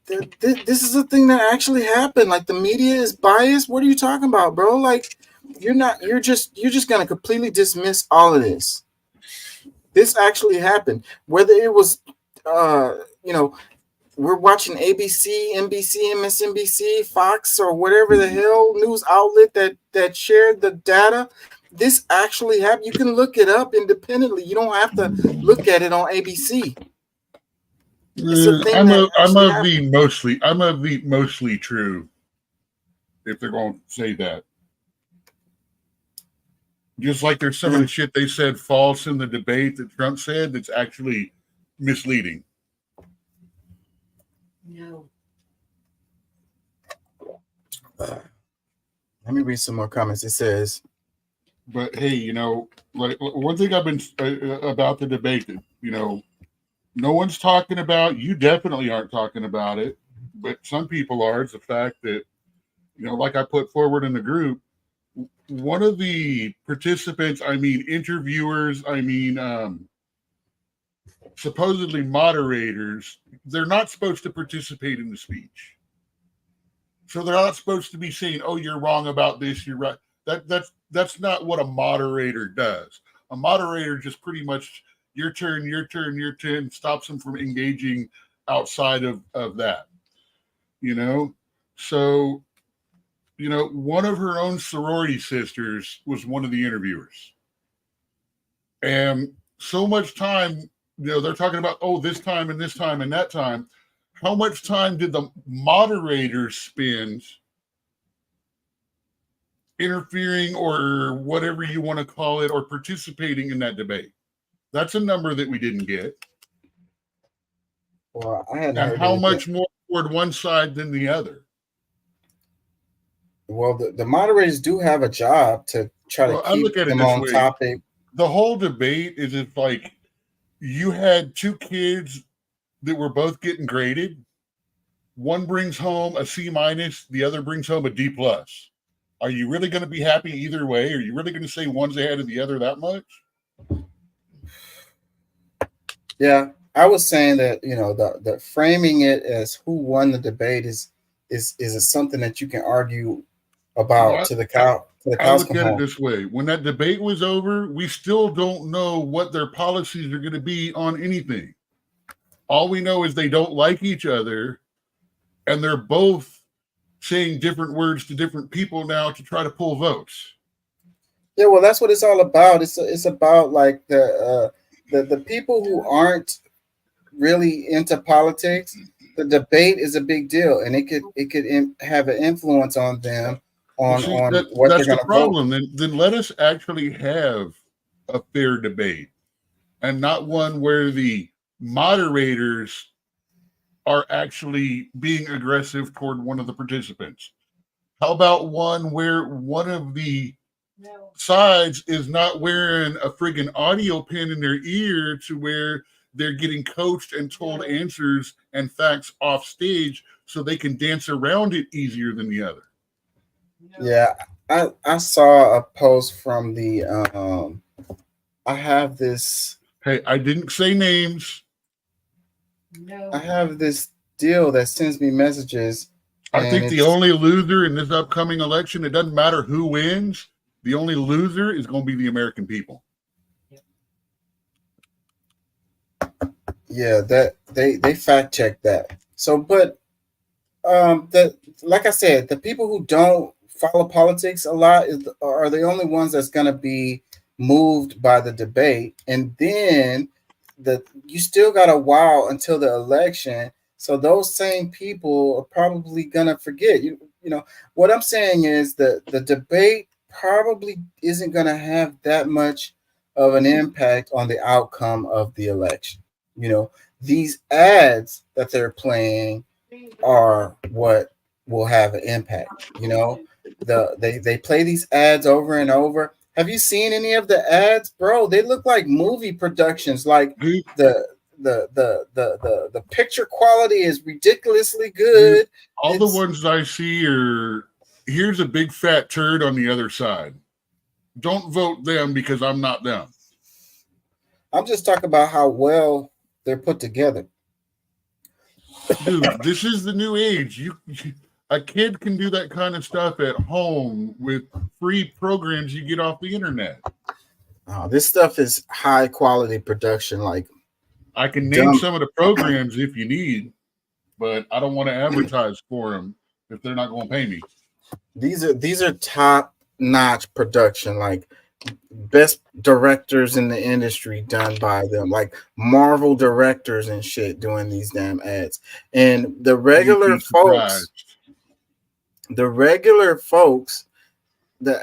This is a thing that actually happened. Like, the media is biased. What are you talking about, bro? Like, you're just gonna completely dismiss all of this. This actually happened. Whether it was we're watching ABC, NBC, MSNBC, Fox, or whatever the hell news outlet that shared the data. This actually happened. You can look it up independently. You don't have to look at it on ABC. I'm of the mostly true, if they're going to say that. Just like there's some of the shit they said false in the debate that Trump said that's actually misleading. No. Let me read some more comments. It says, but hey, like one thing I've been about the debate that, no one's talking about, you definitely aren't talking about it, but some people are. It's the fact that, like I put forward in the group, one of the participants, interviewers, supposedly moderators, they're not supposed to participate in the speech. So they're not supposed to be saying, "Oh, you're wrong about this, you're right." That's not what a moderator does. A moderator just pretty much your turn, stops them from engaging outside of that. So, one of her own sorority sisters was one of the interviewers. And so much time, they're talking about, oh, this time and that time. How much time did the moderators spend interfering or whatever you want to call it, or participating in that debate? That's a number that we didn't get. Well, I had and how much more toward one side than the other? Well, the moderators do have a job to try to keep them on topic. The whole debate is if, like, you had two kids that were both getting graded. One brings home a C-, the other brings home a D+. Are you really going to be happy either way? Are you really going to say one's ahead of the other that much? Yeah, I was saying that, the framing it as who won the debate is something that you can argue about to the cows I look at it this way. When that debate was over, we still don't know what their policies are going to be on anything. All we know is they don't like each other, and they're both saying different words to different people now to try to pull votes. Yeah, well, that's what it's all about. It's about, like, the people who aren't really into politics. The debate is a big deal, and it could have an influence on them on what they're going to vote. That's the problem. Then let us actually have a fair debate, and not one where the moderators are actually being aggressive toward one of the participants. How about one where one of the sides is not wearing a friggin' audio pin in their ear to where they're getting coached and told answers and facts off stage so they can dance around it easier than the other? Yeah, I saw a post from the I have this. Hey, I didn't say names. I have this deal that sends me messages. I think the it's- only loser in this upcoming election, it doesn't matter who wins, the only loser is going to be the American people. Yeah, that they fact check that. So, but like I said, the people who don't follow politics a lot are the only ones that's going to be moved by the debate, and then you still got a while until the election. So those same people are probably going to forget. You know what I'm saying is the debate probably isn't going to have that much of an impact on the outcome of the election. You know, these ads that they're playing are what will have an impact. You know, they play these ads over and over. Have you seen any of the ads, bro? They look like movie productions. Like the picture quality is ridiculously good. All the ones I see are, here's a big fat turd on the other side. Don't vote them because I'm not them. I'm just talking about how well they're put together. Dude, this is the new age. A kid can do that kind of stuff at home with free programs you get off the internet. Oh, this stuff is high quality production. Like, I can name some of the programs if you need, but I don't want to advertise for them if they're not going to pay me. These are top notch production, like best directors in the industry done by them, like Marvel directors and shit doing these damn ads. And the regular folks, the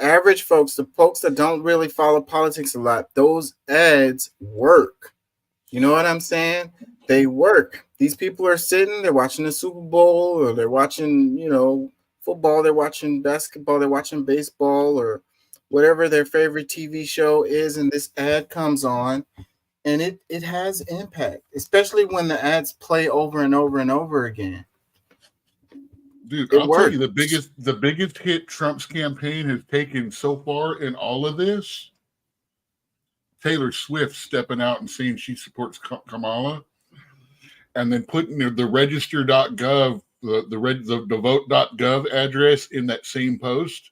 average folks, the folks that don't really follow politics a lot, those ads work. You know what I'm saying? They work. These people are sitting, they're watching the Super Bowl, or they're watching, you know, football, they're watching basketball, they're watching baseball, or whatever their favorite TV show is, and this ad comes on, and it has impact, especially when the ads play over and over and over again. Dude, I'll tell you, the biggest hit Trump's campaign has taken so far in all of this, Taylor Swift stepping out and saying she supports Kamala, and then putting the register.gov, the vote.gov address in that same post,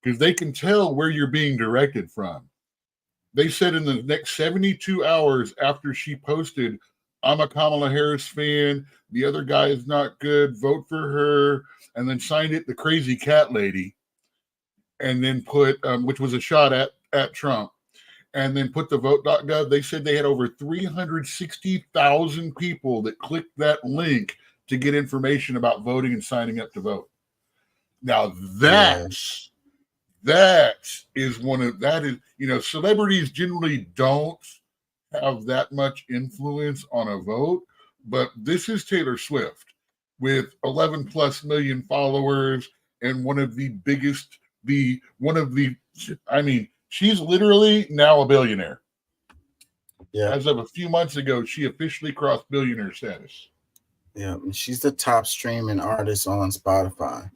because they can tell where you're being directed from. They said in the next 72 hours after she posted, I'm a Kamala Harris fan, the other guy is not good, vote for her, and then signed it, the crazy cat lady, and then put, which was a shot at Trump, and then put the vote.gov. They said they had over 360,000 people that clicked that link to get information about voting and signing up to vote. Now that is you know, celebrities generally don't have that much influence on a vote, but this is Taylor Swift with 11 plus million followers and she's literally now a billionaire. Yeah. As of a few months ago, she officially crossed billionaire status. Yeah, she's the top streaming artist on Spotify.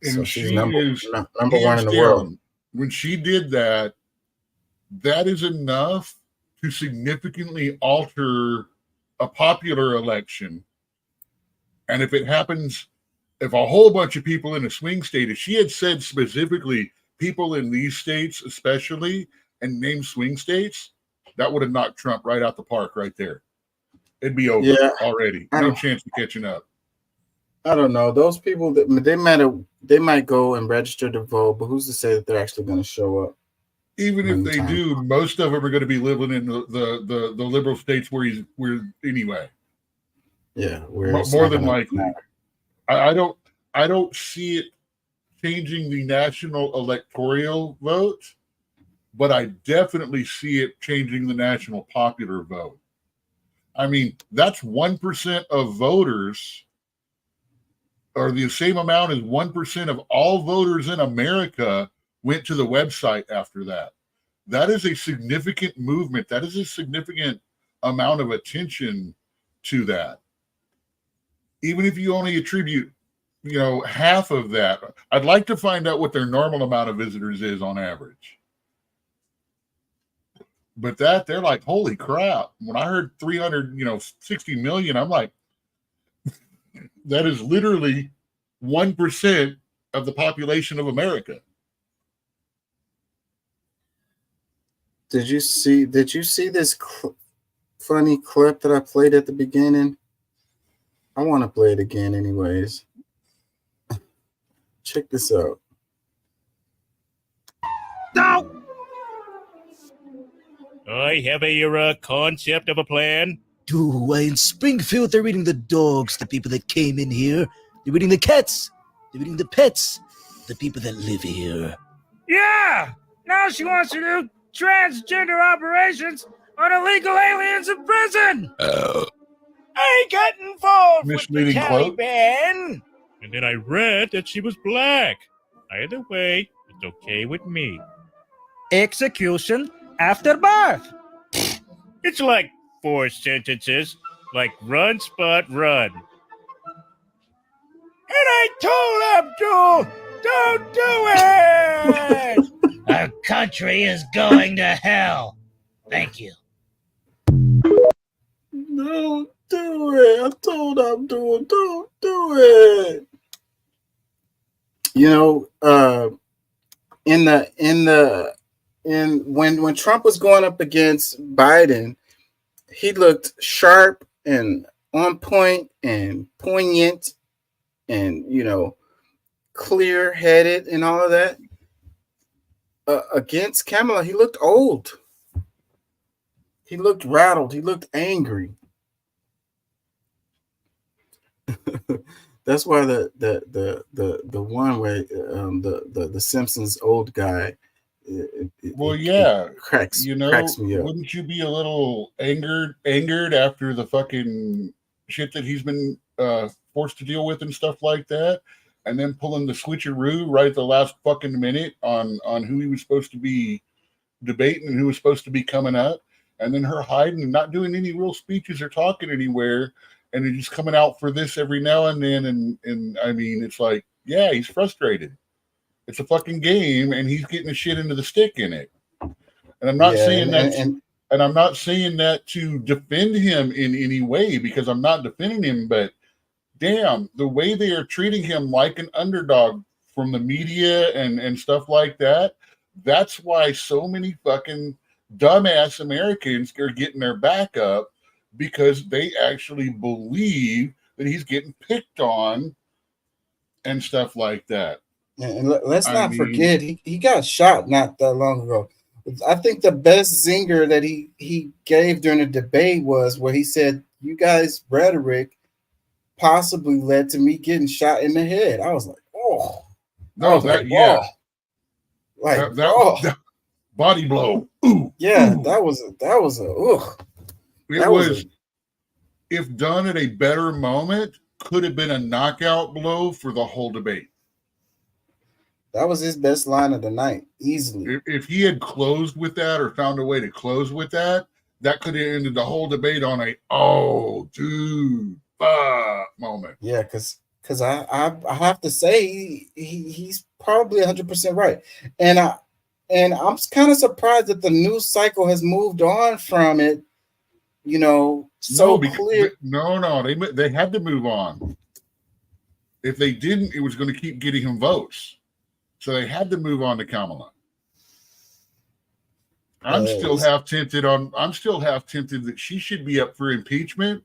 And so she she's number is one in the world. When she did that, that is enough to significantly alter a popular election. And if it happens, if a whole bunch of people in a swing state, if she had said specifically people in these states especially, and named swing states, that would have knocked Trump right out the park right there. It'd be over already. No chance of catching up. I don't know. Those people, they might go and register to vote, but who's to say that they're actually going to show up? Even if they do, most of them are going to be living in the liberal states where anyway. Yeah, more than likely. I don't see it changing the national electoral vote, but I definitely see it changing the national popular vote. I mean, that's 1% of voters, or the same amount as 1% of all voters in America went to the website after that. That is a significant movement. That is a significant amount of attention to that. Even if you only attribute, half of that, I'd like to find out what their normal amount of visitors is on average. But they're like, holy crap. When I heard 360 million, I'm like, That is literally 1% of the population of America. Did you see this funny clip that I played at the beginning? I want to play it again anyways. Check this out. No! I have a concept of a plan. Why in Springfield they're eating the dogs, the people that came in here. They're eating the cats. They're eating the pets, the people that live here. Yeah! Now she wants to do transgender operations on illegal aliens in prison! I got involved Misleading with the quote. Taliban! And then I read that she was black. Either way, it's okay with me. Execution after birth! It's like 4 sentences, like run, Spot, run. And I told Abdul, don't do it! Our country is going to hell. Thank you. Don't do it. I told Abdul, don't do it. You know, when Trump was going up against Biden, he looked sharp and on point and poignant and, you know, clear-headed and all of that. Against Kamala, he looked old. He looked rattled. He looked angry. That's why the one where the Simpsons old guy. Cracks me up. Wouldn't you be a little angered after the fucking shit that he's been forced to deal with and stuff like that, and then pulling the switcheroo right at the last fucking minute on who he was supposed to be debating and who was supposed to be coming up, and then her hiding and not doing any real speeches or talking anywhere, and then just coming out for this every now and then, and I mean, it's like, yeah, he's frustrated. It's a fucking game, and he's getting the shit into the stick in it. And I'm not saying that, and I'm not saying that to defend him in any way, because I'm not defending him. But damn, the way they are treating him like an underdog from the media and stuff like that. That's why so many fucking dumbass Americans are getting their back up, because they actually believe that he's getting picked on and stuff like that. And let's not forget, he got shot not that long ago. I think the best zinger that he gave during the debate was where he said, "You guys' rhetoric possibly led to me getting shot in the head." I was like, "Oh, no, that body blow." Ooh, yeah, ooh. that was a ugh. It was, if done at a better moment, could have been a knockout blow for the whole debate. That was his best line of the night, easily. If he had closed with that or found a way to close with that, that could have ended the whole debate on a "oh, dude, moment. Yeah, because I have to say he's probably 100% right, and I'm kind of surprised that the news cycle has moved on from it. You know, clear. They had to move on. If they didn't, it was going to keep getting him votes. So they had to move on to Kamala. I'm still half tempted that she should be up for impeachment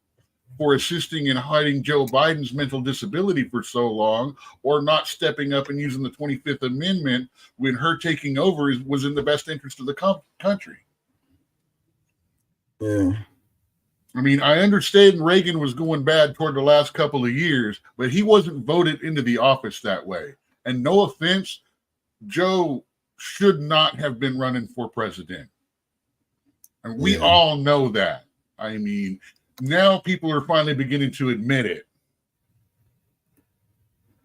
for assisting in hiding Joe Biden's mental disability for so long, or not stepping up and using the 25th Amendment when her taking over was in the best interest of the country. Yeah. I mean, I understand Reagan was going bad toward the last couple of years, but he wasn't voted into the office that way. And no offense, Joe should not have been running for president. And we all know that. I mean, now people are finally beginning to admit it.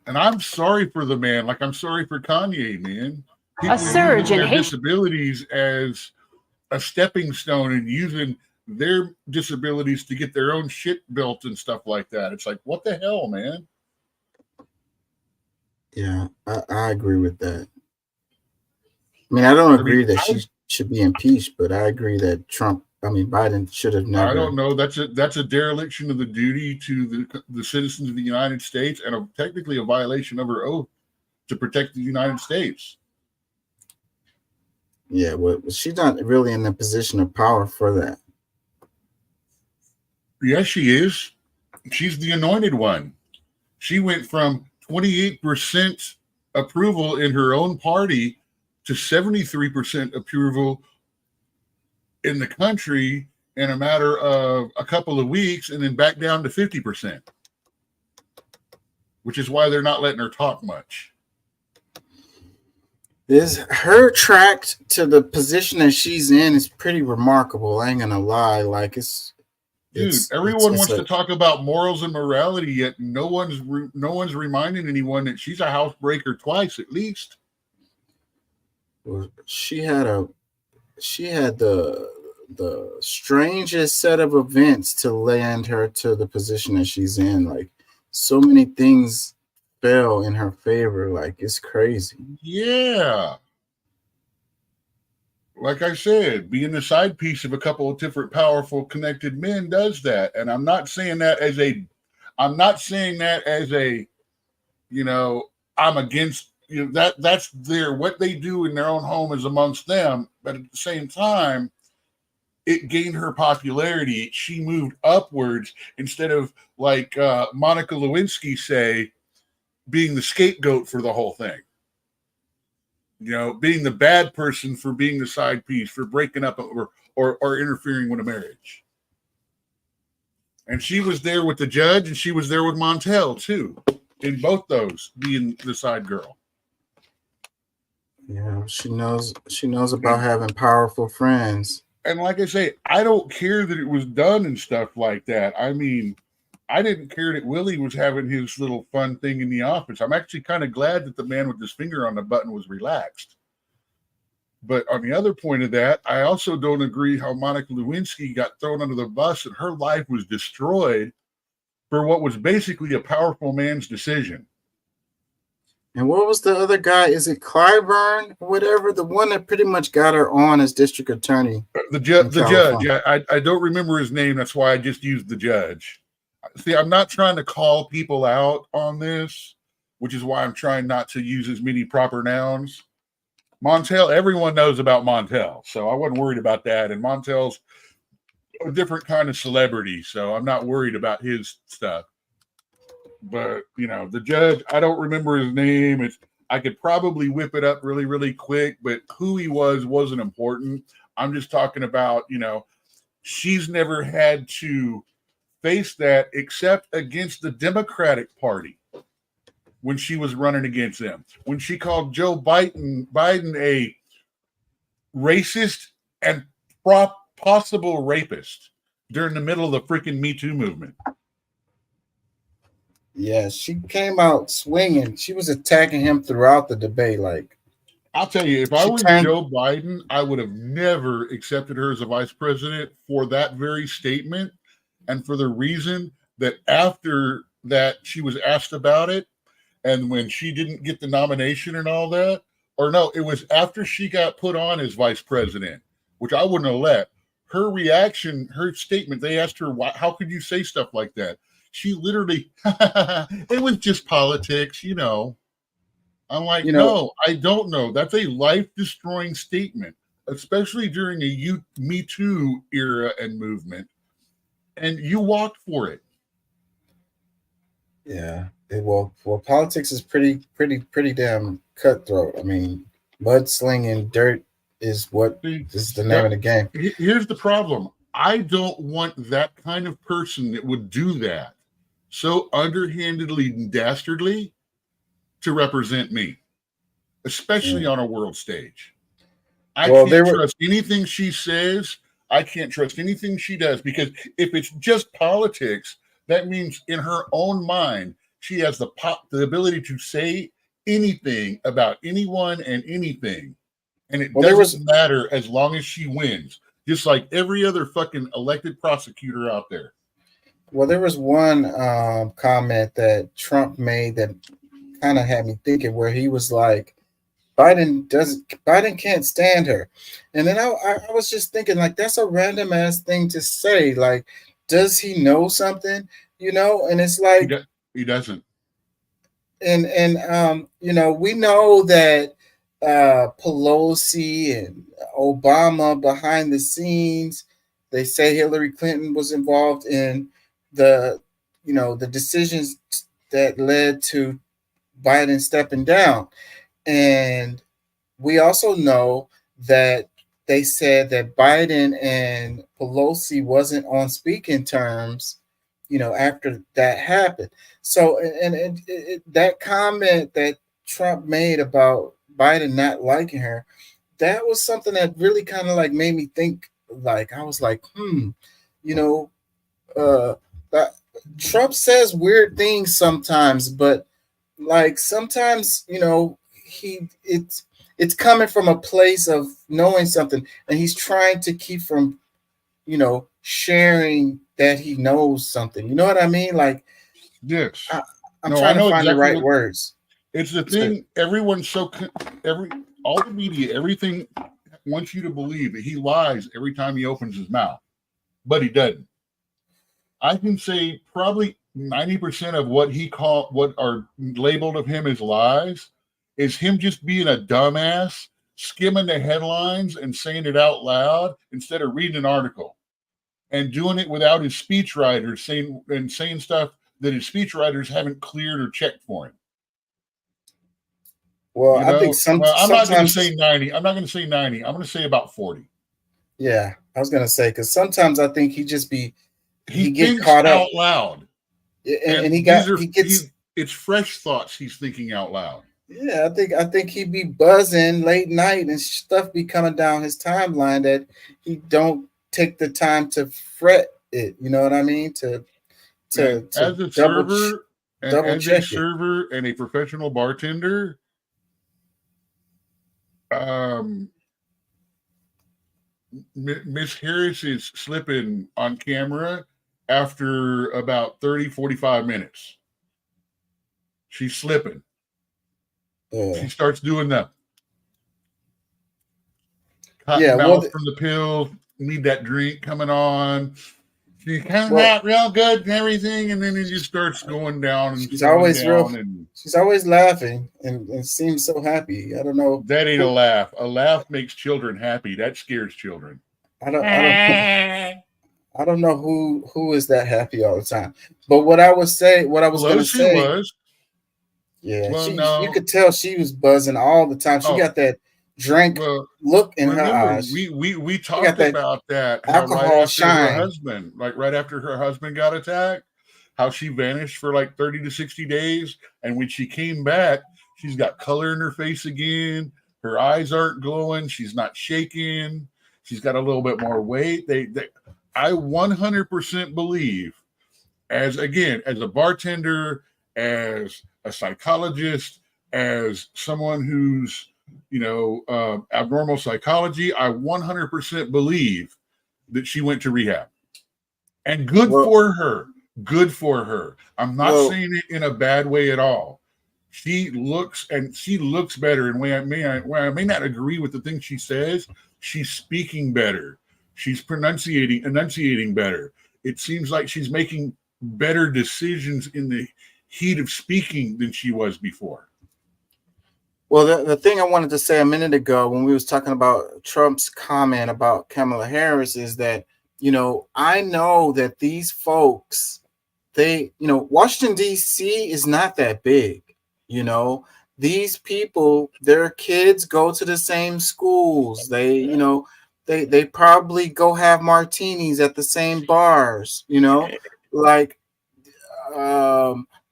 And I'm sorry for the man. Like, I'm sorry for Kanye, man. People A surge in their hate. disabilities as a stepping stone and using their disabilities to get their own shit built and stuff like that. It's like, what the hell, man? Yeah, I agree with that. I mean, I don't agree that she should be impeached, but I agree that Trump I mean, Biden should have never. I don't know. That's a dereliction of the duty to the citizens of the United States, and technically a violation of her oath to protect the United States. Yeah, well, she's not really in a position of power for that. Yes, she is. She's the anointed one. She went from 28% approval in her own party to 73% approval in the country in a matter of a couple of weeks, and then back down to 50%, which is why they're not letting her talk much. Is her track to the position that she's in is pretty remarkable. I ain't gonna lie. Like Everyone wants to talk about morals and morality, yet no one's reminding anyone that she's a housebreaker twice at least. Well, she had the strangest set of events to land her to the position that she's in. Like, so many things fell in her favor. Like, it's crazy. Yeah. Like I said, being the side piece of a couple of different powerful connected men does that. And I'm not saying that as a, I'm against, that's what they do in their own home is amongst them. But at the same time, it gained her popularity. She moved upwards instead of like Monica Lewinsky say, being the scapegoat for the whole thing. Being the bad person for being the side piece, for breaking up or interfering with a marriage. And she was there with the judge, and she was there with Montel too, in both those, being the side girl. Yeah, she knows about having powerful friends. And like I say, I don't care that it was done and stuff like that. I mean, I didn't care that Willie was having his little fun thing in the office. I'm actually kind of glad that the man with his finger on the button was relaxed. But on the other point of that, I also don't agree how Monica Lewinsky got thrown under the bus and her life was destroyed for what was basically a powerful man's decision. And what was the other guy? Is it Clyburn? Whatever, the one that pretty much got her on as district attorney. The judge. I don't remember his name. That's why I just used the judge. See, I'm not trying to call people out on this, which is why I'm trying not to use as many proper nouns. Montel, everyone knows about Montel, so I wasn't worried about that. And Montel's a different kind of celebrity, so I'm not worried about his stuff. But, the judge, I don't remember his name. I could probably whip it up really, really quick, but who he wasn't important. I'm just talking about, she's never had to face that except against the Democratic Party when she was running against them. When she called Joe Biden a racist and possible rapist during the middle of the freaking Me Too movement. Yeah, she came out swinging. She was attacking him throughout the debate. Like, I'll tell you, if I were Joe Biden, I would have never accepted her as a vice president for that very statement. And for the reason that after that she was asked about it, and when she didn't get the nomination and all that, or no, it was after she got put on as vice president, which I wouldn't have let. Her reaction, her statement, they asked her, how could you say stuff like that? She literally, it was just politics, I'm like, no, I don't know. That's a life-destroying statement, especially during a Me Too era and movement. And you walked for it. Yeah. Well, politics is pretty damn cutthroat. I mean, mudslinging dirt is what is the name of the game. Here's the problem. I don't want that kind of person that would do that so underhandedly and dastardly to represent me, especially on a world stage. I can't trust anything she says. I can't trust anything she does, because if it's just politics, that means in her own mind, she has the ability to say anything about anyone and anything. And it doesn't matter as long as she wins, just like every other fucking elected prosecutor out there. Well, there was one comment that Trump made that kind of had me thinking, where he was like, Biden can't stand her. And then I was just thinking, like, that's a random ass thing to say. Like, does he know something? You know, and it's like he doesn't. And you know, we know that Pelosi and Obama behind the scenes, they say Hillary Clinton was involved in the decisions that led to Biden stepping down. And we also know that they said that Biden and Pelosi wasn't on speaking terms, you know, after that happened. So, and that comment that Trump made about Biden not liking her, that was something that really kind of like made me think. Like, I was like, you know, Trump says weird things sometimes, but like sometimes, you know, it's coming from a place of knowing something, and he's trying to keep from, you know, sharing that he knows something. You know what I mean? Like, yes, I'm trying to find the right words. It's the thing. Everyone's all the media, everything wants you to believe that he lies every time he opens his mouth, but he doesn't. I can say probably 90% of what are labeled of him as lies is him just being a dumbass, skimming the headlines and saying it out loud instead of reading an article, and doing it without his speechwriters saying stuff that his speechwriters haven't cleared or checked for him. Well, You know? I think I'm not going to sometimes say 90. I'm not going to say 90. I'm going to say about 40. Yeah, I was gonna say, because sometimes I think he He gets thinks caught out up. loud, And it's fresh thoughts he's thinking out loud. Yeah, I think he be buzzing late night and stuff be coming down his timeline that he don't take the time to fret it. You know what I mean? To as a server and a professional bartender, Miss Harris is slipping on camera after about 30-45 minutes. She's slipping. Yeah. She starts doing that. Cotton Yeah, mouth from the pill. Need that drink coming on. She comes out real good and everything, and then it just starts going down. And she's always laughing and seems so happy. I don't know. That ain't a laugh. A laugh makes children happy. That scares children. I don't know who is that happy all the time. But what I was going to say was. Yeah, Well, you could tell she was buzzing all the time. She got that drink look in her eyes. We talked about that. Alcohol shine. Right after her husband got attacked, how she vanished for like 30 to 60 days. And when she came back, she's got color in her face again. Her eyes aren't glowing. She's not shaking. She's got a little bit more weight. I 100% believe, as a bartender, as a psychologist, as someone who's, abnormal psychology, I 100% believe that she went to rehab. And good for her. Good for her. I'm not saying it in a bad way at all. She looks better. And where I may not agree with the things she says, she's speaking better. She's enunciating better. It seems like she's making better decisions in the heat of speaking than she was before. Well, the thing I wanted to say a minute ago when we was talking about Trump's comment about Kamala Harris is that, I know that these folks, Washington, D.C. is not that big. These people, their kids go to the same schools. They probably go have martinis at the same bars,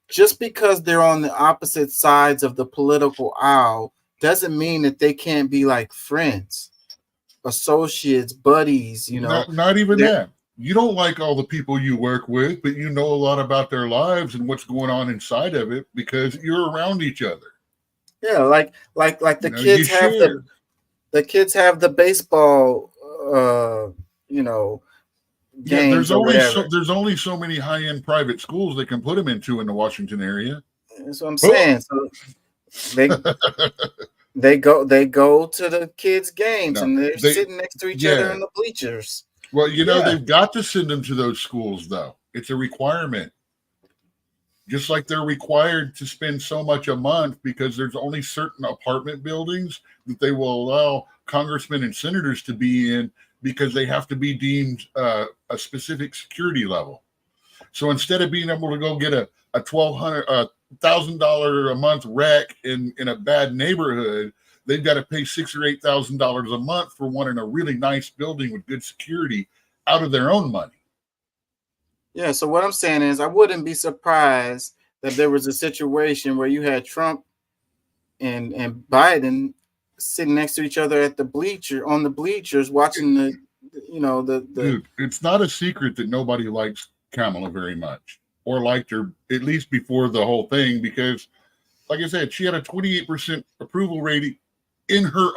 just because they're on the opposite sides of the political aisle doesn't mean that they can't be like friends, associates, buddies, Not even that. You don't like all the people you work with, but you know a lot about their lives and what's going on inside of it because you're around each other. Yeah, like the kids have the kids have the baseball games. There's only so many high-end private schools they can put them into in the Washington area. That's what I'm saying. So They go to the kids' games, No, and they're they- sitting next to each other yeah. in the bleachers. Well, you know, Yeah. they've got to send them to those schools, though. It's a requirement. Just like they're required to spend so much a month because there's only certain apartment buildings that they will allow congressmen and senators to be in because they have to be deemed a specific security level. So instead of being able to go get a $1,000 a month rec in a bad neighborhood, they've got to pay $6,000 or $8,000 a month for one in a really nice building with good security out of their own money. Yeah, so what I'm saying is I wouldn't be surprised that there was a situation where you had Trump and Biden sitting next to each other at the bleachers watching the Dude, it's not a secret that nobody likes Kamala very much, or liked her at least before the whole thing, because like I said, she had a 28% approval rating in her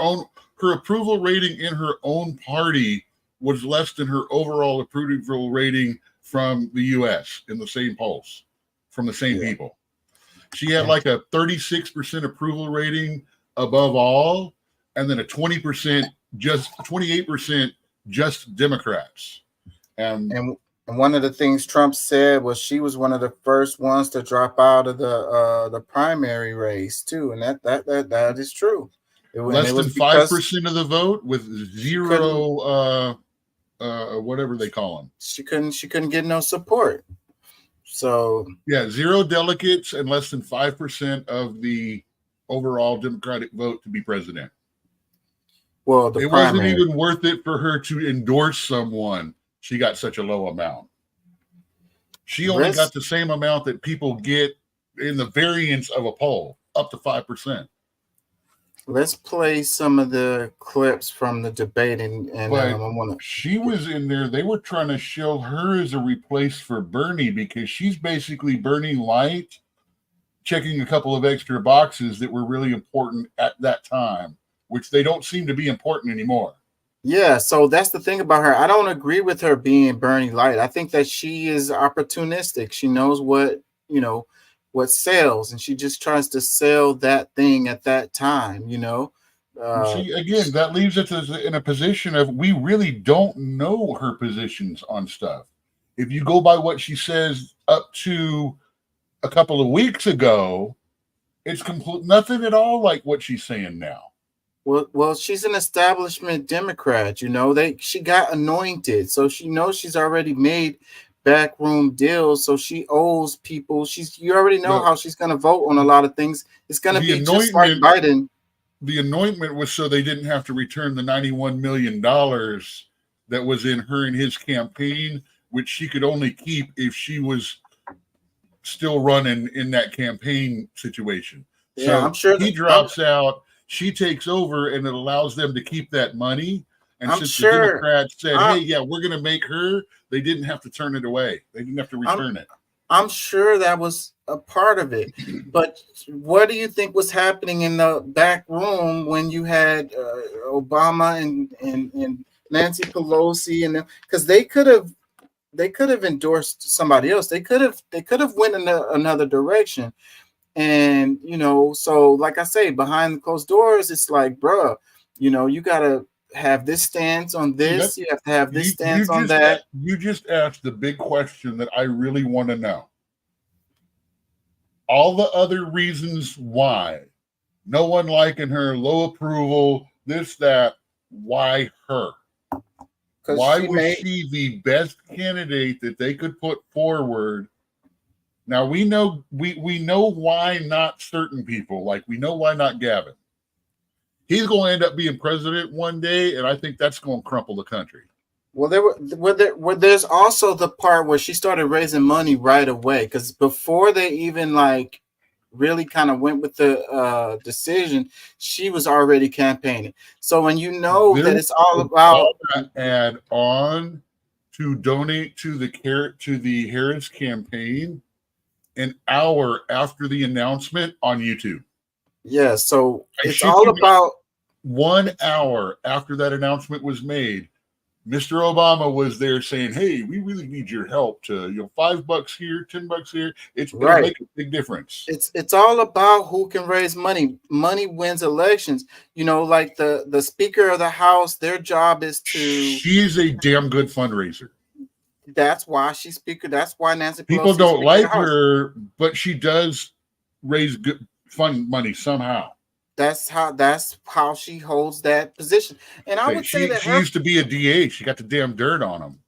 approval rating in her own party was less than her overall approval rating from the US in the same polls from the same people. She had like a 36% approval rating above all, and then a 28% just Democrats. And one of the things Trump said was she was one of the first ones to drop out of the primary race too, and that is true. Less than 5% of the vote with zero whatever they call them. She couldn't get no support. So yeah, 0 delegates and less than 5% of the overall Democratic vote to be president. Well, it wasn't even worth it for her to endorse someone. She got such a low amount. She only got the same amount that people get in the variance of a poll, up to 5%. Let's play some of the clips from the debate, and she was in there. They were trying to show her as a replace for Bernie because she's basically Bernie light, checking a couple of extra boxes that were really important at that time, which they don't seem to be important anymore. Yeah, so that's the thing about her. I don't agree with her being Bernie light. I think that she is opportunistic. She knows what sells, and she just tries to sell that thing at that time. See, again, that leaves us in a position of we really don't know her positions on stuff. If you go by what she says up to a couple of weeks ago, it's nothing at all like what she's saying now. Well, she's an establishment Democrat. She got anointed, so she knows she's already made backroom deals, so she owes people. You already know how she's going to vote on a lot of things. It's going to be just like Biden. The anointment was so they didn't have to return the $91 million that was in her and his campaign, which she could only keep if she was still running in that campaign situation. Yeah, so I'm sure he drops out. She takes over, and it allows them to keep that money. And since the Democrats said, hey, yeah, we're going to make her, they didn't have to turn it away. They didn't have to return it. I'm sure that was a part of it. But what do you think was happening in the back room when you had Obama and Nancy Pelosi and them? Because they could have endorsed somebody else. They could have went in another direction. And so like I say, behind the closed doors, it's like, bruh, you gotta have this stance on this. You have to have this stance on that. You just asked the big question that I really want to know. All the other reasons why, no one liking her, low approval, this, that, why her? Why was she the best candidate that they could put forward? Now we know why not certain people. Like we know why not Gavin. He's going to end up being president one day, and I think that's going to crumple the country. Well, there's also the part where she started raising money right away, because before they even really kind of went with the decision, she was already campaigning. So when that it's all about add on to donate to the Harris campaign an hour after the announcement on YouTube. Yeah, so it's all about 1 hour after that announcement was made. Mr. Obama was there saying, "Hey, we really need your help to, $5 here, $10 here. It's going to make a big difference." It's all about who can raise money. Money wins elections. Like the Speaker of the House, their job is to. She's a damn good fundraiser. That's why she's Speaker. That's why Nancy Pelosi. People don't like her, but she does raise good fund money somehow. That's how she holds that position. And I would say that she used to be a DA. She got the damn dirt on him.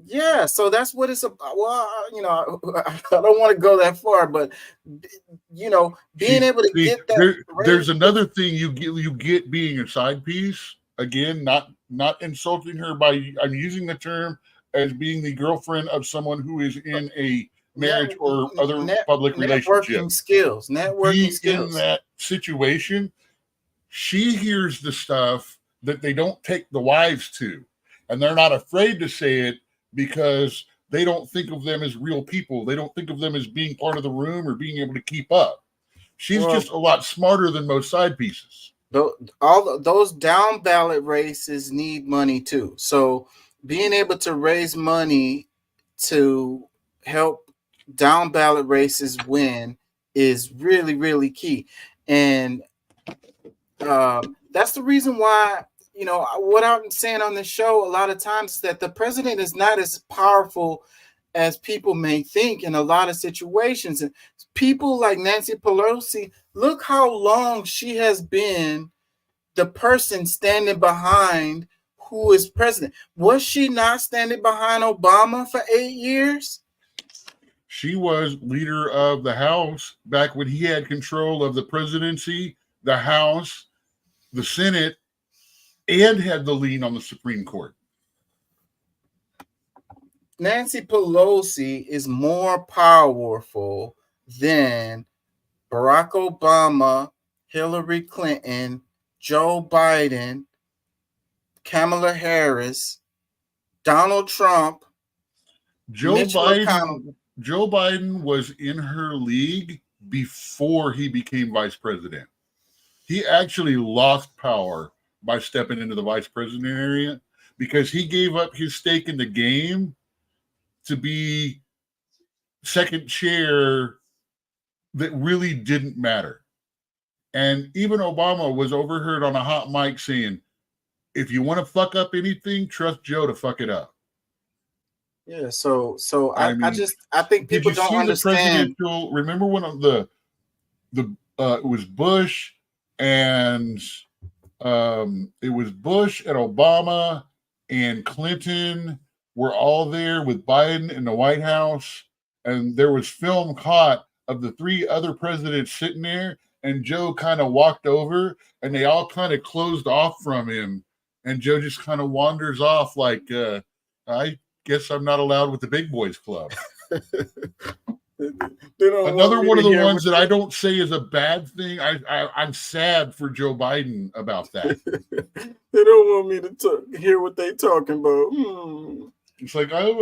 Yeah, so that's what it's about. Well, I don't want to go that far, but being able to get that. There's another thing you get being a side piece. Again, not insulting her I'm using the term as being the girlfriend of someone who is in a marriage or other public relationship. Networking skills. In that situation, she hears the stuff that they don't take the wives to, and they're not afraid to say it because they don't think of them as real people. They don't think of them as being part of the room or being able to keep up. She's just a lot smarter than most side pieces. All those down ballot races need money too. So being able to raise money to help down ballot races win is really, really key. And that's the reason why, what I'm saying on this show a lot of times is that the president is not as powerful as people may think in a lot of situations. And people like Nancy Pelosi, look how long she has been the person standing behind who is president. Was she not standing behind Obama for 8 years? She was leader of the House back when he had control of the presidency, the House, the Senate, and had the lean on the Supreme Court. Nancy Pelosi is more powerful than Barack Obama, Hillary Clinton, Joe Biden, Kamala Harris, Donald Trump, Joe Biden was in her league before he became vice president. He actually lost power by stepping into the vice president area because he gave up his stake in the game to be second chair that really didn't matter. And even Obama was overheard on a hot mic saying, if you want to fuck up anything, trust Joe to fuck it up. Yeah, so I think people don't understand. Remember when it was Bush and Obama and Clinton were all there with Biden in the White House, and there was film caught of the three other presidents sitting there, and Joe kind of walked over, and they all kind of closed off from him, and Joe just kind of wanders off like, I guess I'm not allowed with the big boys club. Another one of the ones that I don't say is a bad thing. I'm sad for Joe Biden about that. They don't want me to hear what they talking about. It's like I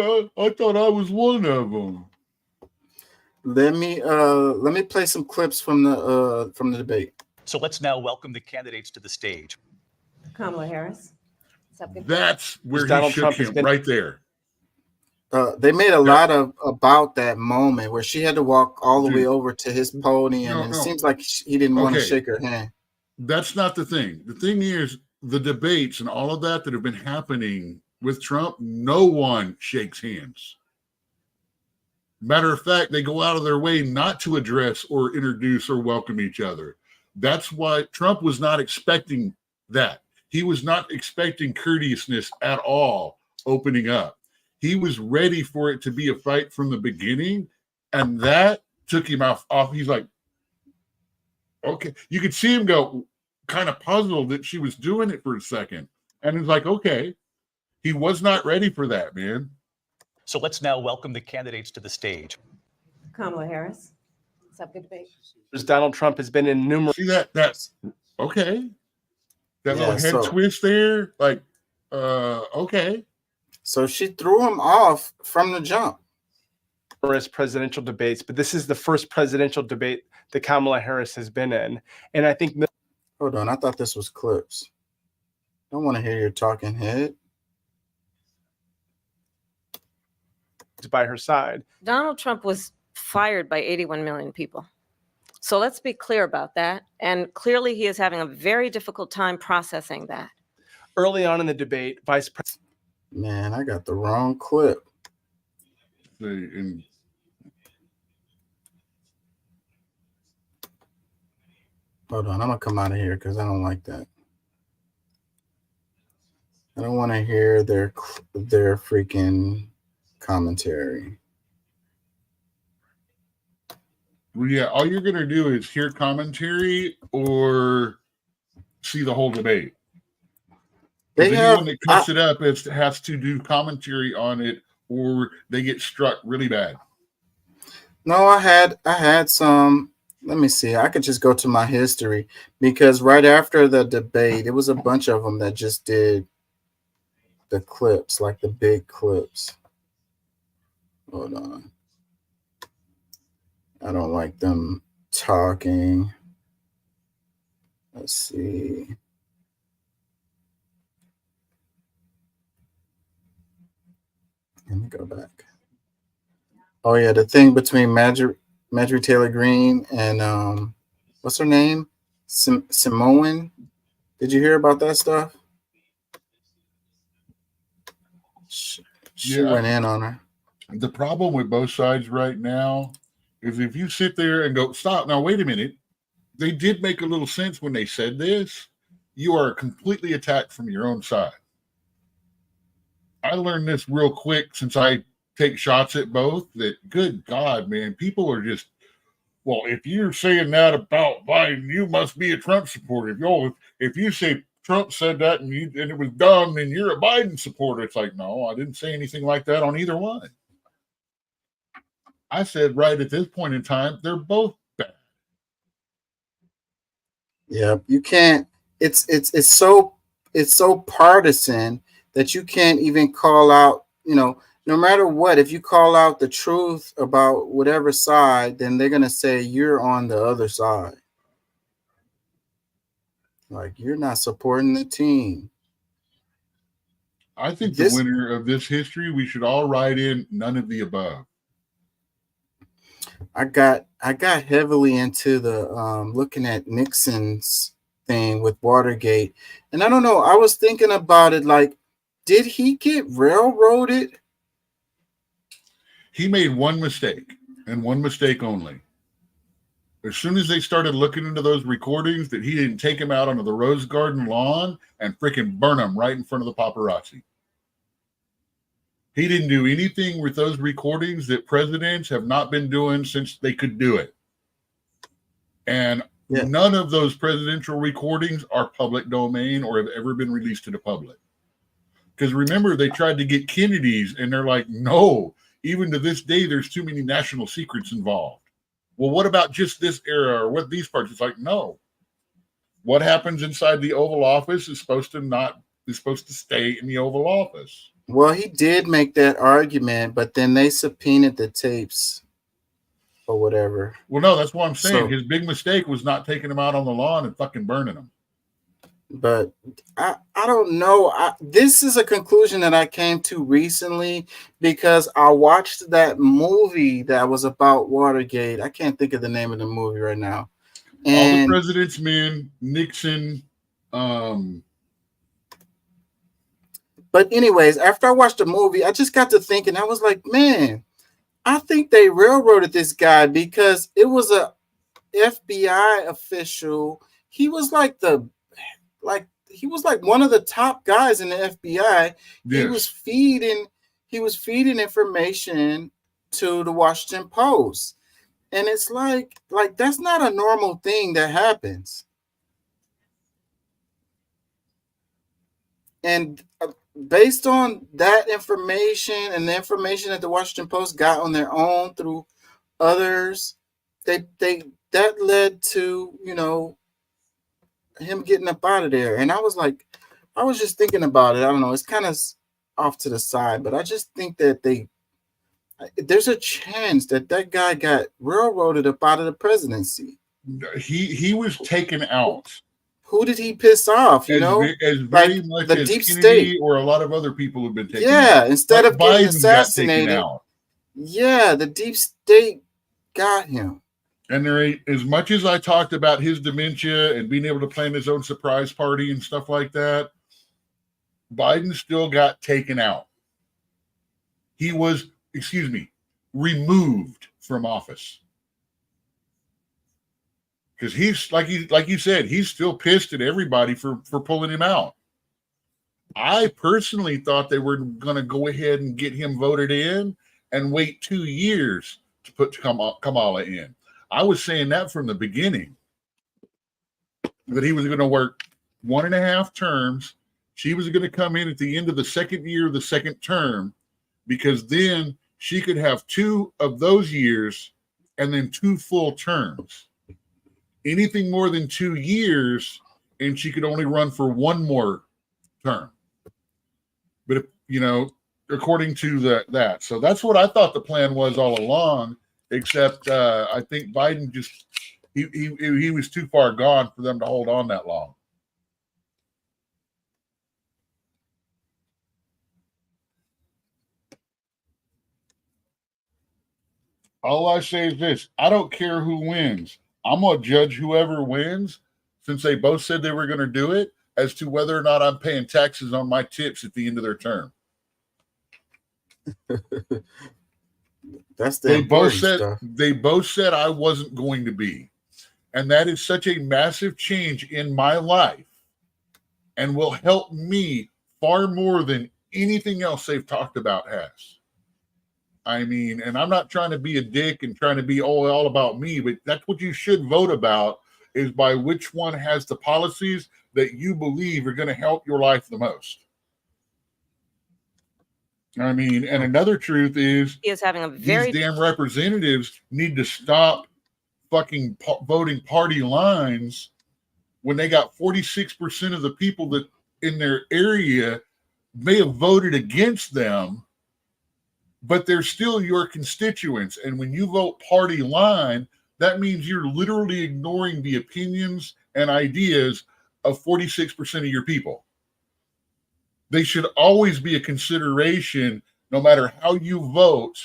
thought I was one of them. Let me play some clips from the debate. So let's now welcome the candidates to the stage. Kamala Harris. That's where he shook him right there. They made a lot about that moment where she had to walk all the way over to his podium, and it seems like he didn't want to shake her hand. That's not the thing. The thing is, the debates and all of that have been happening with Trump, no one shakes hands. Matter of fact, they go out of their way not to address or introduce or welcome each other. That's why Trump was not expecting that. He was not expecting courteousness at all opening up. He was ready for it to be a fight from the beginning, and that took him off. He's like, okay. You could see him go kind of puzzled that she was doing it for a second. And he's like, okay. He was not ready for that, man. So let's now welcome the candidates to the stage. Kamala Harris. What's up, good debate? Donald Trump has been in numerous. See that's okay. That little head twist there, like, okay. So she threw him off from the jump. Numerous presidential debates, but this is the first presidential debate that Kamala Harris has been in, and I think. Hold on, I thought this was clips. Don't want to hear your talking head. by her side. Donald Trump was fired by 81 million people. So let's be clear about that. And clearly he is having a very difficult time processing that. Early on in the debate, Vice President. Man, I got the wrong clip. Hold on, I'm gonna come out of here because I don't like that. I don't want to hear their freaking commentary. Well, yeah, all you're gonna do is hear commentary or see the whole debate. Anyone that cuts it up has to do commentary on it, or they get struck really bad. No, I had some. Let me see. I could just go to my history because right after the debate, it was a bunch of them that just did the clips, like the big clips. Hold on. I don't like them talking. Let's see. Let me go back. Oh yeah, the thing between Marjorie Taylor Greene and what's her name? Samoan. Did you hear about that stuff? She went in on her. The problem with both sides right now is if you sit there and go, stop, now wait a minute. They did make a little sense when they said this. You are completely attacked from your own side. I learned this real quick since I take shots at both, that good God, man, people are just, well, if you're saying that about Biden, you must be a Trump supporter. If you say Trump said that and it was dumb, then you're a Biden supporter. It's like, no, I didn't say anything like that on either one. I said right at this point in time, they're both bad. Yeah, you can't. It's so partisan that you can't even call out, no matter what, if you call out the truth about whatever side, then they're going to say you're on the other side. Like, you're not supporting the team. I think the winner of this history, we should all write in none of the above. I got heavily into the looking at Nixon's thing with Watergate. And I don't know, I was thinking about it like, did he get railroaded? He made one mistake, and one mistake only. As soon as they started looking into those recordings, that he didn't take him out onto the Rose Garden lawn and freaking burn him right in front of the paparazzi. He didn't do anything with those recordings that presidents have not been doing since they could do it. And none of those presidential recordings are public domain or have ever been released to the public. Because remember, they tried to get Kennedy's, and they're like, no, even to this day, there's too many national secrets involved. Well, what about just this era or what these parts? It's like, no. What happens inside the Oval Office is supposed to stay in the Oval Office. Well, he did make that argument, but then they subpoenaed the tapes or whatever. Well, no, that's what I'm saying. His big mistake was not taking him out on the lawn and fucking burning him. But I don't know. This is a conclusion that I came to recently because I watched that movie that was about Watergate. I can't think of the name of the movie right now. And All the President's Men, Nixon. But anyways, after I watched the movie, I just got to thinking, I was like, man, I think they railroaded this guy because it was a FBI official. He was like he was like one of the top guys in the FBI. Yes. He was feeding information to the Washington Post. And it's like that's not a normal thing that happens. And based on that information and the information that the Washington Post got on their own through others, that led to, him getting up out of there. And I was just thinking about it. I don't know. It's kind of off to the side, but I just think that there's a chance that guy got railroaded up out of the presidency. He was taken out. Who did he piss off? As very much the as deep Kennedy state or a lot of other people have been taken out. Yeah, instead of getting Biden got taken assassinated. out. Yeah, the deep state got him. And there ain't, as much as I talked about his dementia and being able to plan his own surprise party and stuff like that, Biden still got taken out. He was, removed from office. Because he's like you said, he's still pissed at everybody for pulling him out. I personally thought they were going to go ahead and get him voted in and wait 2 years to put Kamala in. I was saying that from the beginning, that he was going to work 1.5 terms. She was going to come in at the end of the second year of the second term, because then she could have 2 of those years and then 2 full terms. Anything more than 2 years, and she could only run for 1 more term. But, according to that. So that's what I thought the plan was all along, except I think Biden just, he was too far gone for them to hold on that long. All I say is this: I don't care who wins. I'm going to judge whoever wins, since they both said they were going to do it, as to whether or not I'm paying taxes on my tips at the end of their term. That's the they both important said stuff. they both said I wasn't going to be. And that is such a massive change in my life and will help me far more than anything else they've talked about has. I mean, and I'm not trying to be a dick and trying to be all about me, but that's what you should vote about, is by which one has the policies that you believe are going to help your life the most. I mean, and another truth is, He is having a very these damn representatives need to stop fucking voting party lines when they got 46% of the people that in their area may have voted against them, but they're still your constituents. And when you vote party line, that means you're literally ignoring the opinions and ideas of 46% of your people. They should always be a consideration, no matter how you vote,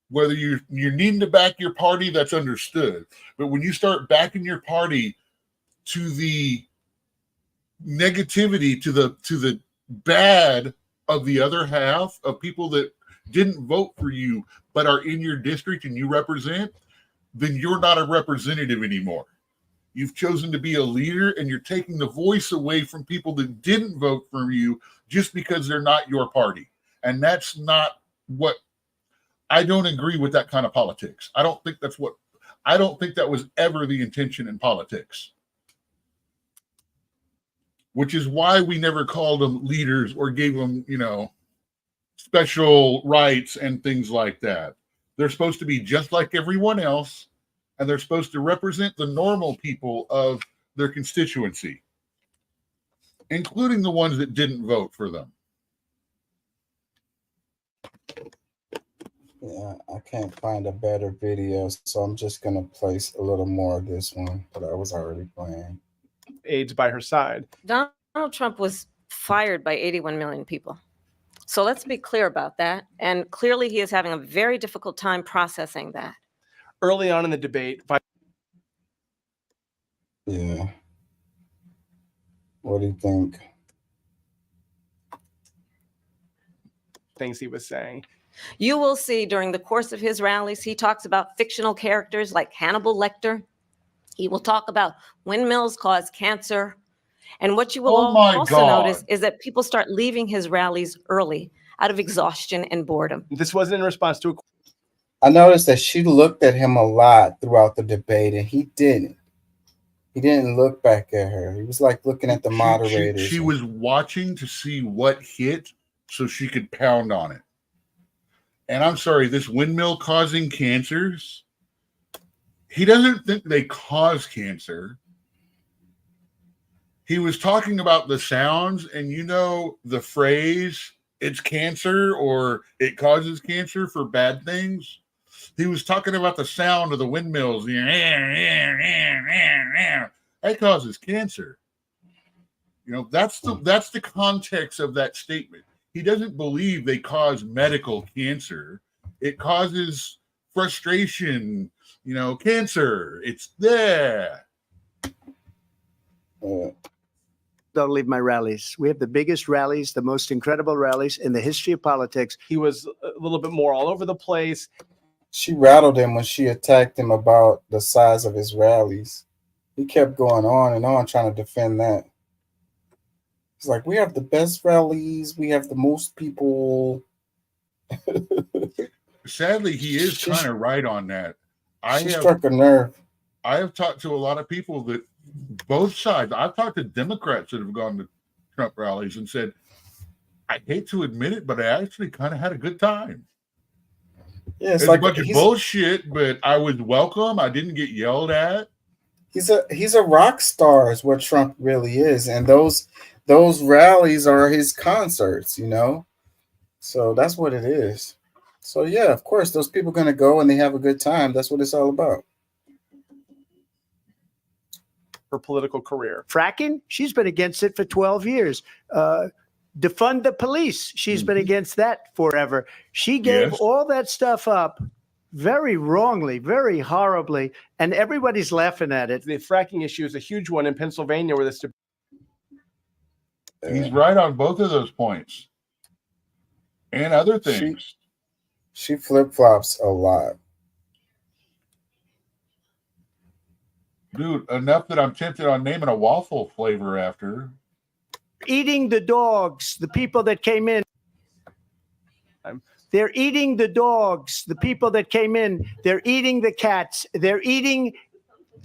whether you're needing to back your party, that's understood. But when you start backing your party to the negativity, to the bad of the other half of people that didn't vote for you but are in your district and you represent, then you're not a representative anymore. You've chosen to be a leader, and you're taking the voice away from people that didn't vote for you just because they're not your party. And that's not what, I don't agree with that kind of politics. I don't think that was ever the intention in politics. Which is why we never called them leaders or gave them, special rights and things like that. They're supposed to be just like everyone else, and they're supposed to represent the normal people of their constituency, including the ones that didn't vote for them. Yeah, I can't find a better video, so I'm just going to place a little more of this one that I was already playing. Aides by her side. Donald Trump was fired by 81 million people. So let's be clear about that. And clearly he is having a very difficult time processing that. Early on in the debate, Yeah. What do you think? things he was saying. You will see during the course of his rallies, he talks about fictional characters like Hannibal Lecter. He will talk about windmills cause cancer. And what you will also notice is that people start leaving his rallies early out of exhaustion and boredom. This wasn't in response to a I noticed that she looked at him a lot throughout the debate, and he didn't. He didn't look back at her. He was like looking at the moderators. She was watching to see what hit so she could pound on it. And I'm sorry, this windmill causing cancers, he doesn't think they cause cancer. He was talking about the sounds, and the phrase, it's cancer or it causes cancer for bad things. He was talking about the sound of the windmills. That causes cancer. That's the context of that statement. He doesn't believe they cause medical cancer. It causes frustration, cancer. It's there. Don't leave my rallies. We have the biggest rallies, the most incredible rallies in the history of politics. He was a little bit more all over the place. She rattled him when she attacked him about the size of his rallies. He kept going on and on trying to defend that. It's like, we have the best rallies. We have the most people. Sadly, he is kind of right on that. She struck a nerve. I have talked to a lot of people that both sides. I've talked to Democrats that have gone to Trump rallies and said, I hate to admit it, but I actually kind of had a good time. Yeah, it's like like a bunch of bullshit, but I was welcome. I didn't get yelled at. He's a rock star is what Trump really is. And those rallies are his concerts, So that's what it is. So yeah, of course, those people are going to go and they have a good time. That's what it's all about. Her political career. Fracking, she's been against it for 12 years. Defund the police, she's been against that forever. She gave all that stuff up very wrongly, very horribly, and everybody's laughing at it. The fracking issue is a huge one in Pennsylvania where this. He's right on both of those points and other things. She flip-flops a lot. Dude, enough that I'm tempted on naming a waffle flavor after. Eating the dogs, the people that came in. They're eating the dogs, the people that came in. They're eating the cats. They're eating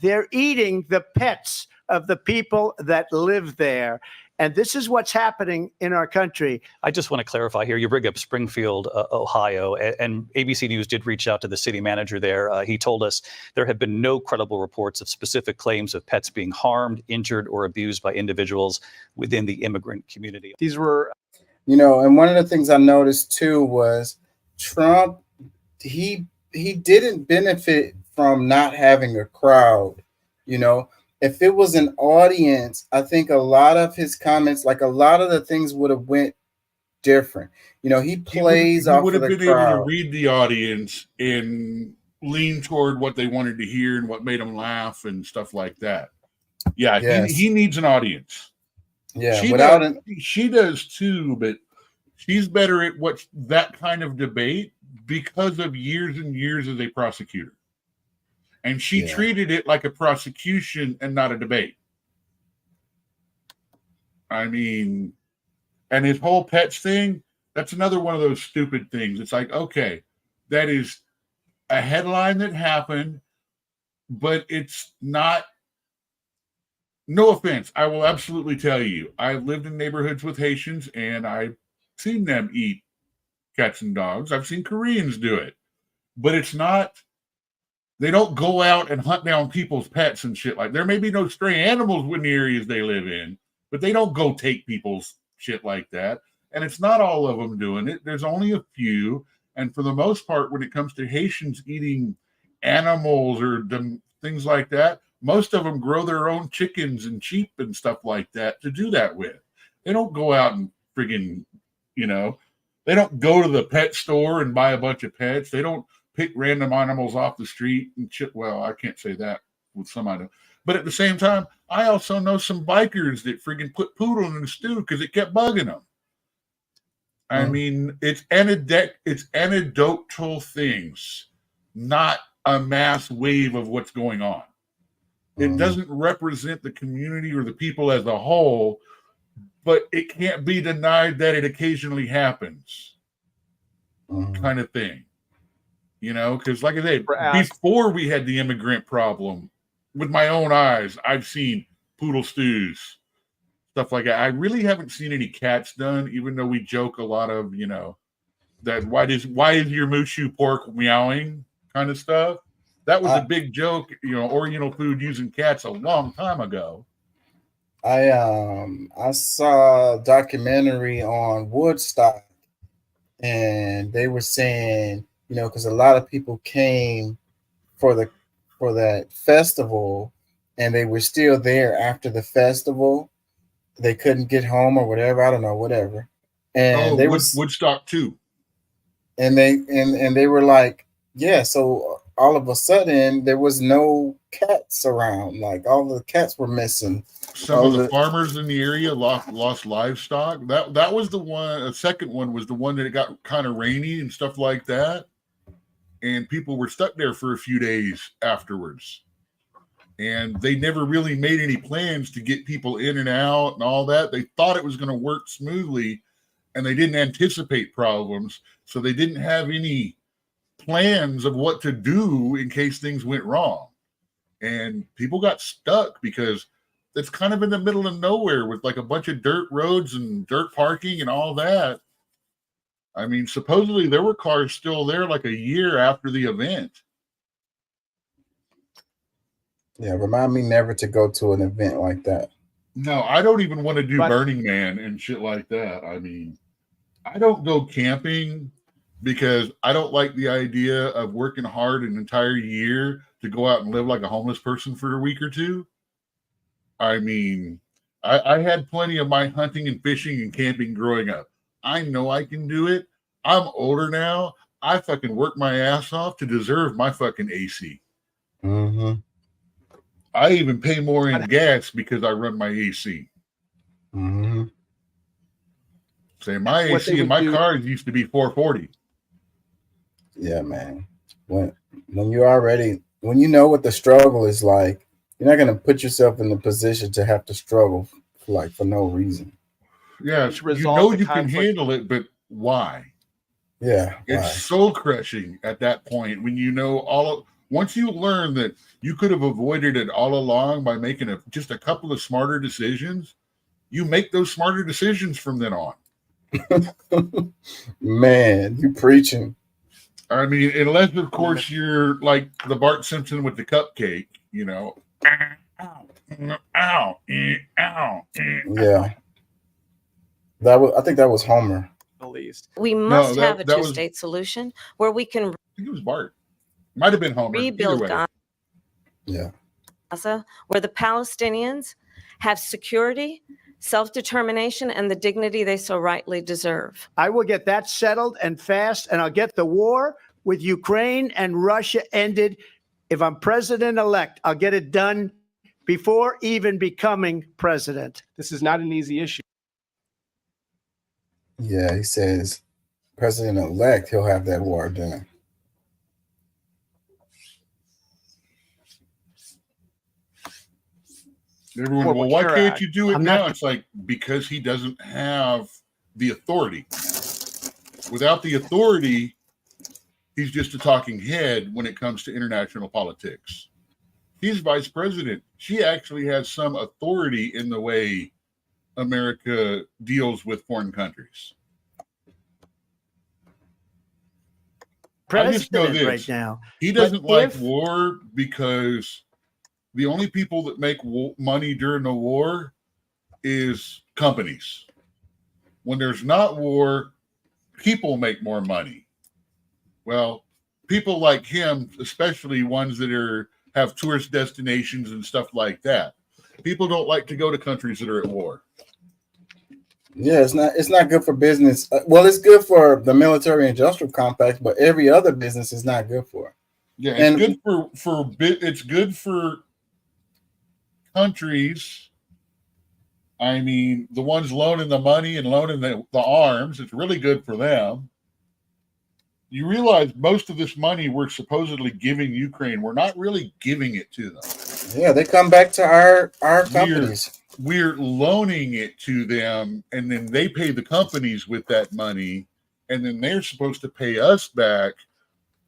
the pets of the people that live there. And this is what's happening in our country. I just want to clarify here. You bring up Springfield, Ohio, and ABC News did reach out to the city manager there. He told us there have been no credible reports of specific claims of pets being harmed, injured, or abused by individuals within the immigrant community. These were, and one of the things I noticed too was Trump, he didn't benefit from not having a crowd, If it was an audience, I think a lot of his comments, like a lot of the things would have went different. He plays off of the crowd. He would have been able to read the audience and lean toward what they wanted to hear and what made them laugh and stuff like that. Yeah, yes. he needs an audience. Yeah, she does too, but she's better at that kind of debate because of years and years as a prosecutor. And she treated it like a prosecution and not a debate. I mean, and his whole pets thing, that's another one of those stupid things. It's like, okay, that is a headline that happened, but it's not. No offense. I will absolutely tell you, I've lived in neighborhoods with Haitians and I've seen them eat cats and dogs. I've seen Koreans do it, but it's not. They don't go out and hunt down people's pets and shit like. There may be no stray animals in the areas they live in, but they don't go take people's shit like that. And it's not all of them doing it. There's only a few. And for the most part, when it comes to Haitians eating animals or things like that, most of them grow their own chickens and sheep and stuff like that to do that with. They don't go out and friggin', they don't go to the pet store and buy a bunch of pets. They don't pick random animals off the street and shit. Well, I can't say that with some I know. But at the same time, I also know some bikers that friggin' put poodle in the stew because it kept bugging them. I mean, it's anecdotal things, not a mass wave of what's going on. It doesn't represent the community or the people as a whole, but it can't be denied that it occasionally happens, kind of thing. Because like I said, before we had the immigrant problem, with my own eyes, I've seen poodle stews, stuff like that. I really haven't seen any cats done, even though we joke a lot of, that why is your Mushu pork meowing kind of stuff. That was a big joke, Oriental food using cats a long time ago. I saw a documentary on Woodstock, and they were saying, because a lot of people came for that festival, and they were still there after the festival. They couldn't get home or whatever. I don't know, whatever. And Woodstock too. and they were like, yeah. So all of a sudden, there was no cats around. Like all the cats were missing. Some of the farmers in the area lost livestock. That was the one. A second one was the one that it got kind of rainy and stuff like that, and people were stuck there for a few days afterwards. And they never really made any plans to get people in and out and all that. They thought it was going to work smoothly, and they didn't anticipate problems, so they didn't have any plans of what to do in case things went wrong. And people got stuck because it's kind of in the middle of nowhere with like a bunch of dirt roads and dirt parking and all that. I mean, supposedly there were cars still there like a year after the event. Yeah, remind me never to go to an event like that. No, I don't even want to do Burning Man and shit like that. I mean, I don't go camping because I don't like the idea of working hard an entire year to go out and live like a homeless person for a week or two. I mean, I had plenty of my hunting and fishing and camping growing up. I know I can do it. I'm older now. I fucking work my ass off to deserve my fucking AC. Mm-hmm. I even pay more in gas because I run my AC. Mm-hmm. Say my AC in my cars used to be 440. Yeah, man. When you know what the struggle is like, you're not gonna put yourself in the position to have to struggle for no reason. Yeah, you know you can handle it, but why? Yeah, it's soul crushing at that point when you know once you learn that you could have avoided it all along by making just a couple of smarter decisions, you make those smarter decisions from then on. Man, you preaching. I mean, unless of course you're like the Bart Simpson with the cupcake, you know. Ow, ow. Yeah. I think that was Homer. At least. We must have a two-state solution where we can I think it was Bart. Might have been Homer. rebuild Gaza, Yeah. where the Palestinians have security, self-determination, and the dignity they so rightly deserve. I will get that settled and fast, and I'll get the war with Ukraine and Russia ended. If I'm president-elect, I'll get it done before even becoming president. This is not an easy issue. Yeah, he says president-elect, he'll have that war done. Everyone, well, why can't you do it now? It's like, because he doesn't have the authority. Without the authority, he's just a talking head when it comes to international politics. He's vice president. She actually has some authority in the way America deals with foreign countries. I just know this. Right now. He doesn't like war because the only people that make money during the war is companies. When there's not war, people make more money. Well, people like him, especially ones that have tourist destinations and stuff like that, people don't like to go to countries that are at war. Yeah, it's not good for business. Well, it's good for the military industrial complex, but every other business is not good for. Yeah, it's good for countries. I mean, the ones loaning the money and loaning the arms, it's really good for them. You realize most of this money we're supposedly giving Ukraine, we're not really giving it to them. Yeah, they come back to our companies. We're loaning it to them, and then they pay the companies with that money, and then they're supposed to pay us back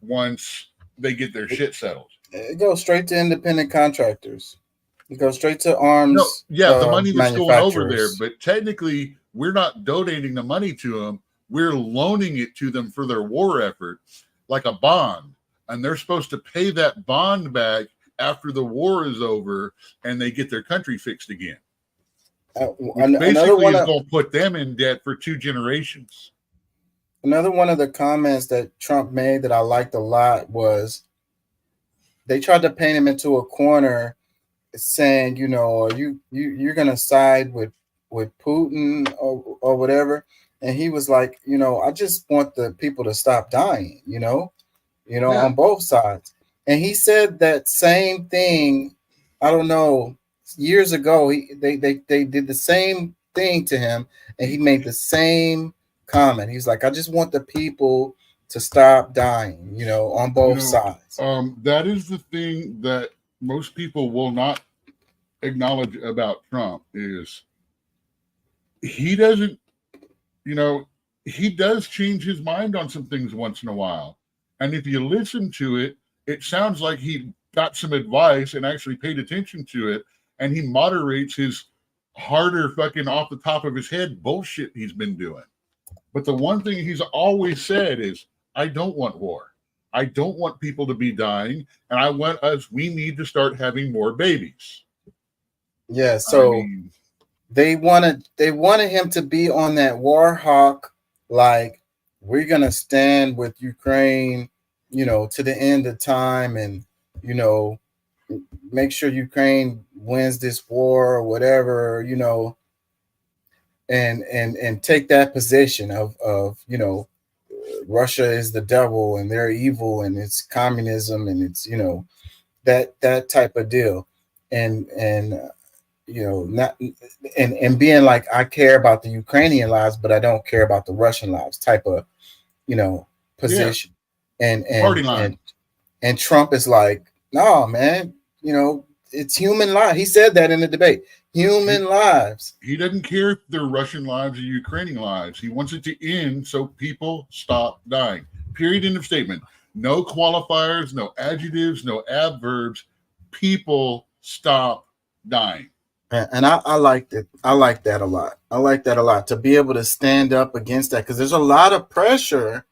once they get their shit settled. It goes straight to independent contractors. It goes straight to arms. No, yeah, the money that's going over there, but technically we're not donating the money to them. We're loaning it to them for their war effort, like a bond, and they're supposed to pay that bond back after the war is over and they get their country fixed again. Basically, is going to put them in debt for 2 generations. Another one of the comments that Trump made that I liked a lot was they tried to paint him into a corner, saying, you know, you're going to side with Putin or whatever. and he was like, I just want the people to stop dying, Yeah. on both sides. And he said that same thing. I don't know, years ago. They did the same thing to him, and he made the same comment. He's like, I just want the people to stop dying, on both sides. That is the thing that most people will not acknowledge about Trump is he doesn't, he does change his mind on some things once in a while. And if you listen to it, it sounds like he got some advice and actually paid attention to it, and he moderates his harder fucking off the top of his head bullshit he's been doing. But the one thing he's always said is, I don't want war. I don't want people to be dying, and we need to start having more babies. Yeah, so they wanted him to be on that war hawk, like, we're gonna stand with Ukraine, to the end of time, and make sure Ukraine wins this war or whatever, and take that position of Russia is the devil and they're evil and it's communism and it's that type of deal, and not and being like, I care about the Ukrainian lives but I don't care about the Russian lives type of position. And Party line. And Trump is like, no, man, it's human life. He said that in the debate. Human lives. He doesn't care if they're Russian lives or Ukrainian lives. He wants it to end so people stop dying. Period. End of statement. No qualifiers, no adjectives, no adverbs. People stop dying. And I liked it. I like that a lot. I like that a lot, to be able to stand up against that, because there's a lot of pressure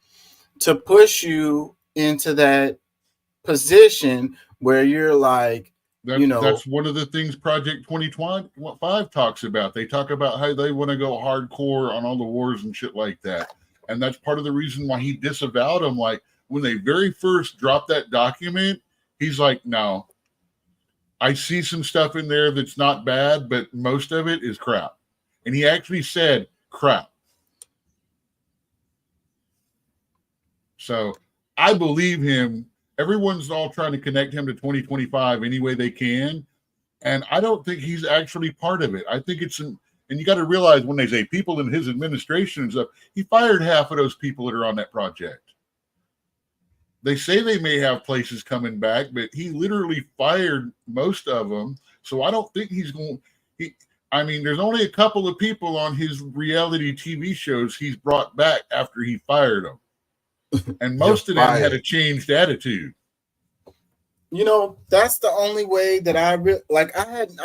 to push you into that position where you're like, that's one of the things Project 2025 talks about. They talk about how they want to go hardcore on all the wars and shit like that. And that's part of the reason why he disavowed them. Like, when they very first dropped that document, he's like, no, I see some stuff in there that's not bad, but most of it is crap. And he actually said crap. So I believe him. Everyone's all trying to connect him to 2025 any way they can. And I don't think he's actually part of it. I think and you got to realize, when they say people in his administration and stuff, he fired half of those people that are on that project. They say they may have places coming back, but he literally fired most of them. So I don't think he's going. There's only a couple of people on his reality TV shows he's brought back after he fired them. And most of them had a changed attitude. That's the only way that I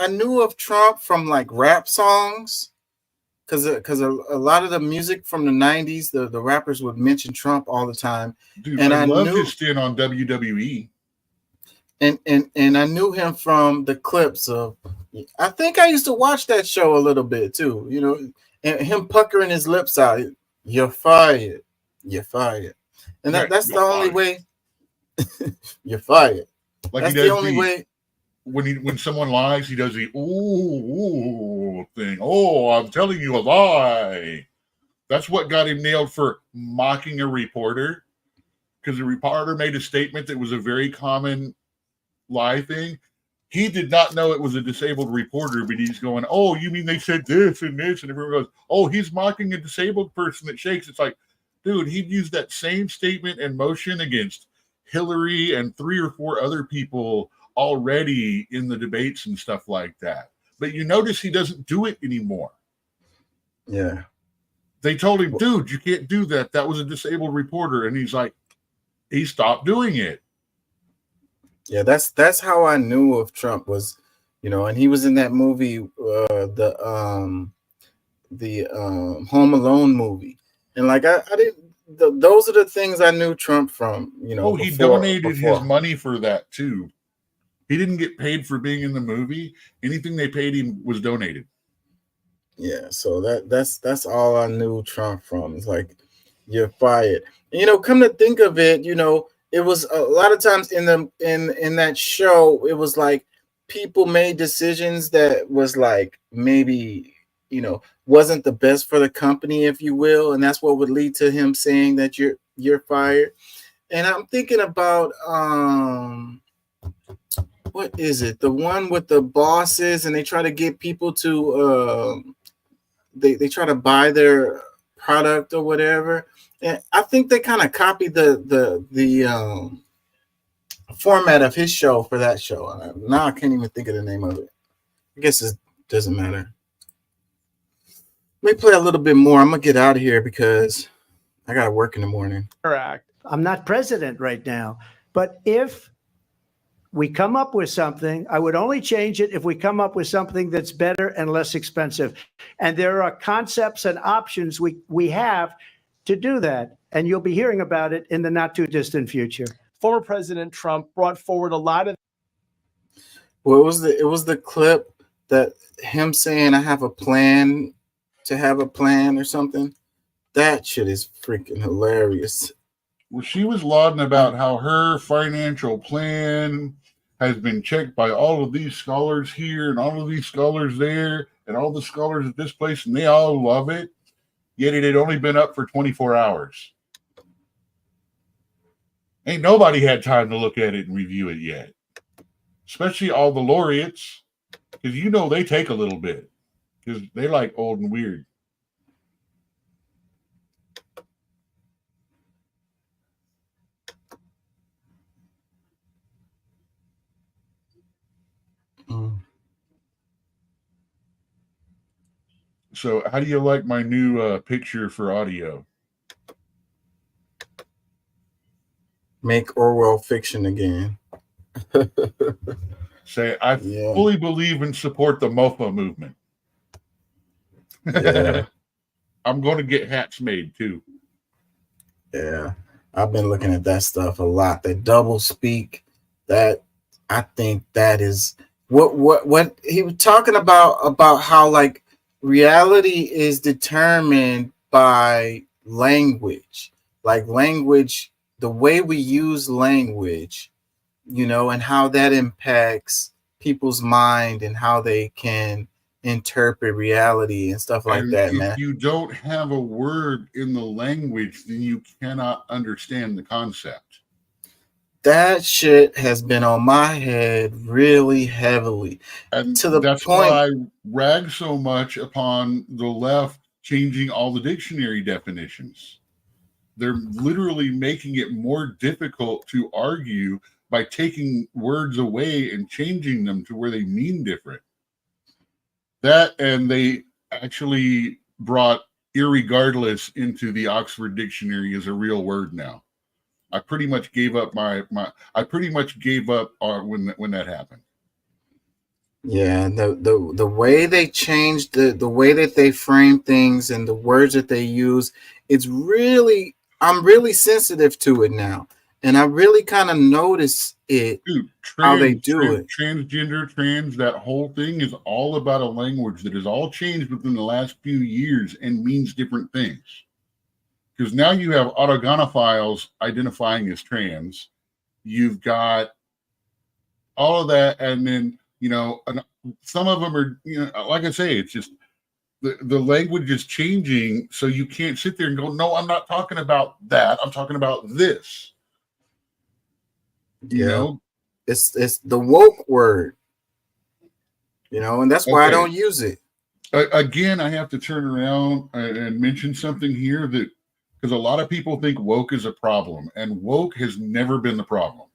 knew of Trump from like rap songs, because a lot of the music from the 90s, the rappers would mention Trump all the time. Dude, and I love his stint on WWE. And I knew him from the clips of, I think I used to watch that show a little bit too, and him puckering his lips out. You're fired. You're fired. And that's the only way. You're fired. Like, that's the only way. When someone lies, he does the ooh thing. Oh, I'm telling you a lie. That's what got him nailed for mocking a reporter, because the reporter made a statement that was a very common lie thing. He did not know it was a disabled reporter, but he's going, oh, you mean they said this and this? And everyone goes, oh, he's mocking a disabled person that shakes. It's like, dude, he'd used that same statement and motion against Hillary and 3 or 4 other people already in the debates and stuff like that. But you notice he doesn't do it anymore. Yeah. They told him, dude, you can't do that. That was a disabled reporter. And he's like, he stopped doing it. Yeah, that's how I knew of Trump was, and he was in that movie, the Home Alone movie. And like, I didn't, those are the things I knew Trump from, Oh, he donated his money for that too. He didn't get paid for being in the movie. Anything they paid him was donated. Yeah, so that's all I knew Trump from. It's like, you're fired. Come to think of it, it was a lot of times in that show, it was like people made decisions that was like maybe wasn't the best for the company, if you will, and that's what would lead to him saying that you're fired. And I'm thinking about what is it? The one with the bosses, and they try to get people to they try to buy their product or whatever. And I think they kind of copied the format of his show for that show. Now I can't even think of the name of it. I guess it doesn't matter. Let me play a little bit more. I'm gonna get out of here because I gotta work in the morning. Correct. I'm not president right now, but if we come up with something, I would only change it if we come up with something that's better and less expensive. And there are concepts and options we have to do that. And you'll be hearing about it in the not too distant future. Former President Trump brought forward a lot of. Well, it was the clip that him saying, I have a plan to have a plan or something. That shit is freaking hilarious. Well, she was lauding about how her financial plan has been checked by all of these scholars here and all of these scholars there and all the scholars at this place, and they all love it. Yet it had only been up for 24 hours. Ain't nobody had time to look at it and review it yet. Especially all the laureates, because they take a little bit because they like old and weird. So how do you like my new picture for audio? Make Orwell fiction again. Say, I fully believe and support the MoFA movement. Yeah. I'm going to get hats made too. Yeah. I've been looking at that stuff a lot. That double speak, that I think that is what he was talking about how like reality is determined by language. Like language, the way we use language, and how that impacts people's mind and how they can interpret reality and stuff like that, man. If you don't have a word in the language, then you cannot understand the concept. That shit has been on my head really heavily. And to the that's point why I rag so much upon the left changing all the dictionary definitions. They're literally making it more difficult to argue by taking words away and changing them to where they mean different. That, and they actually brought irregardless into the Oxford Dictionary as a real word now. I pretty much gave up when that happened. Yeah, the way they changed the way that they frame things and the words that they use, I'm really sensitive to it now. And I really kind of notice it, how they do it. Transgender, that whole thing is all about a language that has all changed within the last few years and means different things. Because now you have autogonophiles identifying as trans. You've got all of that. And then, some of them are, like I say, it's just the language is changing. So you can't sit there and go, no, I'm not talking about that. I'm talking about this. It's the woke word, and that's why I don't use it. Again, I have to turn around and mention something here because a lot of people think woke is a problem, and woke has never been the problem.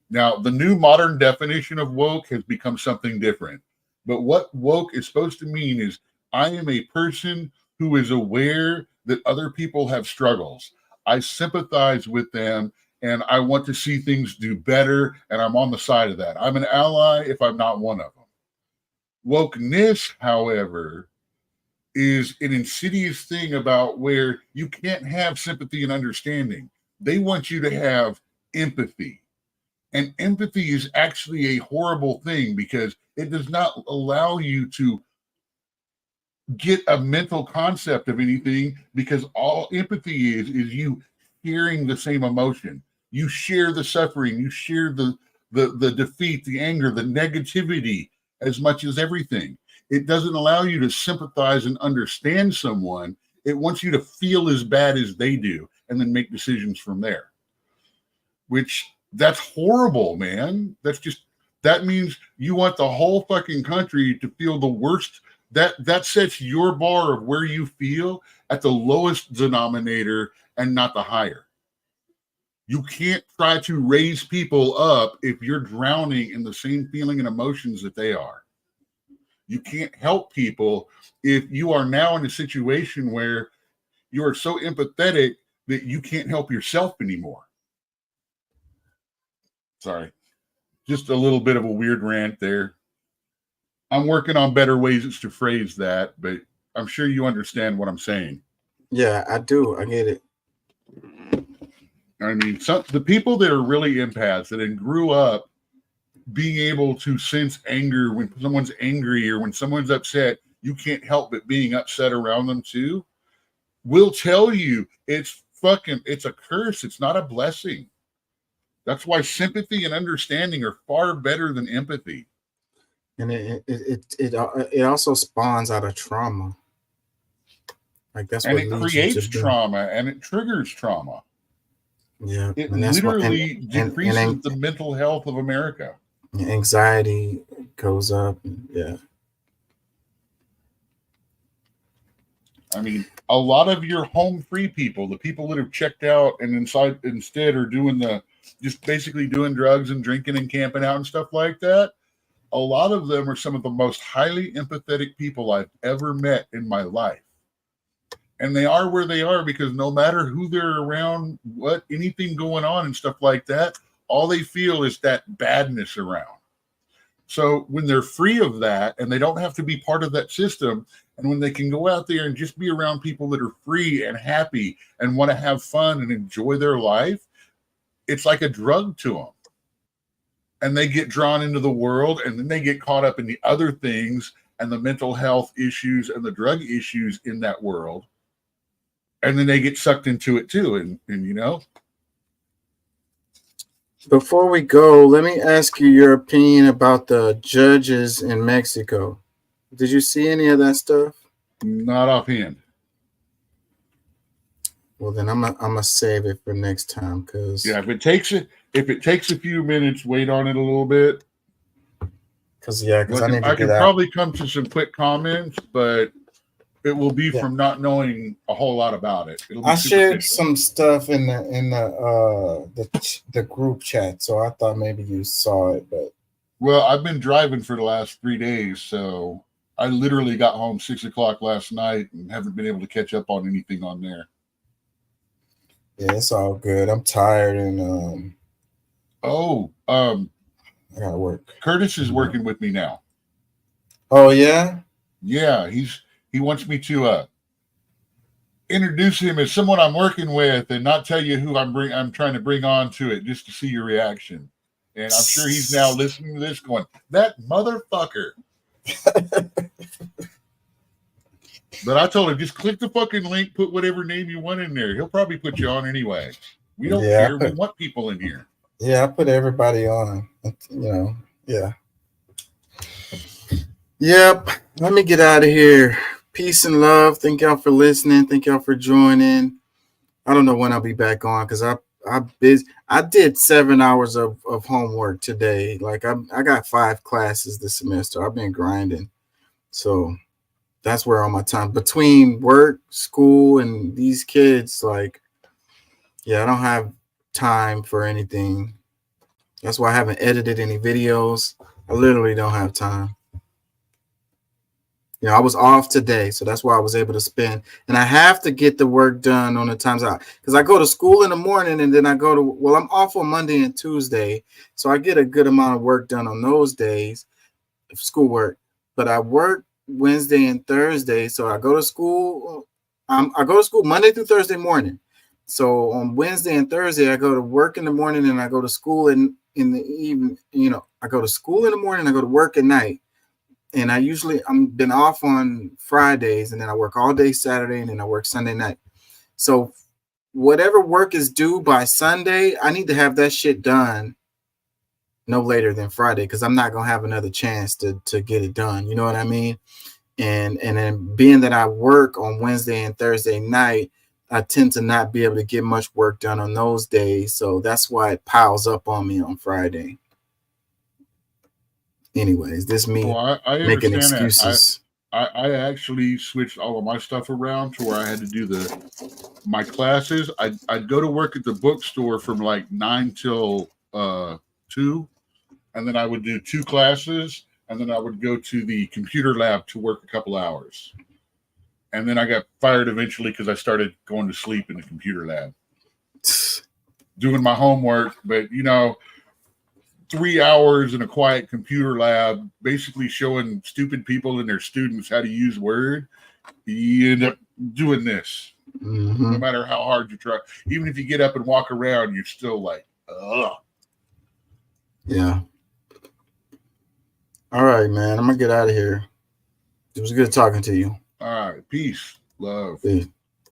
Now, the new modern definition of woke has become something different. But what woke is supposed to mean is I am a person who is aware that other people have struggles. I sympathize with them, and I want to see things do better, and I'm on the side of that. I'm an ally if I'm not one of them. Wokeness, however, is an insidious thing about where you can't have sympathy and understanding. They want you to have empathy. And empathy is actually a horrible thing because it does not allow you to get a mental concept of anything, because all empathy is you hearing the same emotion. You share the suffering, you share the defeat, the anger, the negativity as much as everything. It doesn't allow you to sympathize and understand someone. It wants you to feel as bad as they do and then make decisions from there. Which, that's horrible, man. That means you want the whole fucking country to feel the worst. That sets your bar of where you feel at the lowest denominator and not the higher. You can't try to raise people up if you're drowning in the same feeling and emotions that they are. You can't help people if you are now in a situation where you are so empathetic that you can't help yourself anymore. Sorry. Just a little bit of a weird rant there. I'm working on better ways to phrase that, but I'm sure you understand what I'm saying. Yeah, I do. I get it. I mean, the people that are really empaths that grew up being able to sense anger when someone's angry or when someone's upset, you can't help but being upset around them too, will tell you it's a curse. It's not a blessing. That's why sympathy and understanding are far better than empathy. And it also spawns out of trauma. Like that's and what it leads you creates to do. trauma and it triggers trauma. Yeah, It and that's what, literally decreases and the mental health of America. anxiety goes up. Yeah. I mean, a lot of your home free people, the people that have checked out and instead are doing just basically doing drugs and drinking and camping out and stuff like that, a lot of them are some of the most highly empathetic people I've ever met in my life. And they are where they are because no matter who they're around, anything going on and stuff like that, all they feel is that badness around. So when they're free of that and they don't have to be part of that system, and when they can go out there and just be around people that are free and happy and want to have fun and enjoy their life, it's like a drug to them. And they get drawn into the world, and then they get caught up in the other things and the mental health issues and the drug issues in that world. And then they get sucked into it too. And you know, Before we go, let me ask you your opinion about the judges in Mexico. Did you see any of that stuff? Not offhand. Well, then I'm gonna save it for next time because if it takes a few minutes, wait on it a little bit. Because I need to I get can out. probably come to some quick comments, but it will be from not knowing a whole lot about it. It'll be I shared superficial. some stuff in the group chat, so I thought maybe you saw it, but Well, I've been driving for the last 3 days, so I literally got home 6 o'clock last night and haven't been able to catch up on anything on there. yeah, it's all good. I'm tired and I gotta work. Curtis is working with me now. Oh yeah? Yeah, he wants me to introduce him as someone I'm working with and not tell you who I'm trying to bring on to it just to see your reaction. And I'm sure he's now listening to this going, that motherfucker. But I told him, just click the fucking link, put whatever name you want in there. He'll probably put you on anyway. We don't Yeah, care. We want people in here. Yeah, I put everybody on. Yeah. Yep. Let me get out of here. Peace and love. Thank y'all for listening. Thank y'all for joining. I don't know when I'll be back on because I'm busy. I did 7 hours of homework today. Like I got 5 classes this semester. I've been grinding. So that's where all my time between work, school, and these kids, like, yeah, I don't have time for anything. That's why I haven't edited any videos. I literally don't have time. I was off today, so that's why I was able to spend. And I have to get the work done on the times out because I go to school in the morning and then I'm off on Monday and Tuesday, so I get a good amount of work done on those days, schoolwork. But I work Wednesday and Thursday, so I go to school. I go to school Monday through Thursday morning. So on Wednesday and Thursday, I go to work in the morning and I go to school in the evening. I go to school in the morning, I go to work at night. And I'm been off on Fridays, and then I work all day Saturday, and then I work Sunday night. So whatever work is due by Sunday, I need to have that shit done no later than Friday, because I'm not gonna have another chance to get it done. You know what I mean? And then being that I work on Wednesday and Thursday night, I tend to not be able to get much work done on those days. So that's why it piles up on me on Friday. Anyways, this me I making understand excuses. I actually switched all of my stuff around to where I had to do my classes. I'd go to work at the bookstore from like 9 till 2, and then I would do 2 classes, and then I would go to the computer lab to work a couple hours. And then I got fired eventually because I started going to sleep in the computer lab, doing my homework. But 3 hours in a quiet computer lab, basically showing stupid people and their students how to use Word, you end up doing this. No matter how hard you try. Even if you get up and walk around, you're still like, ugh. Yeah. All right, man. I'm gonna get out of here. It was good talking to you. All right. Peace. Love. Peace.